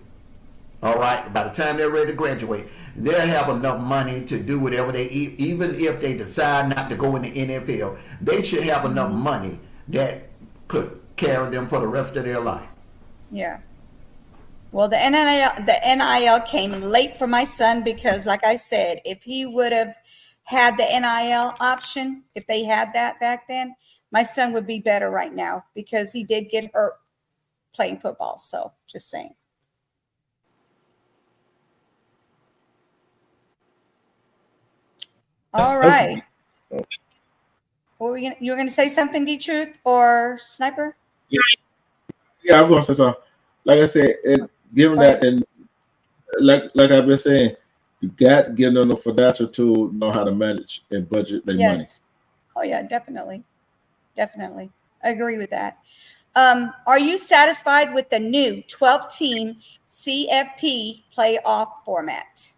all right, they'll have enough money to do whatever they eat. Even if they decide not to go in the NFL, they should have enough money that could carry them for the rest of their life. Yeah. Well, the NIL came late for my son because, like I said, if he would have had the NIL option, if they had that back then, my son would be better right now because he did get hurt playing football. So just saying. All right. What were you were going to say something, D-Truth or Sniper? Yeah, I was going to say something. Like I said, given that, and like I've been saying, you got to give them the financial tool, know how to manage and budget their money. Oh yeah, definitely. I agree with that. Are you satisfied with the new 12-team CFP playoff format?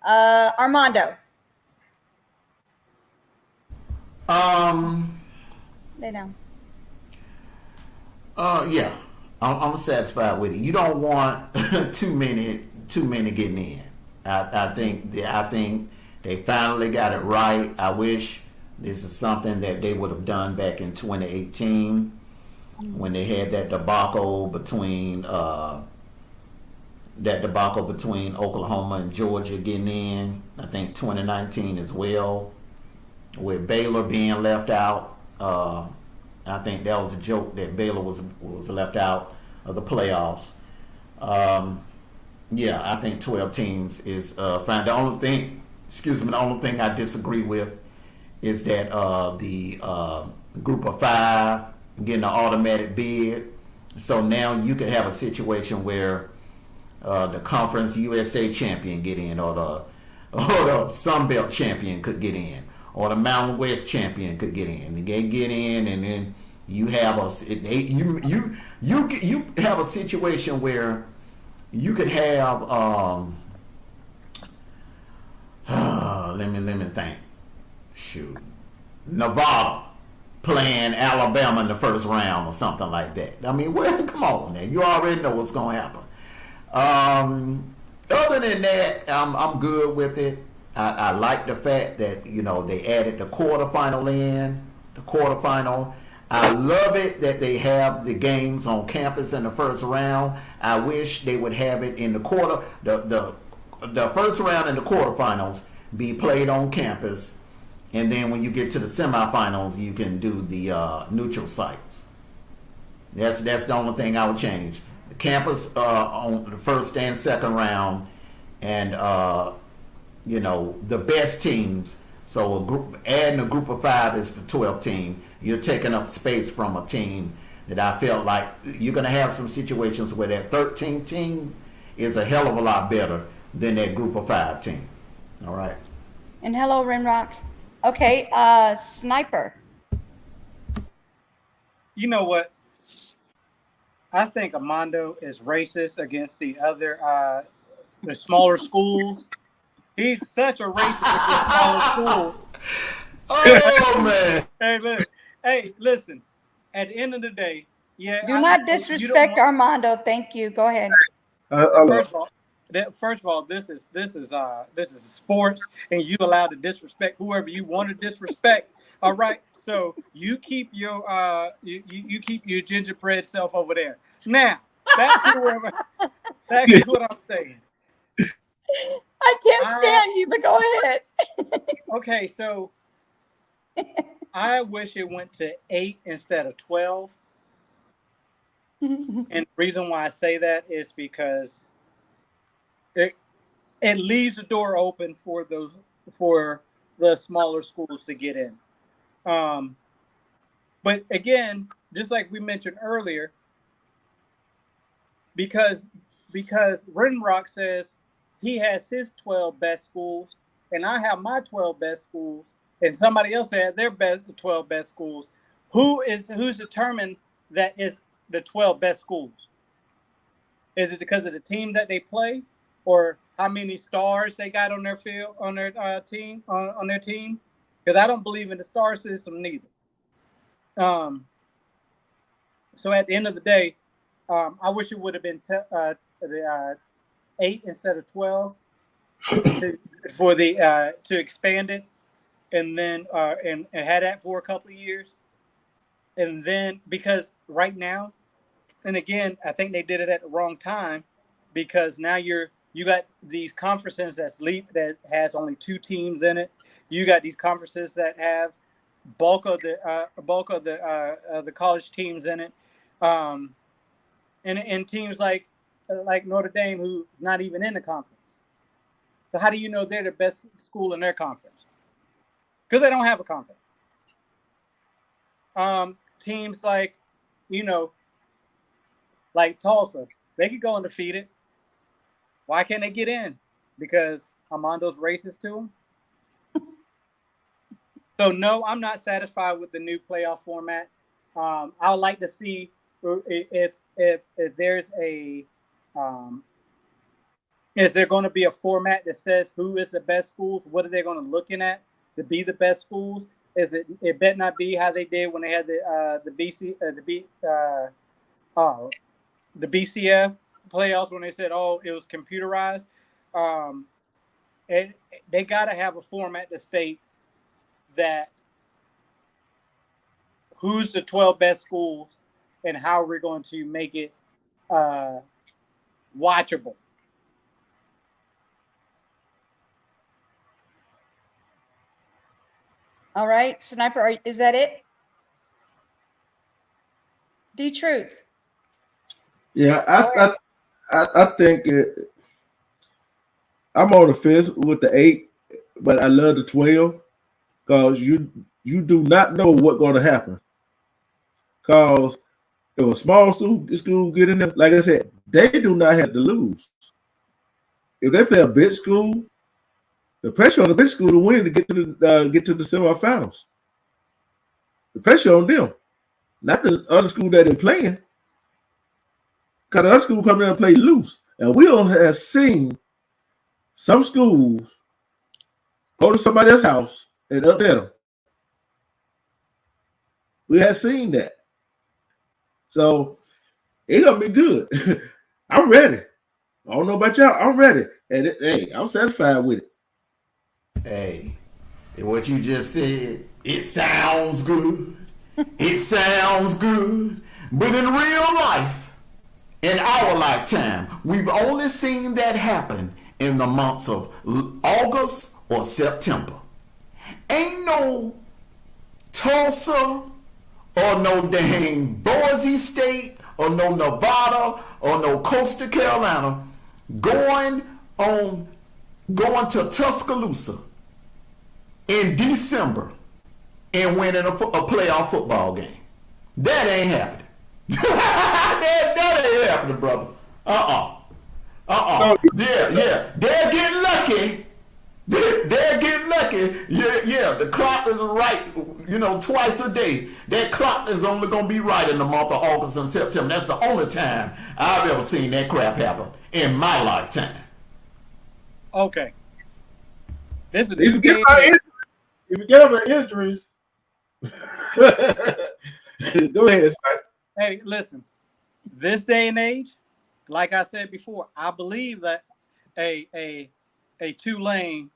Armando. Lay down. Yeah, I'm satisfied with it. You don't want too many getting in. I think they finally got it right. I wish This is something that they would have done back in 2018 when they had that debacle between Oklahoma and Georgia getting in. I think 2019 as well, with Baylor being left out. I think that was a joke that Baylor was left out of the playoffs. Yeah, I think 12 teams is fine. The only thing I disagree with is that the group of 5 getting an automatic bid. So now you could have a situation where the Conference USA champion get in, or the Sun Belt champion could get in, or the Mountain West champion could get in. They get in, and then you have you have a situation where you could have let me think. Shoot, Nevada playing Alabama in the first round or something like that. I mean, well, come on, man. You already know what's going to happen. Other than that, I'm good with it. I like the fact that, they added the quarterfinal in. The quarterfinal. I love it that they have the games on campus in the first round. I wish they would have it in the first round and the quarterfinals be played on campus. And then when you get to the semifinals, you can do the neutral sites. That's the only thing I would change. The campus on the first and second round, and the best teams. So adding a group of 5 is the 12 team. You're taking up space from a team that I felt like you're going to have some situations where that 13 team is a hell of a lot better than that group of 5 team. All right. And hello, Rimrock. Okay, Sniper. You know what? I think Armando is racist against the other, the smaller schools. He's such a racist against smaller schools. Oh, man. Hey, listen. At the end of the day, yeah. Do not disrespect Armando. Thank you. Go ahead. First of all, this is sports, and you allowed to disrespect whoever you want to disrespect. All right, so you keep your you keep your gingerbread self over there. Now, that's what I'm saying. I can't stand you, but go ahead. Okay, so I wish it went to 8 instead of 12. And the reason why I say that is because it leaves the door open for the smaller schools to get in. But again, just like we mentioned earlier, because Rinrock says he has his 12 best schools, and I have my 12 best schools, and somebody else had their 12 best schools. Who's determined that is the 12 best schools? Is it because of the team that they play, or how many stars they got on their field, on their team, on their team? Because I don't believe in the star system neither. So at the end of the day, I wish it would have been 8 instead of 12 to expand it, and then and had that for a couple of years, and then because right now, and again, I think they did it at the wrong time, because now you got these conferences that has only 2 teams in it. You got these conferences that have bulk of the college teams in it, and teams like Notre Dame, who's not even in the conference. So how do you know they're the best school in their conference? Because they don't have a conference. Teams like, like Tulsa, they could go undefeated. Why can't they get in? Because Armando's racist to them. So no, I'm not satisfied with the new playoff format. I would like to see if there's a is there going to be a format that says who is the best schools? What are they going to looking at to be the best schools? It better not be how they did when they had the BCF playoffs, when they said, oh, it was computerized. They got to have a format to state that who's the 12 best schools and how we're going to make it watchable. All right, Sniper, is that it? D-Truth. Yeah, I think I'm on the fence with the 8, but I love the 12 because you do not know what's going to happen. Because if a small school get in there, like I said, they do not have to lose. If they play a big school, the pressure on the big school to win to get to the semifinals. The pressure on them, not the other school that they're playing. Because the other school come in and play loose, and we don't have seen some schools go to somebody else's house and upset them. We have seen that. So it's gonna be good. I'm ready. I don't know about y'all. I'm ready. And hey, I'm satisfied with it. Hey, what you just said, it sounds good. It sounds good. But in real life, in our lifetime, we've only seen that happen in the months of August or September. Ain't no Tulsa or no dang Boise State or no Nevada or no Coastal Carolina going to Tuscaloosa in December and winning a playoff football game. That ain't happening. that ain't happening, brother. Yeah. They're getting lucky. They're getting lucky. Yeah. The clock is right, twice a day. That clock is only going to be right in the month of August and September. That's the only time I've ever seen that crap happen in my lifetime. Okay. This is If you get over injuries, go ahead, Scott. Hey, listen. This day and age, like I said before, I believe that a Tulane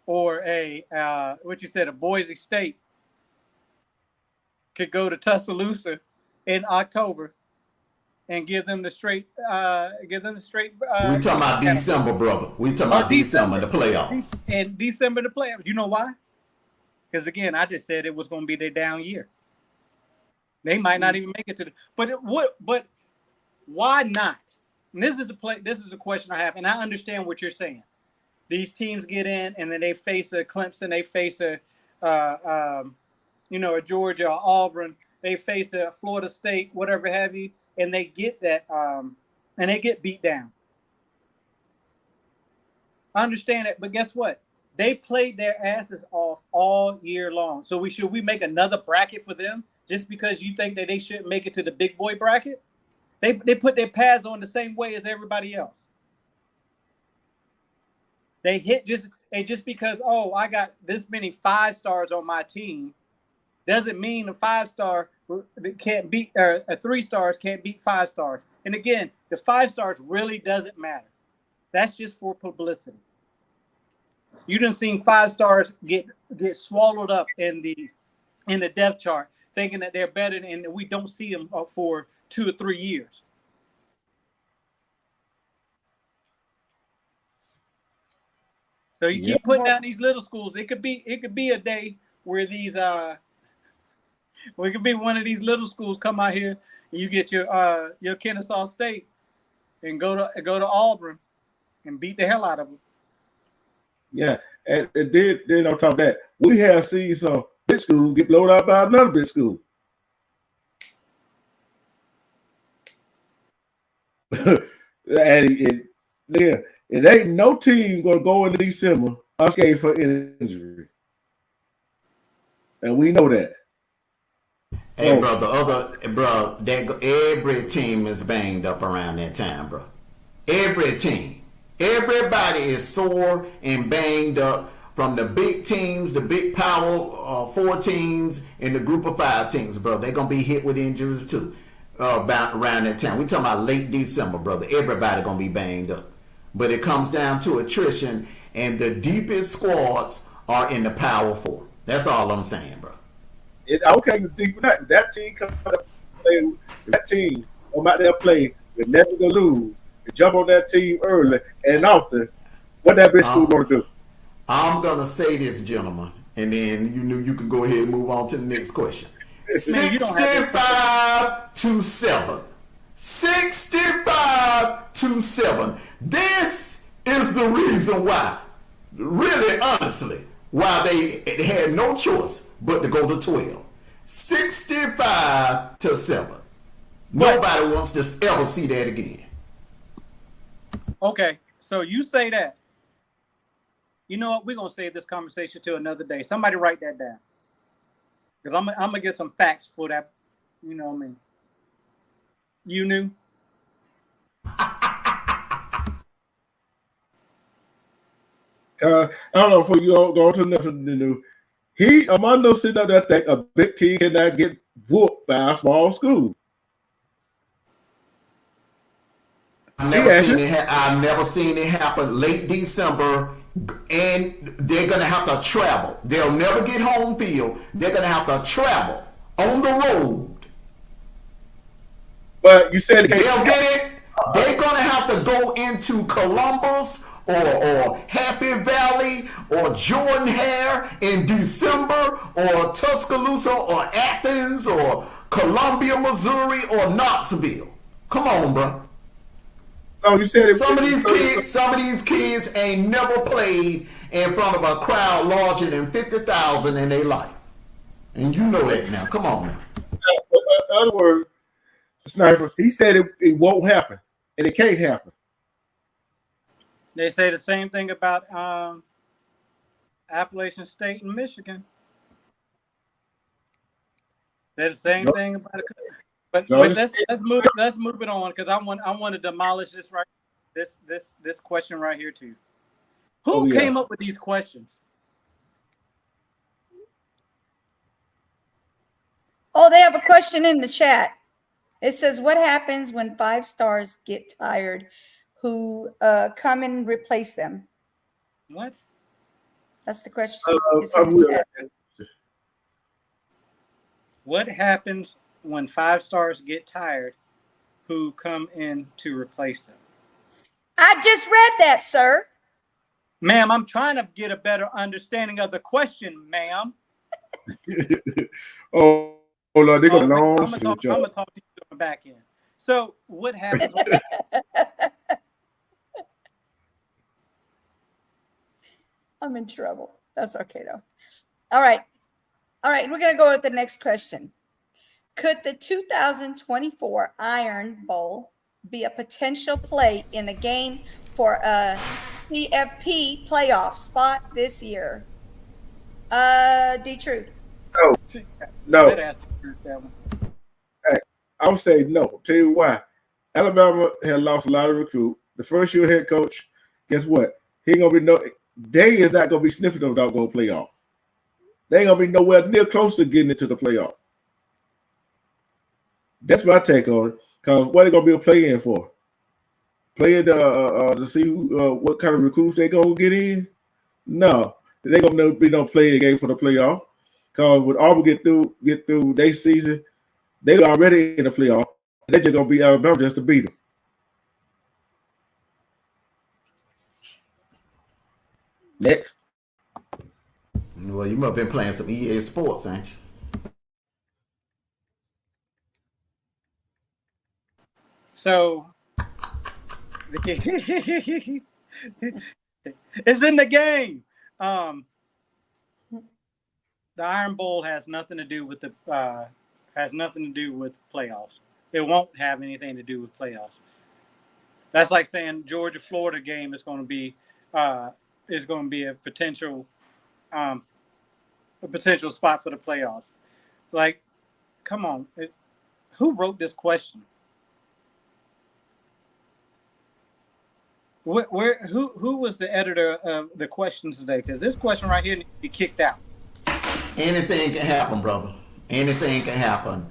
or a Boise State could go to Tuscaloosa in October and give them the straight. We talking about December, brother. We talking about December, the playoffs. And December, the playoffs. You know why? Because again, I just said it was going to be their down year. They might not even make it to the. But why not? And this is a question I have, and I understand what you're saying. These teams get in, and then they face a Clemson, they face a Georgia, or Auburn, they face a Florida State, whatever have you, and they get that, and they get beat down. I understand it, but guess what? They played their asses off all year long. So should we make another bracket for them just because you think that they shouldn't make it to the big boy bracket? They put their pads on the same way as everybody else. They hit just because, I got this many 5 stars on my team doesn't mean a 5-star can't beat, or a 3 stars can't beat 5 stars. And again, the 5 stars really doesn't matter. That's just for publicity. You done seen 5 stars get swallowed up in the depth chart, thinking that they're better, and we don't see them for 2 or 3 years. So you keep putting down these little schools. It could be a day where these it could be one of these little schools come out here and you get your Kennesaw State and go to Auburn and beat the hell out of them. Yeah, and then on top of that, we have seen some big schools get blown out by another big school. and it ain't no team gonna go into December unscathed for injury, and we know that. Hey, every team is banged up around that time, bro. Every team. Everybody is sore and banged up, from the big teams, the big power 4 teams, and the group of 5 teams, bro. They're going to be hit with injuries, too, about around that time. We're talking about late December, brother. Everybody going to be banged up. But it comes down to attrition, and the deepest squads are in the power 4. That's all I'm saying, bro. I can't even think of that. That team come out play. That team come out there play. They're never gonna lose. They jump on that team early and often. What that big school gonna do? I'm gonna say this, gentlemen, and then you can go ahead and move on to the next question. Man, you don't have 65-7. 65-7. This is the reason why, really honestly, why they had no choice but to go to 12. 65-7. Nobody wants to ever see that again. Okay, so you say that. You know what? We're gonna save this conversation to another day. Somebody write that down, because I'm gonna get some facts for that. You know what I mean? You knew. I don't know if you go to nothing new. Armando sitting up there think a big team cannot get whooped by a small school. I've never seen it happen late December, and they're gonna have to travel. They'll never get home field. They're gonna have to travel on the road. But you said They'll get it. They're gonna have to go into Columbus or Happy Valley or Jordan Hare in December, or Tuscaloosa or Athens or Columbia, Missouri or Knoxville. Come on, bro. So you said Some of these kids ain't never played in front of a crowd larger than 50,000 in their life, and you know that now. Come on now. In other words, Sniper, he said it won't happen, and it can't happen. They say the same thing about Appalachian State and Michigan. They're the same thing about it. But let's move it on, because I want to demolish this this question right here too. Who came up with these questions? Oh, they have a question in the chat. It says, what happens when 5 stars get tired? Who come and replace them? What? That's the question. What happens when 5 stars get tired? Who come in to replace them? I just read that, sir. Ma'am, I'm trying to get a better understanding of the question, ma'am. Oh Lord, they're going I'm gonna talk to you on the back end. So what happens? I'm in trouble. That's okay though. All right. We're going to go with the next question. Could the 2024 Iron Bowl be a potential play in a game for a CFP playoff spot this year? D-True. No. I would say no. I'll tell you why. Alabama had lost a lot of recruit. The first year head coach, guess what? They is not gonna be sniffing them without going playoff. They ain't gonna be nowhere near close to getting into the playoff. That's my take on it. Because what are they gonna be playing for? Playing to see what kind of recruits they gonna get in? No, they gonna be no playing game for the playoff. Because when Auburn get through their season, they already in the playoff. They're just gonna be Alabama just to beat them. Next. Well, you must have been playing some EA Sports, ain't you? So it's in the game. The Iron Bowl has nothing to do with playoffs. It won't have anything to do with playoffs. That's like saying Georgia Florida game is going to be a potential spot for the playoffs. Like, come on, who wrote this question? Who was the editor of the questions today? Because this question right here needs to be kicked out. Anything can happen, brother. Anything can happen.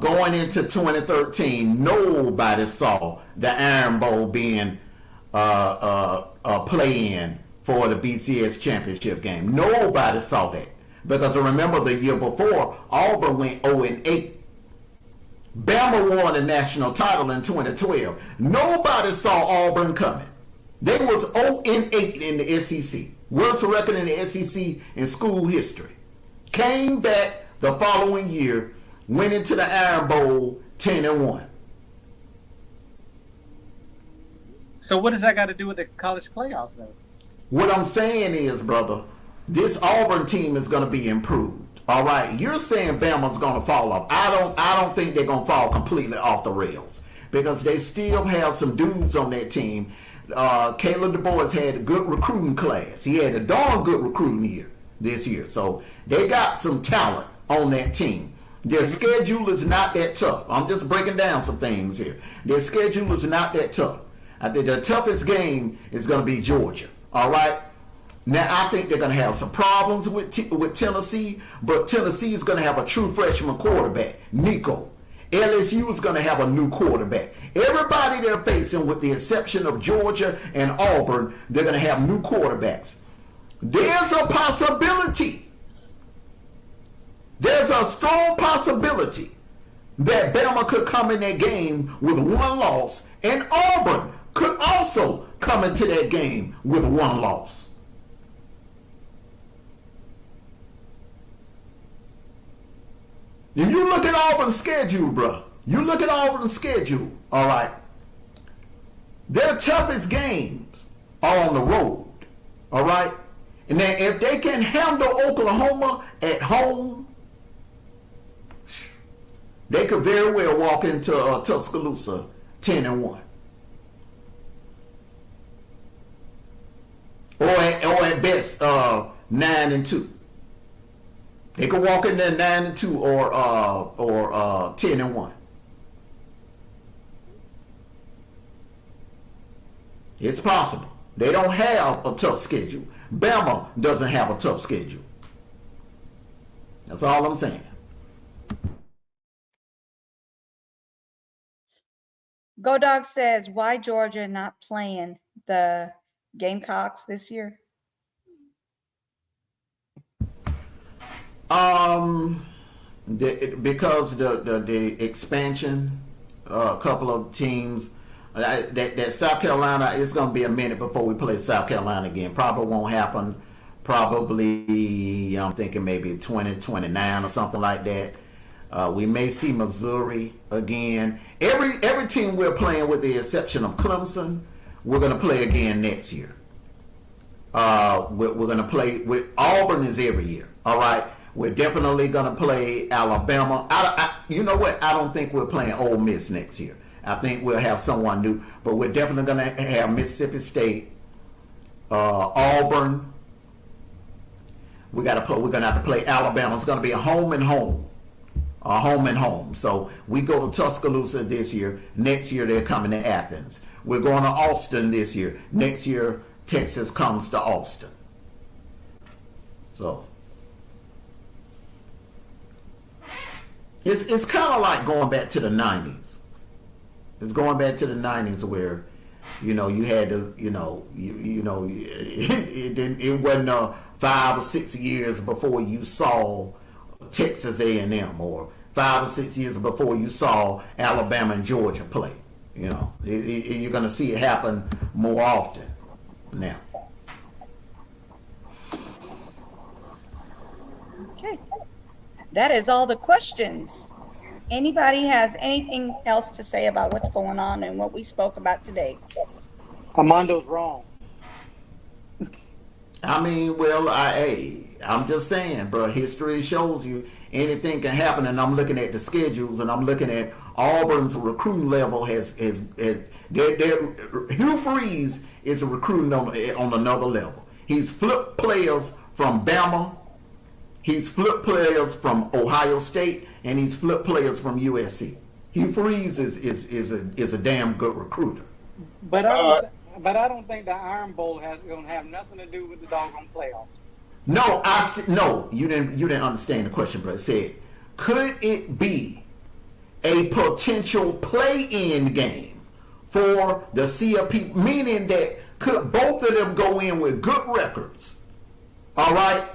Going into 2013, nobody saw the Iron Bowl being a play-in for the BCS championship game. Nobody saw that. Because remember the year before, Auburn went 0-8. Bama won the national title in 2012. Nobody saw Auburn coming. They was 0-8 in the SEC. Worst record in the SEC in school history. Came back the following year, went into the Iron Bowl 10-1. So what does that got to do with the college playoffs, though? What I'm saying is, brother, this Auburn team is going to be improved. All right, you're saying Bama's going to fall off. I don't think they're going to fall completely off the rails because they still have some dudes on that team. Caleb Du Bois had a good recruiting class. He had a darn good recruiting year this year. So they got some talent on that team. Their schedule is not that tough. I'm just breaking down some things here. Their schedule is not that tough. I think the toughest game is going to be Georgia. All right. Now, I think they're going to have some problems with Tennessee, but Tennessee is going to have a true freshman quarterback, Nico. LSU is going to have a new quarterback. Everybody they're facing, with the exception of Georgia and Auburn, they're going to have new quarterbacks. There's a possibility. There's a strong possibility that Bama could come in that game with one loss, and Auburn could also come into that game with one loss. If you look at Auburn's schedule, bro, you look at Auburn's schedule, all right, their toughest games are on the road, all right? And then if they can handle Oklahoma at home, they could very well walk into Tuscaloosa 10-1. Or at best, 9-2. They could walk in there 9-2 or 10-1. It's possible. They don't have a tough schedule. Bama doesn't have a tough schedule. That's all I'm saying. Go Dog says, why Georgia not playing the Gamecocks this year? Because the expansion, a couple of teams, that South Carolina, it's going to be a minute before we play South Carolina again. Probably won't happen. Probably, I'm thinking maybe 2029 or something like that. We may see Missouri again. Every team we're playing, with the exception of Clemson, we're going to play again next year. We're going to play with Auburn is every year. All right. We're definitely going to play Alabama. You know what? I don't think we're playing Ole Miss next year. I think we'll have someone new, but we're definitely going to have Mississippi State, Auburn. We're going to have to play Alabama. It's going to be a home and home. So we go to Tuscaloosa this year. Next year they're coming to Athens. We're going to Austin this year. Next year Texas comes to Austin. So it's kind of like going back to the 90s. It's going back to the 90s where, you had to, it wasn't 5 or 6 years before you saw Texas A&M, or 5 or 6 years before you saw Alabama and Georgia play. You're going to see it happen more often now. Okay. That is all the questions. Anybody has anything else to say about what's going on and what we spoke about today? Armando's wrong. I mean, well, I'm just saying, bro, history shows you anything can happen, and I'm looking at the schedules, and I'm looking at Auburn's recruiting level Hugh Freeze is a recruiting on another level. He's flipped players from Bama, he's flipped players from Ohio State, and he's flipped players from USC. Hugh Freeze is a damn good recruiter. But I don't think the Iron Bowl is going to have nothing to do with the doggone playoffs. No, you didn't understand the question, bro. It said, could it be a potential play-in game for the CFP, meaning that could both of them go in with good records, all right,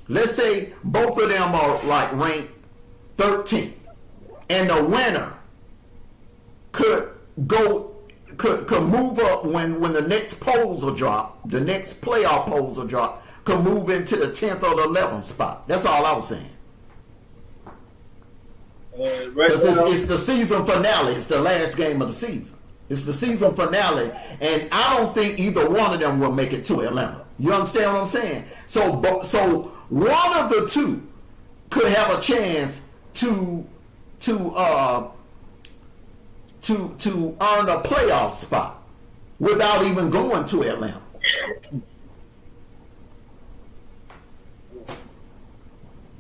let's say both of them are like ranked 13th, and the winner could move up when the next polls will drop, the next playoff polls will drop, could move into the 10th or the 11th spot. That's all I was saying. Right Because now, it's the season finale. It's the last game of the season. It's the season finale, and I don't think either one of them will make it to Atlanta. You understand what I'm saying? So one of the two could have a chance to earn a playoff spot without even going to Atlanta.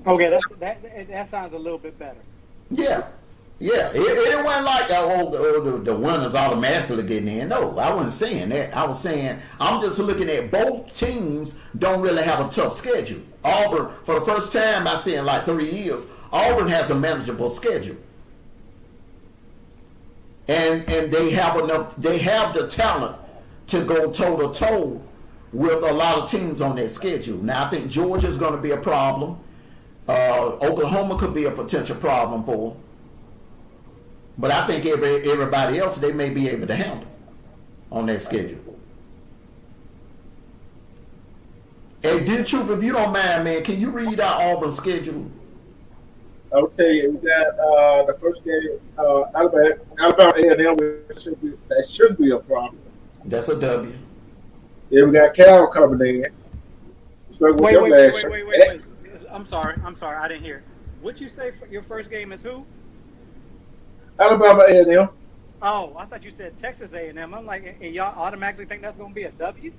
Okay, that sounds a little bit better. Yeah. It wasn't like the winners automatically getting in. No, I wasn't saying that. I was saying I'm just looking at both teams don't really have a tough schedule. Auburn, for the first time I see in like 3 years, Auburn has a manageable schedule. And they have the talent to go toe to toe with a lot of teams on their schedule. Now I think Georgia's going to be a problem. Oklahoma could be a potential problem for them. But I think everybody else they may be able to handle on their schedule. Hey, dear Troop, if you don't mind, man, can you read our Auburn schedule? I'll tell you, we got the first game, Alabama A&M, that should be a problem. That's a W. Then we got Cal coming in. Wait. I'm sorry. I didn't hear. What you say for your first game is who? Alabama A&M. Oh, I thought you said Texas A&M. I'm like, and y'all automatically think that's going to be a W?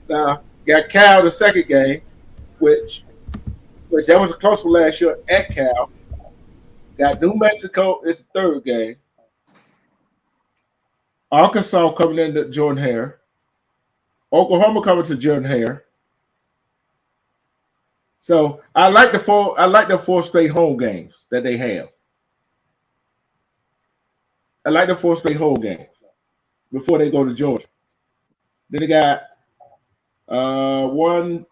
Now, got Cal the second game, which that was a close one last year at Cal. Got New Mexico is the third game. Arkansas coming in to Jordan Hare. Oklahoma coming to Jordan Hare. So I like the four straight home games that they have. I like the 4 straight home games before they go to Georgia. Then they got 3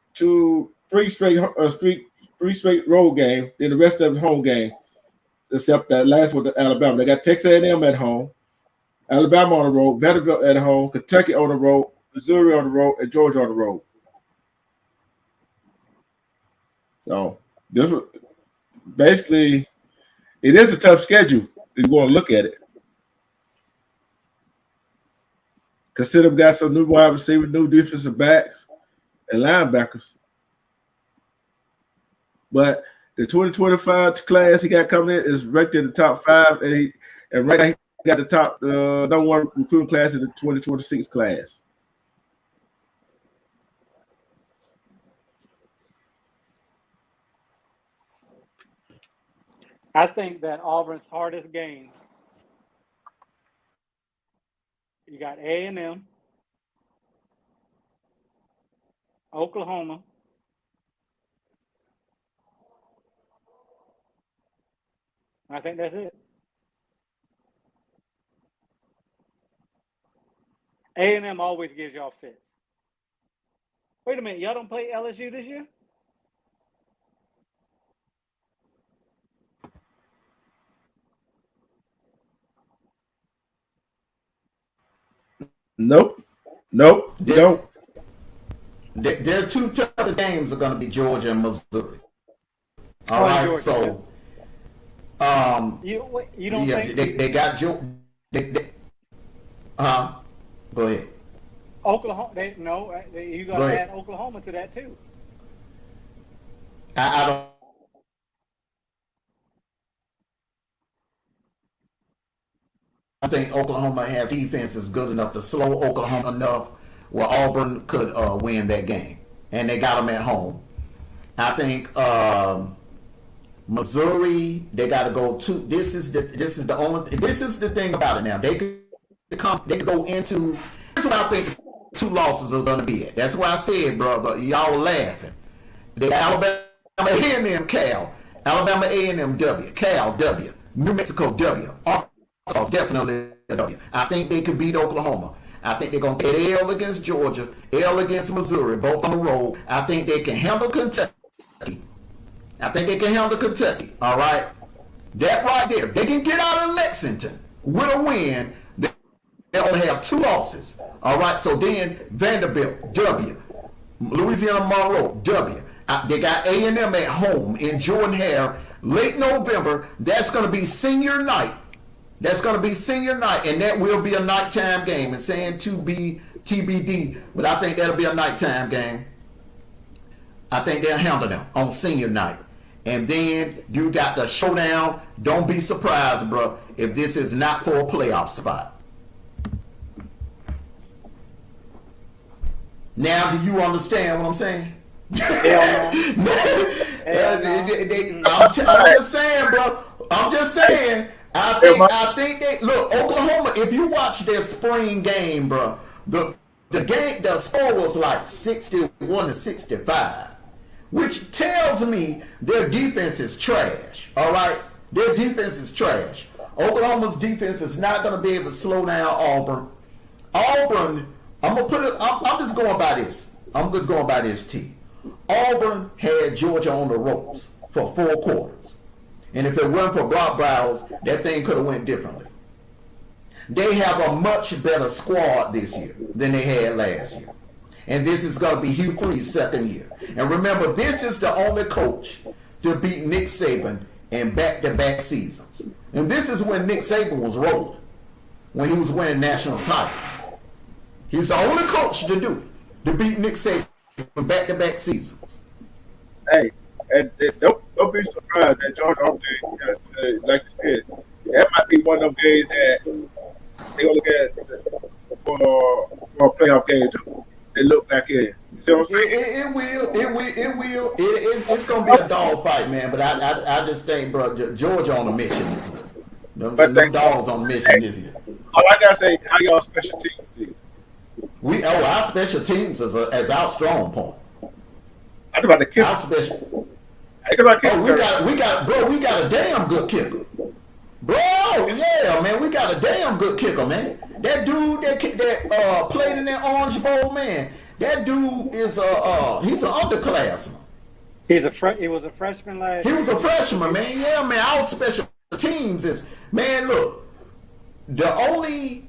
straight road game. Then the rest of the home game, except that last one, Alabama. They got Texas A&M at home, Alabama on the road, Vanderbilt at home, Kentucky on the road, Missouri on the road, and Georgia on the road. So this basically, it is a tough schedule if you want to look at it. Consider them got some new wide receivers, new defensive backs, and linebackers. But the 2025 class he got coming in is ranked in the top 5, and right now he got the top number 1 recruiting class in the 2026 class. I think that Auburn's hardest games, you got A&M, Oklahoma, I think that's it. A&M always gives y'all fits. Wait a minute, y'all don't play LSU this year? Nope. You don't. Their 2 toughest games are going to be Georgia and Missouri. All right, Georgia. so you don't think they got Georgia. Go ahead. Oklahoma? You got to add Oklahoma to that too. I don't. I think Oklahoma has defense is good enough to slow Oklahoma enough where Auburn could win that game, and they got them at home. I think Missouri, they got to go to. This is the thing about it now. They could go into. This is what I think 2 losses are going to be at. That's why I said, brother, y'all were laughing. The Alabama A&M Cal, Alabama A&M W, Cal W, New Mexico W, Arkansas definitely a W. I think they could beat Oklahoma. I think they're going to take L against Georgia, L against Missouri, both on the road. I think they can handle Kentucky. All right? That right there. They can get out of Lexington with a win. They only have 2 losses. All right? So then Vanderbilt, W. Louisiana Monroe, W. They got A&M at home in Jordan-Hare, late November. That's going to be senior night. And that will be a nighttime game. It's saying to be TBD, but I think that'll be a nighttime game. I think they'll handle them on senior night. And then you got the showdown. Don't be surprised, bro, if this is not for a playoff spot. Now, do you understand what I'm saying? I'm just saying, bro. I think they look Oklahoma. If you watch their spring game, bro, the score was like 61-65, which tells me their defense is trash. All right, their defense is trash. Oklahoma's defense is not going to be able to slow down Auburn. I'm just going by this. T. Auburn had Georgia on the ropes for 4 quarters. And if it weren't for Brock Bowers, that thing could have went differently. They have a much better squad this year than they had last year. And this is going to be Hugh Freeze's second year. And remember, this is the only coach to beat Nick Saban in back-to-back seasons. And this is when Nick Saban was rolling, when he was winning national titles. He's the only coach to do it, to beat Nick Saban in back-to-back seasons. Hey, and don't be surprised that Georgia, like you said, that might be one of them games that they gonna look at for a playoff game too. They look back in. You see what I'm saying? It will. It's gonna be a dog fight, man. But I just think, bro, Georgia on a mission this year. Them dogs on a mission this year. All I gotta say, how y'all special teams do? Our special teams is our strong point. I think about the kicker. Our special. I think about kicker. We got a damn good kicker. Bro, yeah, man, we got a damn good kicker, man. That dude that played in that Orange Bowl, man. That dude is he's an underclassman. He was a freshman last year. He was a freshman, man. Yeah, man. Our special teams is, man. Look, the only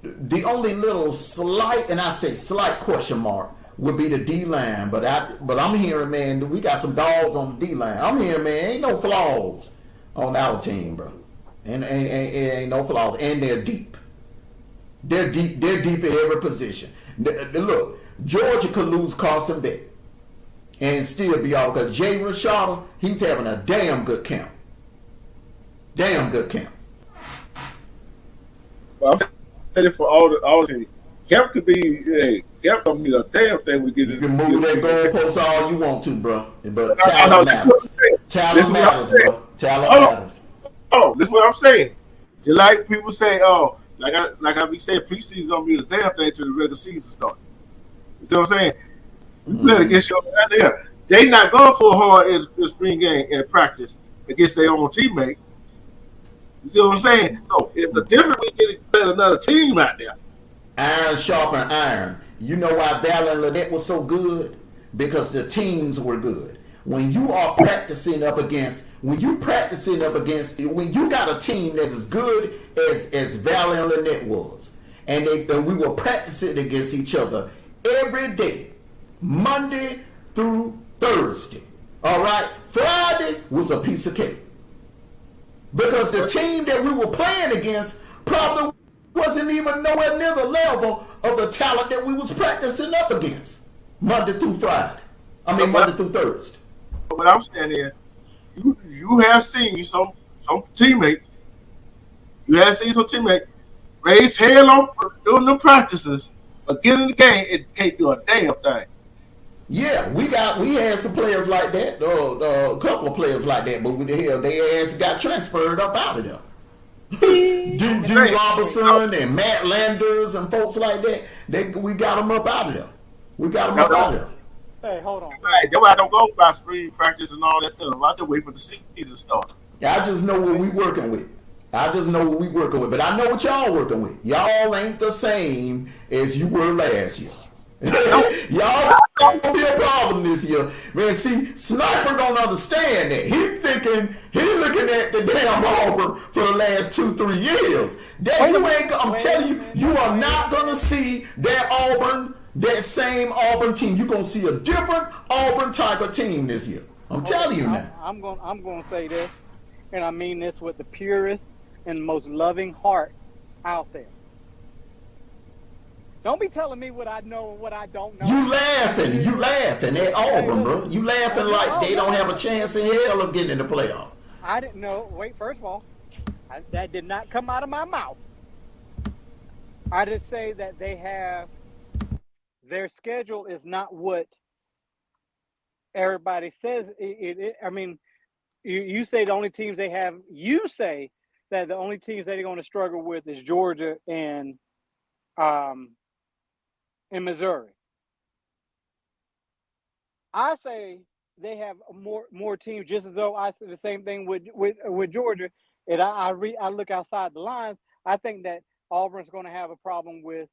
little slight, and I say slight question mark, would be the D line. But I'm hearing, man, we got some dogs on the D line. I'm hearing, man, ain't no flaws on our team, bro. And ain't no flaws, and they're deep. They're deep at every position. Look, Georgia could lose Carson Beck and still be out, because Jay Rashada, he's having a damn good camp. Damn good camp. Well, I'm saying for all the teams. Camp could be, Camp don't mean a damn thing we get. You can move that goalpost all you want to, bro. But talent matters. Talent matters, bro. Talent matters. Oh, this is what I'm saying. Just like people say, like I be saying, preseason don't mean a damn thing till the regular season starts. You see what I'm saying? You play against your idea. They not going for a hard in spring game in practice against their own teammate. You see what I'm saying? So it's a different way getting another team out there. Iron sharpen iron. You know why Val and Lynette was so good? Because the teams were good. When you got a team that's as good as Val and Lynette was, and we were practicing against each other every day, Monday through Thursday. All right, Friday was a piece of cake, because the team that we were playing against probably wasn't even nowhere near the level of the talent that we was practicing up against Monday through Thursday. What I'm saying is, you have seen some teammates. You have seen some teammates raise hell on doing the practices, but getting in the game, it can't do a damn thing. Yeah, we had some players like that, a couple of players like that, but they ass got transferred up out of there. Juju Robinson and Matt Landers and folks like that, we got them up out of there. Hey, hold on. That's why I don't go by spring practice and all that stuff. I have to wait for the season to start. I just know what we working with. I just know what we working with, but I know what y'all working with. Y'all ain't the same as you were last year. Y'all gonna be a problem this year, man. See, Sniper don't understand that. He's thinking he's looking at the damn Auburn for the last 2-3 years. That you ain't. I'm telling you, you are not gonna see that Auburn, that same Auburn team. You're gonna see a different Auburn Tiger team this year. I'm telling you now. I'm going to say this, and I mean this with the purest and most loving heart out there. Don't be telling me what I know and what I don't know. You laughing at Auburn, bro. You laughing like they don't have a chance in hell of getting in the playoff. I didn't know. Wait, first of all, that did not come out of my mouth. I just say that they have their schedule is not what everybody says. I mean, you say the only teams they have. You say that the only teams they're going to struggle with is Georgia and in Missouri. I say they have more teams, just as though I say the same thing with Georgia. And I look outside the lines. I think that Auburn's going to have a problem with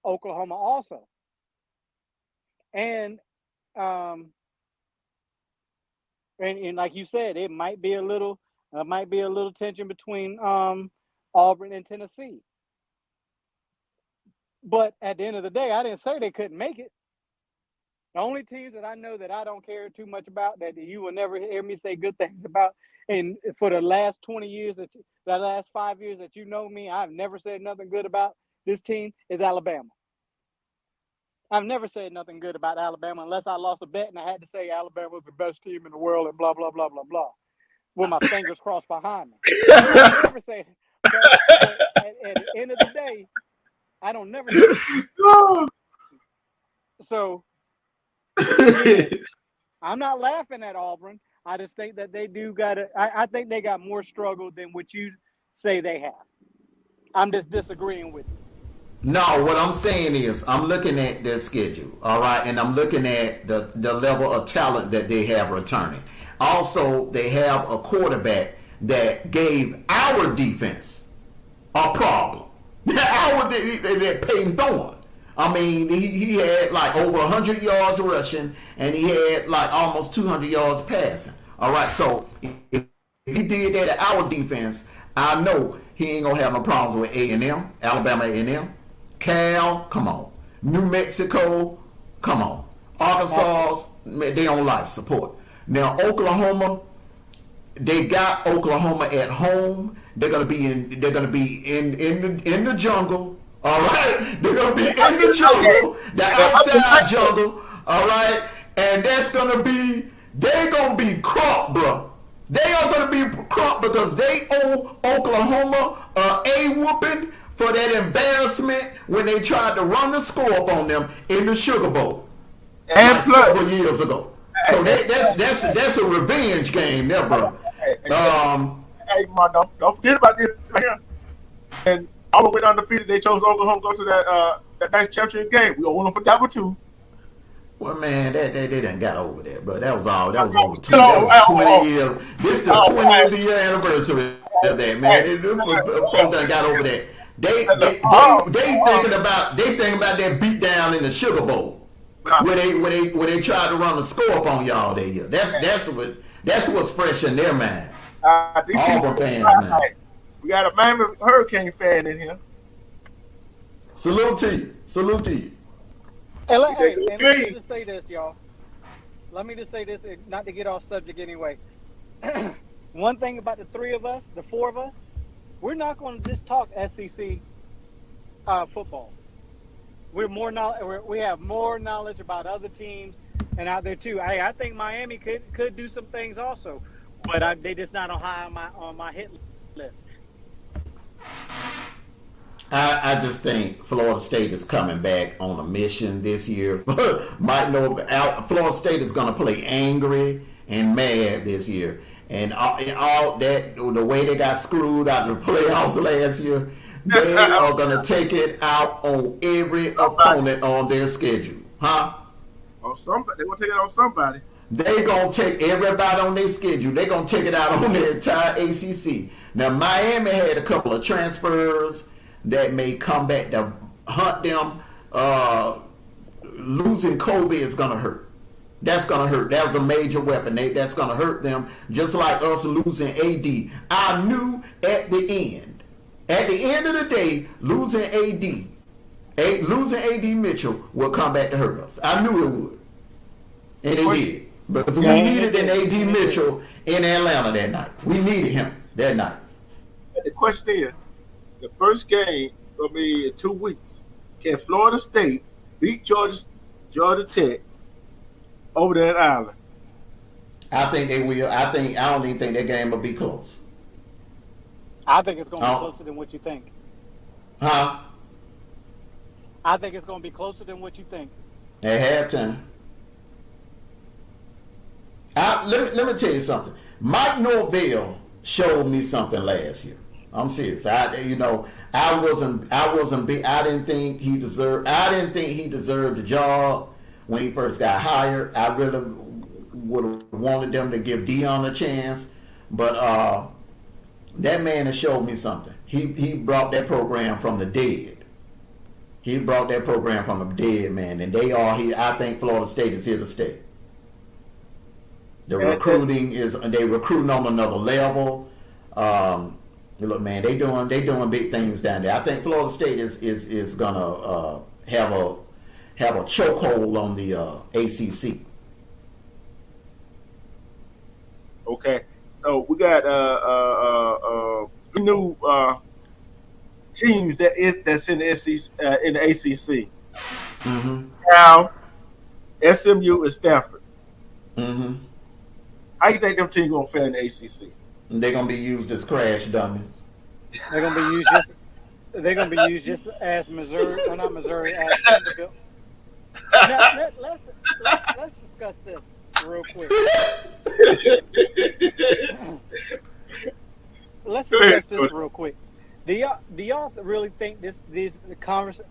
Oklahoma also. And like you said, it might be a little tension between Auburn and Tennessee. But at the end of the day, I didn't say they couldn't make it. The only teams that I know that I don't care too much about, that you will never hear me say good things about, and for the last 20 years, the last 5 years that you know me, I've never said nothing good about this team, is Alabama. I've never said nothing good about Alabama unless I lost a bet and I had to say Alabama was the best team in the world and blah, blah, blah, blah, blah, with my fingers crossed behind me. I never say but at the end of the day, I don't never do it. So yeah, I'm not laughing at Auburn. I just think that they do I think they got more struggle than what you say they have. I'm just disagreeing with you. No, what I'm saying is I'm looking at their schedule, all right, and I'm looking at the level of talent that they have returning. Also, they have a quarterback that gave our defense a problem. That Peyton Thorne. I mean, he had like over 100 yards rushing, and he had like almost 200 yards passing. All right, so if he did that at our defense, I know he ain't gonna have no problems with A&M, Alabama A&M, Cal, come on, New Mexico, come on, Arkansas, they on life support. Now Oklahoma, they got Oklahoma at home. They're gonna be in the jungle. All right, they're gonna be in the jungle, the outside jungle. All right, and they're gonna be crop, bro. They are gonna be crop because they owe Oklahoma a whooping for that embarrassment when they tried to run the score up on them in the Sugar Bowl And several years ago. So that's a revenge game there, bro. Hey, man, don't forget about this right here. And all the way undefeated, they chose Oklahoma to go to that next championship game. We won them for double two. Well, man, they done got over that, bro. That was over. That was 20 years. This is the 20th year anniversary of that, man. Folks done got over that. They thinking about that beat down in the Sugar Bowl, where they tried to run the score up on y'all that year. That's what's fresh in their mind. Auburn fans, man. We got a Miami Hurricane fan in here. Salute to you. And let me just say this, y'all. Let me just say this, not to get off subject anyway. One thing about the four of us, we're not going to just talk SEC football. We have more knowledge about other teams and out there too. I think Miami could do some things also, but they just not on high on my hit list. I just think Florida State is coming back on a mission this year. Might know Florida State is going to play angry and mad this year. And all that, the way they got screwed out of the playoffs last year, they are going to take it out on every opponent on their schedule. Huh? On somebody. They want to take it on somebody. They gonna take everybody on their schedule. They gonna take it out on their entire ACC. Now Miami had a couple of transfers that may come back to hunt them. Losing Kobe is gonna hurt. That's gonna hurt. That was a major weapon. That's gonna hurt them. Just like us losing AD. I knew at the end of the day, losing AD Mitchell will come back to hurt us. I knew it would, and it did. Because we needed an AD Mitchell in Atlanta that night. We needed him that night. The question is, the first game will be in 2 weeks. Can Florida State beat Georgia Tech over that island? I think they will. I don't even think that game will be close. I think it's going to be closer than what you think. Huh? I think it's going to be closer than what you think. At halftime. Let me tell you something. Mike Norvell showed me something last year. I'm serious. I didn't think he deserved the job when he first got hired. I really would have wanted them to give Deion a chance, but that man has showed me something. He brought that program from the dead. He brought that program from the dead, man, and they are here. I think Florida State is here to stay. The recruiting they recruiting on another level. Look, man, they doing big things down there. I think Florida State is gonna have a chokehold on the ACC. Okay, so we got new teams that's in the SEC, in the ACC. Mm-hmm. Now, SMU and Stanford. Mm-hmm. How you think them teams gonna fare in the ACC? They're gonna be used as crash dummies. They're going to be used just as Missouri, or not Missouri, as Vanderbilt. Now, let's discuss this real quick. Let's discuss this real quick. Do y'all really think these conferences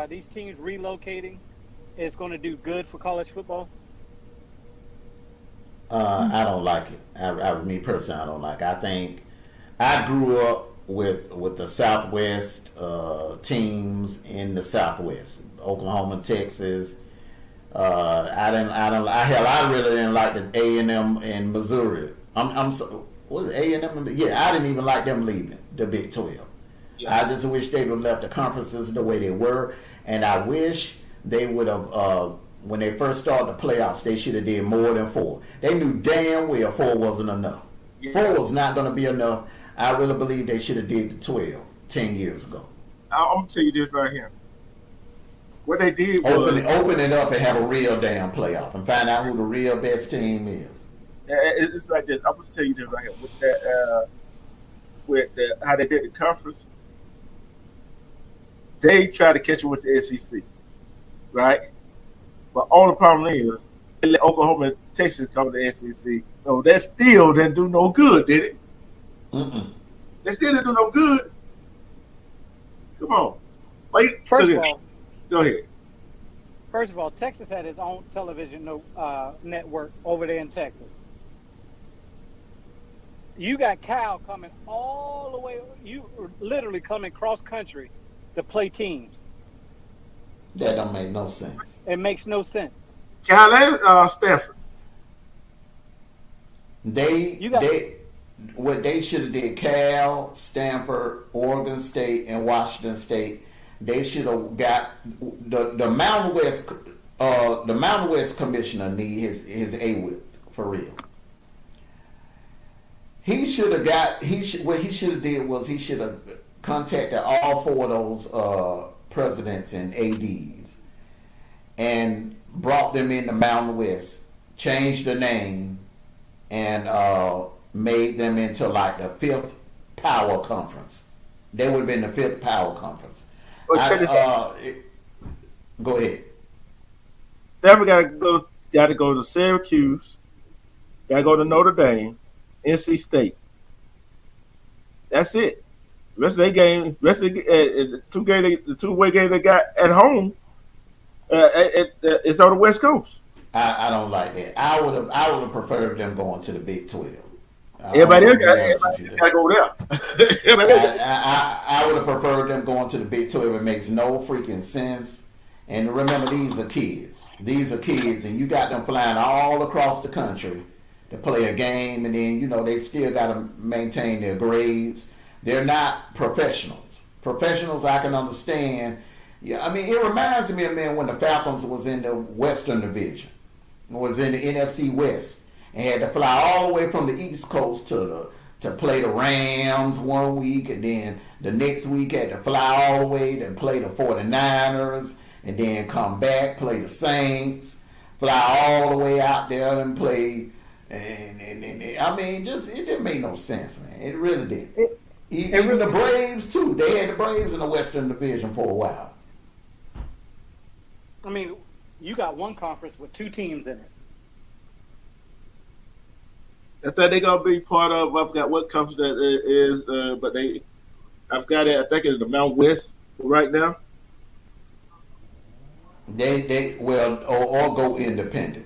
these teams relocating is going to do good for college football? I don't like it. Me personally, I don't like it. I think I grew up with the Southwest teams in the Southwest, Oklahoma, Texas. I really didn't like the A&M in Missouri. Was it A&M? Yeah, I didn't even like them leaving the Big 12. Yeah. I just wish they would have left the conferences the way they were, and I wish they would have. When they first started the playoffs, they should have did more than 4. They knew damn well 4 wasn't enough. Yeah. 4 was not going to be enough. I really believe they should have did the 12 10 years ago. I'm going to tell you this right here. What they did was open it up and have a real damn playoff and find out who the real best team is. It's like this. I'm going to tell you this right here. With how they did the conference, they tried to catch up with the SEC, right? But only problem is they let Oklahoma and Texas come to the SEC, so that still didn't do no good, did it? Mm-mm. They still didn't do no good. Come on, wait. First of all, go ahead. First of all, Texas had its own television network over there in Texas. You got Cal coming all the way. You literally coming cross country to play teams. That don't make no sense. It makes no sense. Cal and Stanford. What they should have did, Cal, Stanford, Oregon State, and Washington State. They should have got the Mountain West. The Mountain West commissioner need his AWIP for real. What he should have did was he should have contacted all 4 of those presidents and ADs and brought them in the Mountain West, changed the name, and made them into like the 5th power conference. They would have been the 5th power conference. Go ahead. Stanford got to go to Syracuse, got to go to Notre Dame, NC State. That's it. The rest of the game, the 2-way game they got at home, it's on the West Coast. I don't like that. I would have preferred them going to the Big 12. Everybody else got Everybody to go there. Everybody else- I would have preferred them going to the Big 12. It makes no freaking sense. And remember, these are kids. These are kids, and you got them flying all across the country to play a game, and then, you know, they still got to maintain their grades. They're not professionals. Professionals, I can understand. Yeah, I mean, it reminds me of, man, when the Falcons was in the Western Division, was in the NFC West, and had to fly all the way from the East Coast to play the Rams one week, and then the next week had to fly all the way to play the 49ers, and then come back, play the Saints, fly all the way out there and play. And I mean, just it didn't make no sense, man. It really didn't. Even the Braves too. They had the Braves in the Western Division for a while. I mean, you got one conference with 2 teams in it. I thought they gonna be part of. I forgot what conference that is, but I've got it. I think it's the Mount West right now. They well or go independent.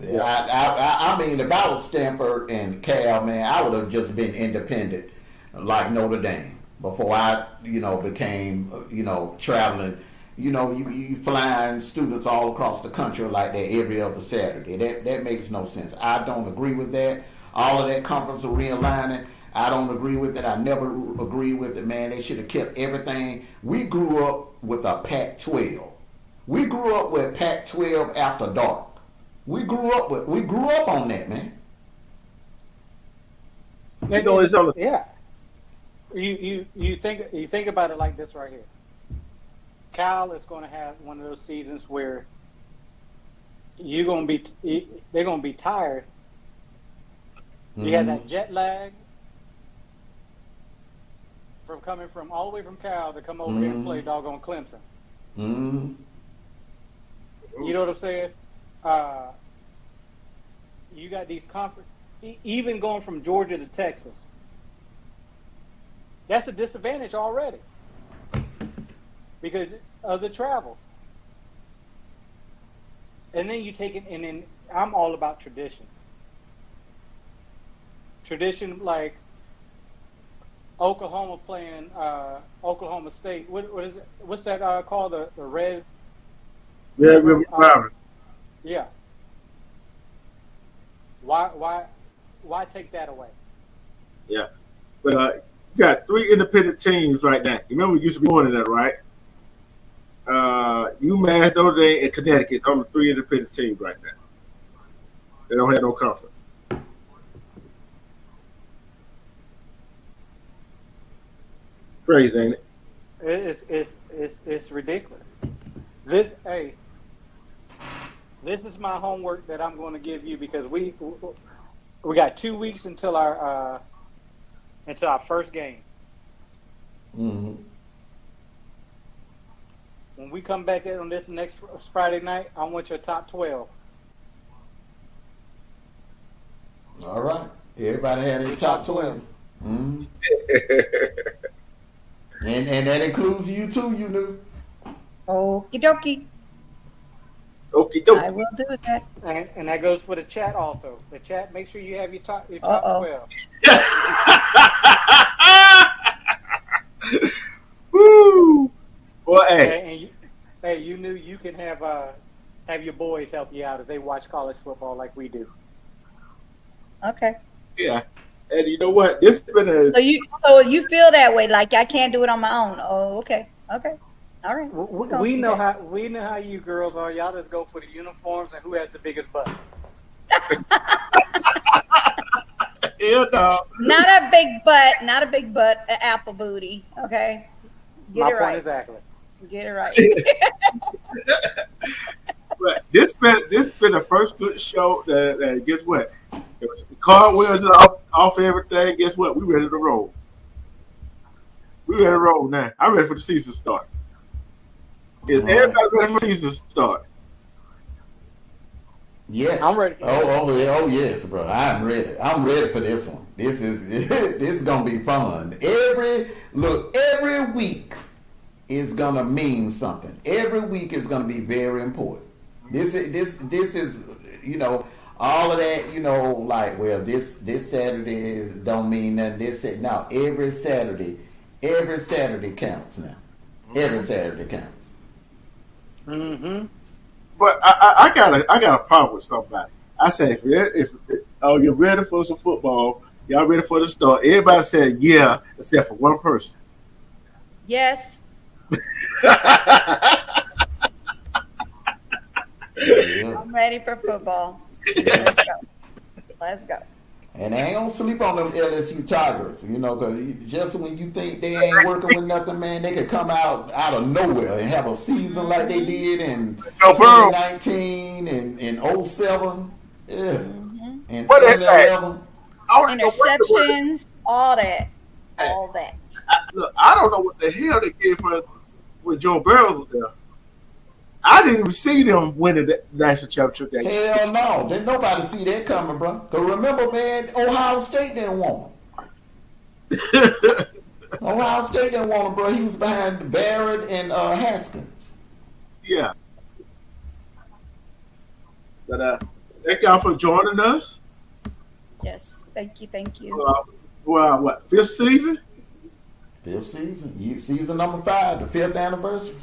Yeah. I mean, if I was Stanford and Cal, man, I would have just been independent, like Notre Dame, before I, became, traveling. You flying students all across the country like that every other Saturday. That makes no sense. I don't agree with that. All of that conference realigning, I don't agree with it. I never agree with it, man. They should have kept everything. We grew up with a Pac-12. We grew up with Pac-12 after dark. We grew up on that, man. You know, it's on the, Yeah. You think about it like this right here. Cal is going to have one of those seasons where they're going to be tired. You have that jet lag from coming from all the way from Cal to come over here and play doggone Clemson. Mm-hmm. You know what I'm saying? You got these conference, even going from Georgia to Texas. That's a disadvantage already because of the travel. And then you take it, and then I'm all about tradition. Tradition, like Oklahoma playing Oklahoma State. What is it? What's that called? The Red. yeah, River Pirates. Yeah. Why take that away? Yeah, but you got 3 independent teams right now. You remember we used to be more than that, right? UMass, Notre Dame, and Connecticut's on the 3 independent teams right now. They don't have no conference. Crazy, ain't it? It's ridiculous. This is my homework that I'm going to give you because we got 2 weeks until our first game. Mm-hmm. When we come back in on this next Friday night, I want your top 12. All right. Everybody had their top 12. Mm-hmm. and that includes you too, you knew. Okie dokie. Okie I dokie. will do that. And that goes for the chat also. The chat, make sure you have your top Uh-oh. 12. Woo! Boy, hey. And you knew you can have your boys help you out if they watch college football like we do. Okay. Yeah. And you know what? This has been a So you feel that way, like I can't do it on my own. Oh, okay. Okay. All right. We know how you girls are. Y'all just go for the uniforms and who has the biggest butt. hell no. Not a big butt, an apple booty. Okay. Get My it point right. exactly. Get it right. But this been the first good show that guess what? It was cartwheels off everything. Guess what? We ready to roll. We ready to roll now. I'm ready for the season to start. Is everybody ready for the season to start? Yes. I'm ready. Oh yes, bro. I'm ready. I'm ready for this one. This is gonna be fun. Every week is gonna mean something. Every week is gonna be very important. This is, you know, all of that, you know, like, well, this Saturday don't mean nothing. No, every Saturday counts now. Every Saturday counts. Mm-hmm. But I got a problem with somebody. I say if oh, you're ready for some football, y'all ready for the start. Everybody said yeah, except for one person. Yes. Yeah. I'm ready for football. Yeah. Let's go. Let's go. And they ain't gonna sleep on them LSU Tigers, you know, because just when you think they ain't working with nothing, man, they could come out of nowhere and have a season like they did in Joe Burrow, 2019 and in '07, yeah, Mm-hmm. and what that bad? 2011. I don't know what Interceptions, all that. All that. look. I don't know what the hell they gave for with Joe Burrow was there. I didn't even see them winning the national championship that year. Hell no, didn't nobody see that coming, bro. Cause remember, man, Ohio State didn't want him. Ohio State didn't want him, bro. He was behind Barrett and Haskins. Yeah, but thank y'all for joining us. Yes. Thank you. Thank you. Well, what 5th season? Fifth season, season number 5, the 5th anniversary.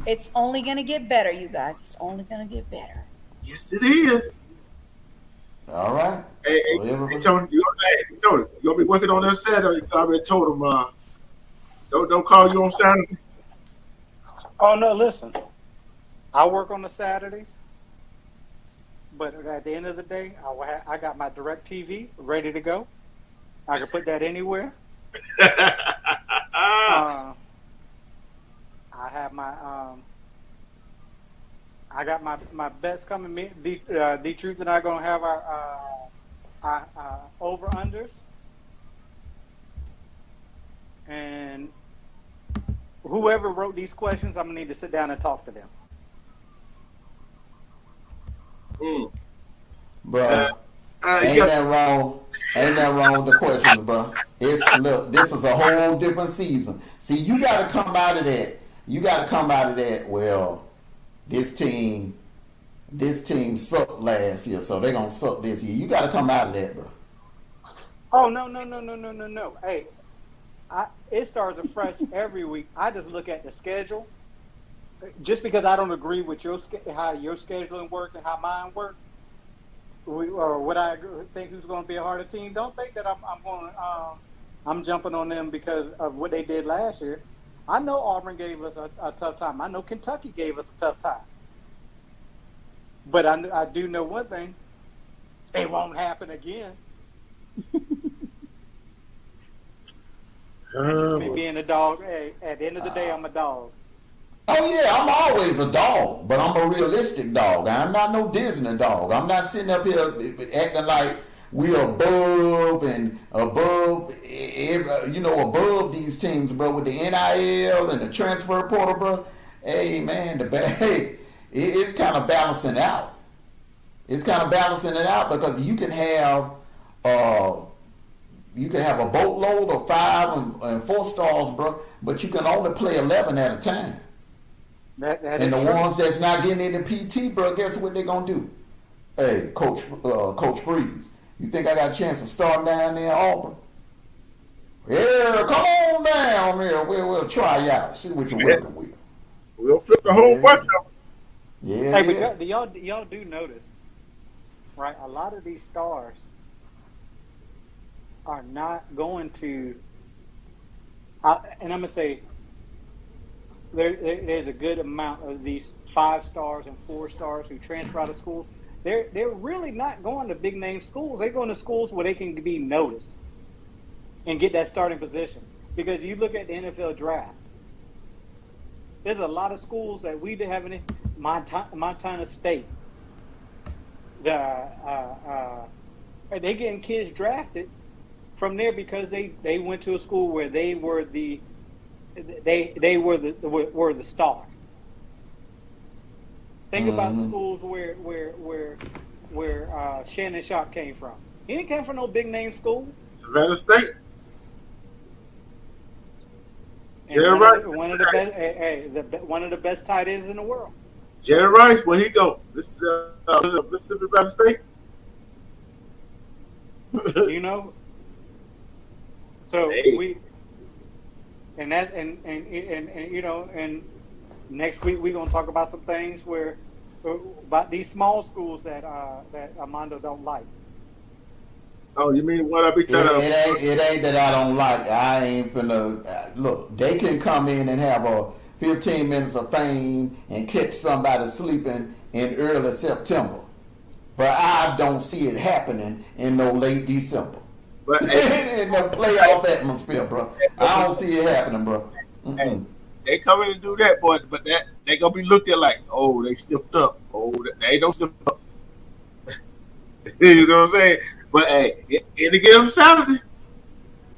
It's only going to get better, you guys. It's only going to get better. Yes, it is. All right. Hey, So hey, everybody- Tony, you'll be working on that Saturday. You already told them. Don't call you on Saturday. Oh no, listen. I work on the Saturdays, but at the end of the day, I got my Direct TV ready to go. I can put that anywhere. I have my I got my bets coming. Me, the Truth and I gonna have our over unders, and whoever wrote these questions, I'm gonna need to sit down and talk to them. Bro, you ain't got- that wrong? Ain't that wrong with the questions, bro? Look, this is a whole different season. See, you got to come out of that. You got to come out of that. Well, this team sucked last year, so they're gonna suck this year. You got to come out of that, bro. Oh no! Hey, it starts afresh every week. I just look at the schedule. Just because I don't agree with how your scheduling works and how mine works, or what I think who's going to be a harder team, don't think that I'm jumping on them because of what they did last year. I know Auburn gave us a tough time. I know Kentucky gave us a tough time. But I do know one thing: it won't happen again. Me being a dog, hey, at the end of the day, I'm a dog. Oh yeah, I'm always a dog, but I'm a realistic dog. I'm not no Disney dog. I'm not sitting up here acting like we're above above these teams, bro. With the NIL and the transfer portal, bro. Hey man, it's kind of balancing out. It's kind of balancing it out because you can have a boatload of 5 and 4 stars, bro, but you can only play 11 at a time. That And the ones that's not getting into PT, bro, guess what they're gonna do? Hey, Coach Freeze, you think I got a chance of starting down there in Auburn? Yeah, come on down there. We'll try you out. See what you're working with. We'll flip the whole bunch of them. Yeah. Hey, but y'all do notice, right? A lot of these stars are not going to, and I'm gonna say there's a good amount of these 5 stars and 4 stars who transfer out of schools. They're really not going to big name schools. They're going to schools where they can be noticed and get that starting position. Because you look at the NFL draft, there's a lot of schools that we have in Montana State. They getting kids drafted from there because they went to a school where they were the star. Think about the schools where Shannon Sharp came from. He didn't come from no big name school. Savannah State. And Yeah, one right. One of the best tight ends in the world. Jerry Rice, where he go? This is Mississippi Valley State. You know, so Hey. we and that and you know, and next week we're gonna talk about some things where about these small schools that that Armando don't like. Oh, you mean what I be It, telling them? it ain't that I don't like. I ain't finna look. They can come in and have a 15 minutes of fame and catch somebody sleeping in early September, but I don't see it happening in no late December. But hey, In the playoff atmosphere, bro. I don't see it happening, bro. Mm-mm. they come in and do that, but that they gonna be looked at like, oh, they slipped up. Oh, they don't slip up. You know what I'm saying? But hey, any given Saturday,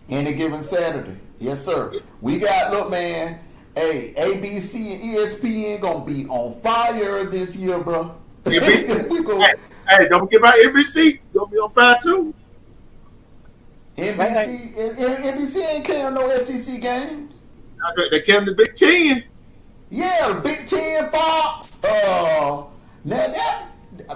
Any given Saturday, yes, sir. We got look, man. Hey, ABC and ESPN gonna be on fire this year, bro. NBC, we go hey, don't forget about NBC. Gonna be on fire too. NBC ain't carrying no SEC games. They came to Big Ten. Yeah, the Big Ten, Fox. Now that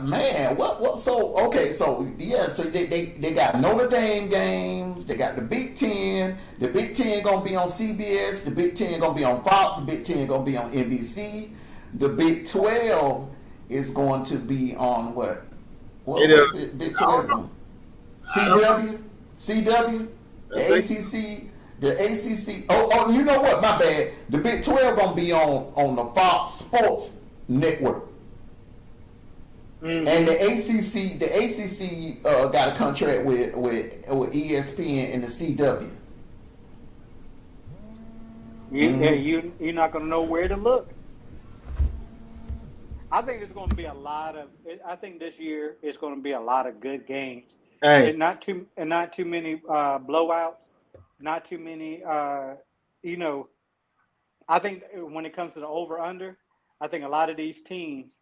man, what? So okay, so yeah, so they got Notre Dame games. They got the Big Ten. The Big Ten gonna be on CBS. The Big Ten gonna be on Fox. The Big Ten gonna be on NBC. The Big 12 is going to be on what? What the Big 12 on? CW, the ACC. Oh, you know what? My bad. The Big 12 gonna be on the Fox Sports Network, and the ACC got a contract with ESPN and the CW. You're not gonna know where to look. I think there's going to be a lot of. I think this year is going to be a lot of good games, Hey, and not too many blowouts, not too many. You know, I think when it comes to the over under, I think a lot of these teams,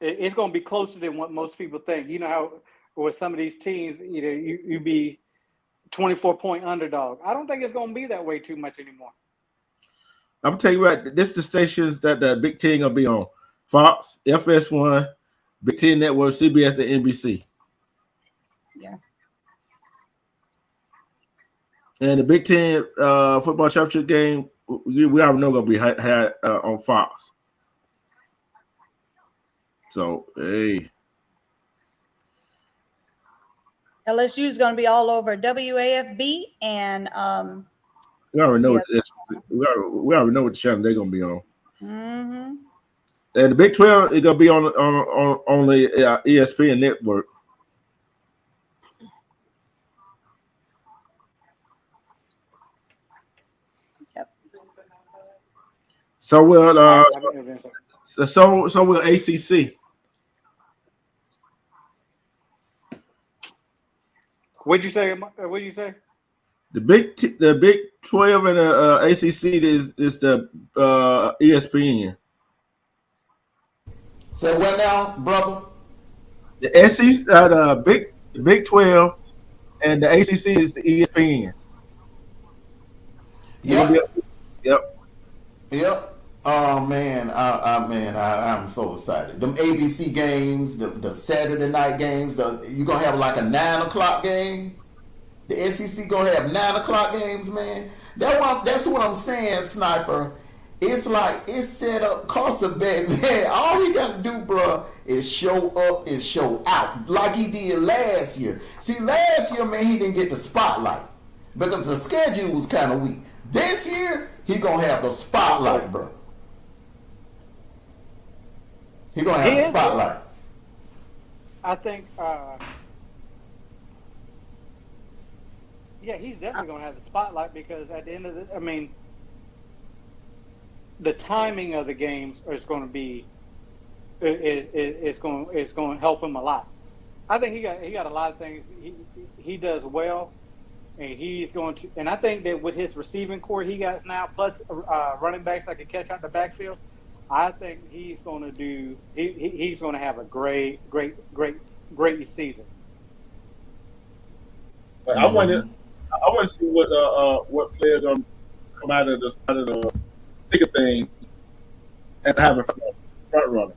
it's going to be closer than what most people think. You know how with some of these teams, you be 24-point underdog. I don't think it's going to be that way too much anymore. I'm gonna tell you what. This is the stations that the Big Ten gonna be on: Fox, FS1, Big Ten Network, CBS, and NBC. Yeah. And the Big Ten football championship game, we already know gonna be had on Fox. So hey, LSU is going to be all over WAFB and we already know Yeah. we already know what channel they're gonna be on. mhm. And the Big 12 is gonna be on the ESPN network. Yep. So will so will ACC. What'd you say? What'd you say? The Big 12 and the ACC is the ESPN. So what now, brother? The SEC, the Big 12 and the ACC is the ESPN. Yep. Yep. Oh man, I'm so excited. Them ABC games, the Saturday night games. You gonna have like a 9 o'clock game. The SEC gonna have 9 o'clock games, man. That's what I'm saying, Sniper. It's like it's set up cost of bet, man. All he got to do, bro, is show up and show out like he did last year. See, last year, man, he didn't get the spotlight because the schedule was kind of weak. This year, he gonna have the spotlight, bro. He gonna have the Yeah. spotlight. I think. Yeah, he's definitely going to have the spotlight because at the end of the timing of the games is going to be, it's going to help him a lot. I think he got a lot of things he does well, and he's going to. And I think that with his receiving core he got now, plus running backs that can catch out the backfield, I think he's going to do. He's going to have a great season. But I want to see what players are come out of the thick of thing as to have a front runner.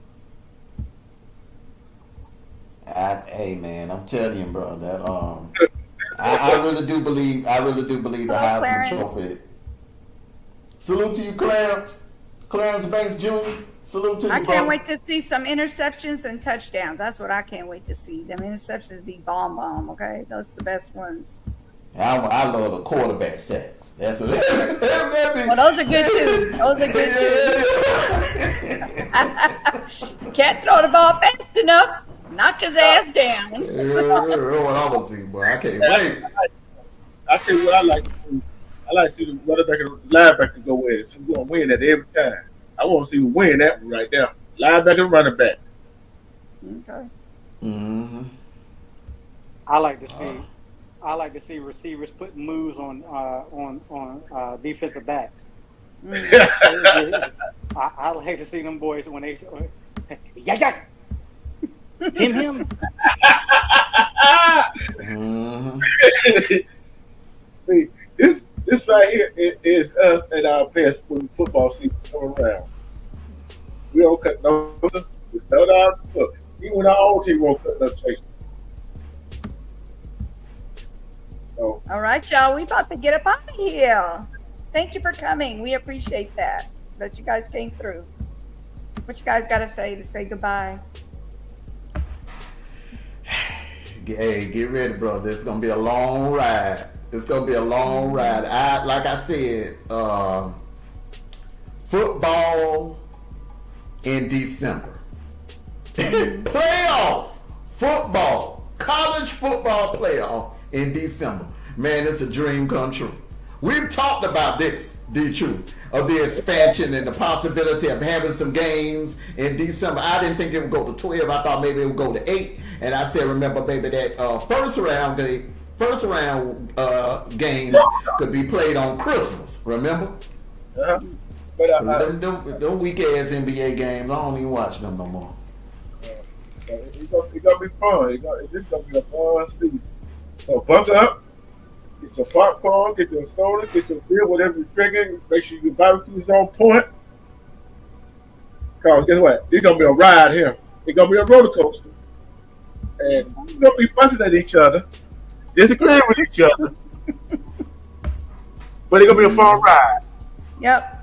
Hey man, I'm telling you, bro, that I really do believe the Hello, Heisman Clarence. Trophy. Salute to you, Clarence. Clarence Banks Jr. Salute to you, I can't brother. wait to see some interceptions and touchdowns. That's what I can't wait to see. Them interceptions be bomb. Okay, those are the best ones. I love the quarterback sacks. That's what that be. Well, those are good too. Those are good too. Can't throw the ball fast enough. Knock his ass down. What I want to see, boy. I can't wait. I tell you what I like to see. I like to see the linebacker go in. So we're gonna win that every time. I want to see who win that one right now. Linebacker, running back. Okay. Mm-hmm. I like to see receivers putting moves on defensive backs. I like to see them boys when they yeah. Him. Mm-hmm. See, this right here is us and our best when football season come around. We don't cut no down. Look, even our own team won't cut no chase. So All right, y'all. We about to get up out of here. Thank you for coming. We appreciate that you guys came through. What you guys got to say goodbye? Hey, get ready, bro. This is gonna be a long ride. It's gonna be a long ride. Like I said, football in December. Playoff football, college football playoff in December. Man, it's a dream come true. We've talked about this, D-True, of the expansion and the possibility of having some games in December. I didn't think it would go to 12. I thought maybe it would go to 8. And I said, remember, baby, that first round games could be played on Christmas. Remember? but Them weak ass NBA games, I don't even watch them no more. it's gonna be fun. It's gonna be a fun season. So buckle up, get your popcorn, get your soda, get your beer, whatever you're drinking. Make sure your barbecue's on point. Cause guess what? It's gonna be a ride here. It's gonna be a roller coaster. And we're gonna be fussing at each other, disagreeing with each other. But it's gonna be a fun ride. Yep.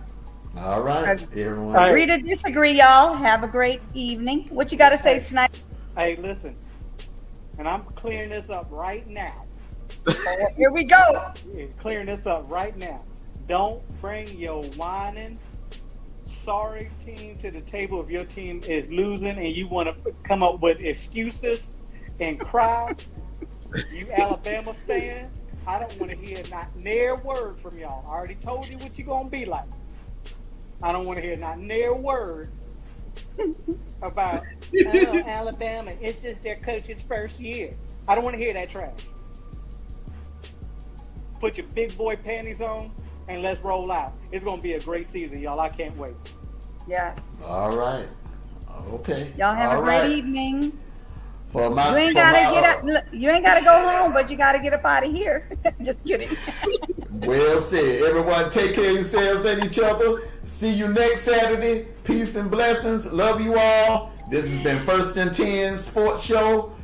All right, everyone. Hey. Agree to disagree, y'all. Have a great evening. What you got to say, Snipe? Hey, listen, and I'm clearing this up right now. Here we go. Yeah, clearing this up right now. Don't bring your whining, sorry team to the table if your team is losing and you want to come up with excuses and cry. You Alabama fans, I don't want to hear not near word from y'all. I already told you what you're going to be like. I don't want to hear not near word about Alabama. It's just their coach's first year. I don't want to hear that trash. Put your big boy panties on and let's roll out. It's going to be a great season, y'all. I can't wait. Yes. All right. Okay. Y'all have All a great right. evening. For my, You ain't gotta go home, but you gotta get up out of here. Just kidding. Well said. Everyone take care of yourselves and each other. See you next Saturday. Peace and blessings. Love you all. This has been First and 10 Sports Show.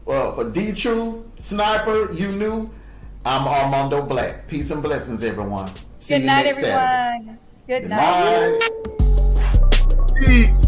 For D-True, Sniper, you knew. I'm Armando Black. Peace and blessings, everyone. See Good you night, next Saturday. everyone. Good Good night. night. Peace.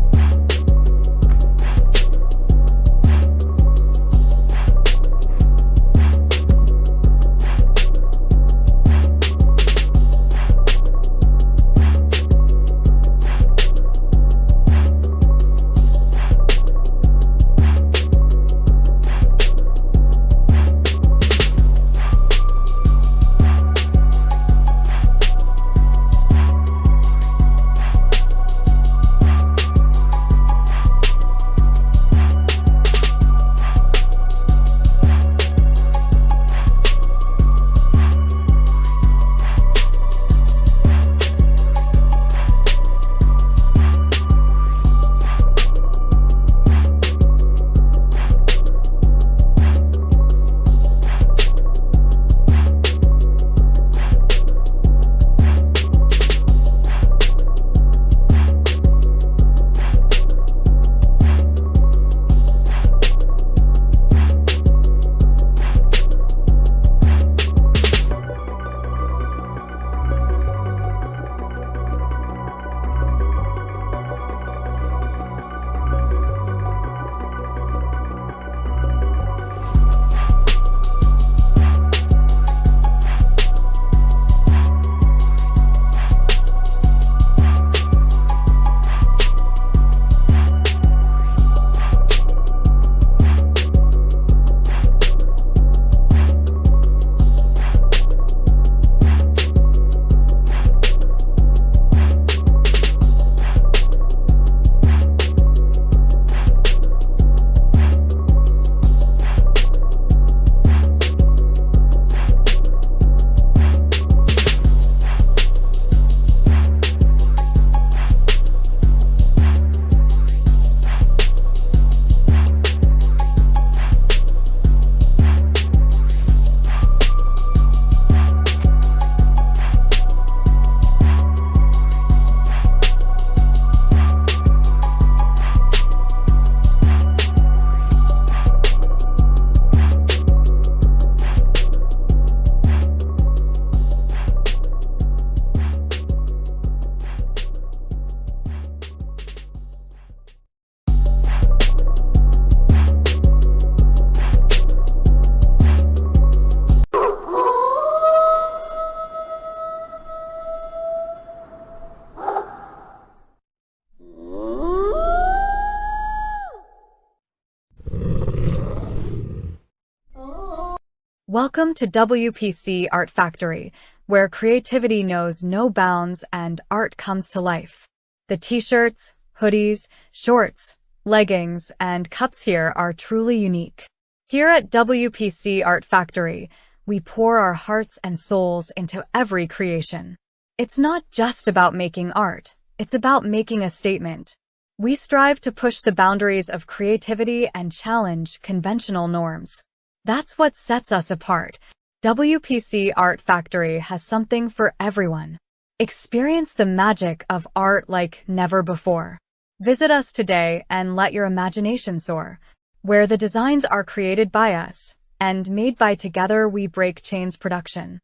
Welcome to WPC Art Factory, where creativity knows no bounds and art comes to life. The t-shirts, hoodies, shorts, leggings, and cups here are truly unique. Here at WPC Art Factory, we pour our hearts and souls into every creation. It's not just about making art, it's about making a statement. We strive to push the boundaries of creativity and challenge conventional norms. That's what sets us apart. WPC Art Factory has something for everyone. Experience the magic of art like never before. Visit us today and let your imagination soar, where the designs are created by us and made by Together We Break Chains Production.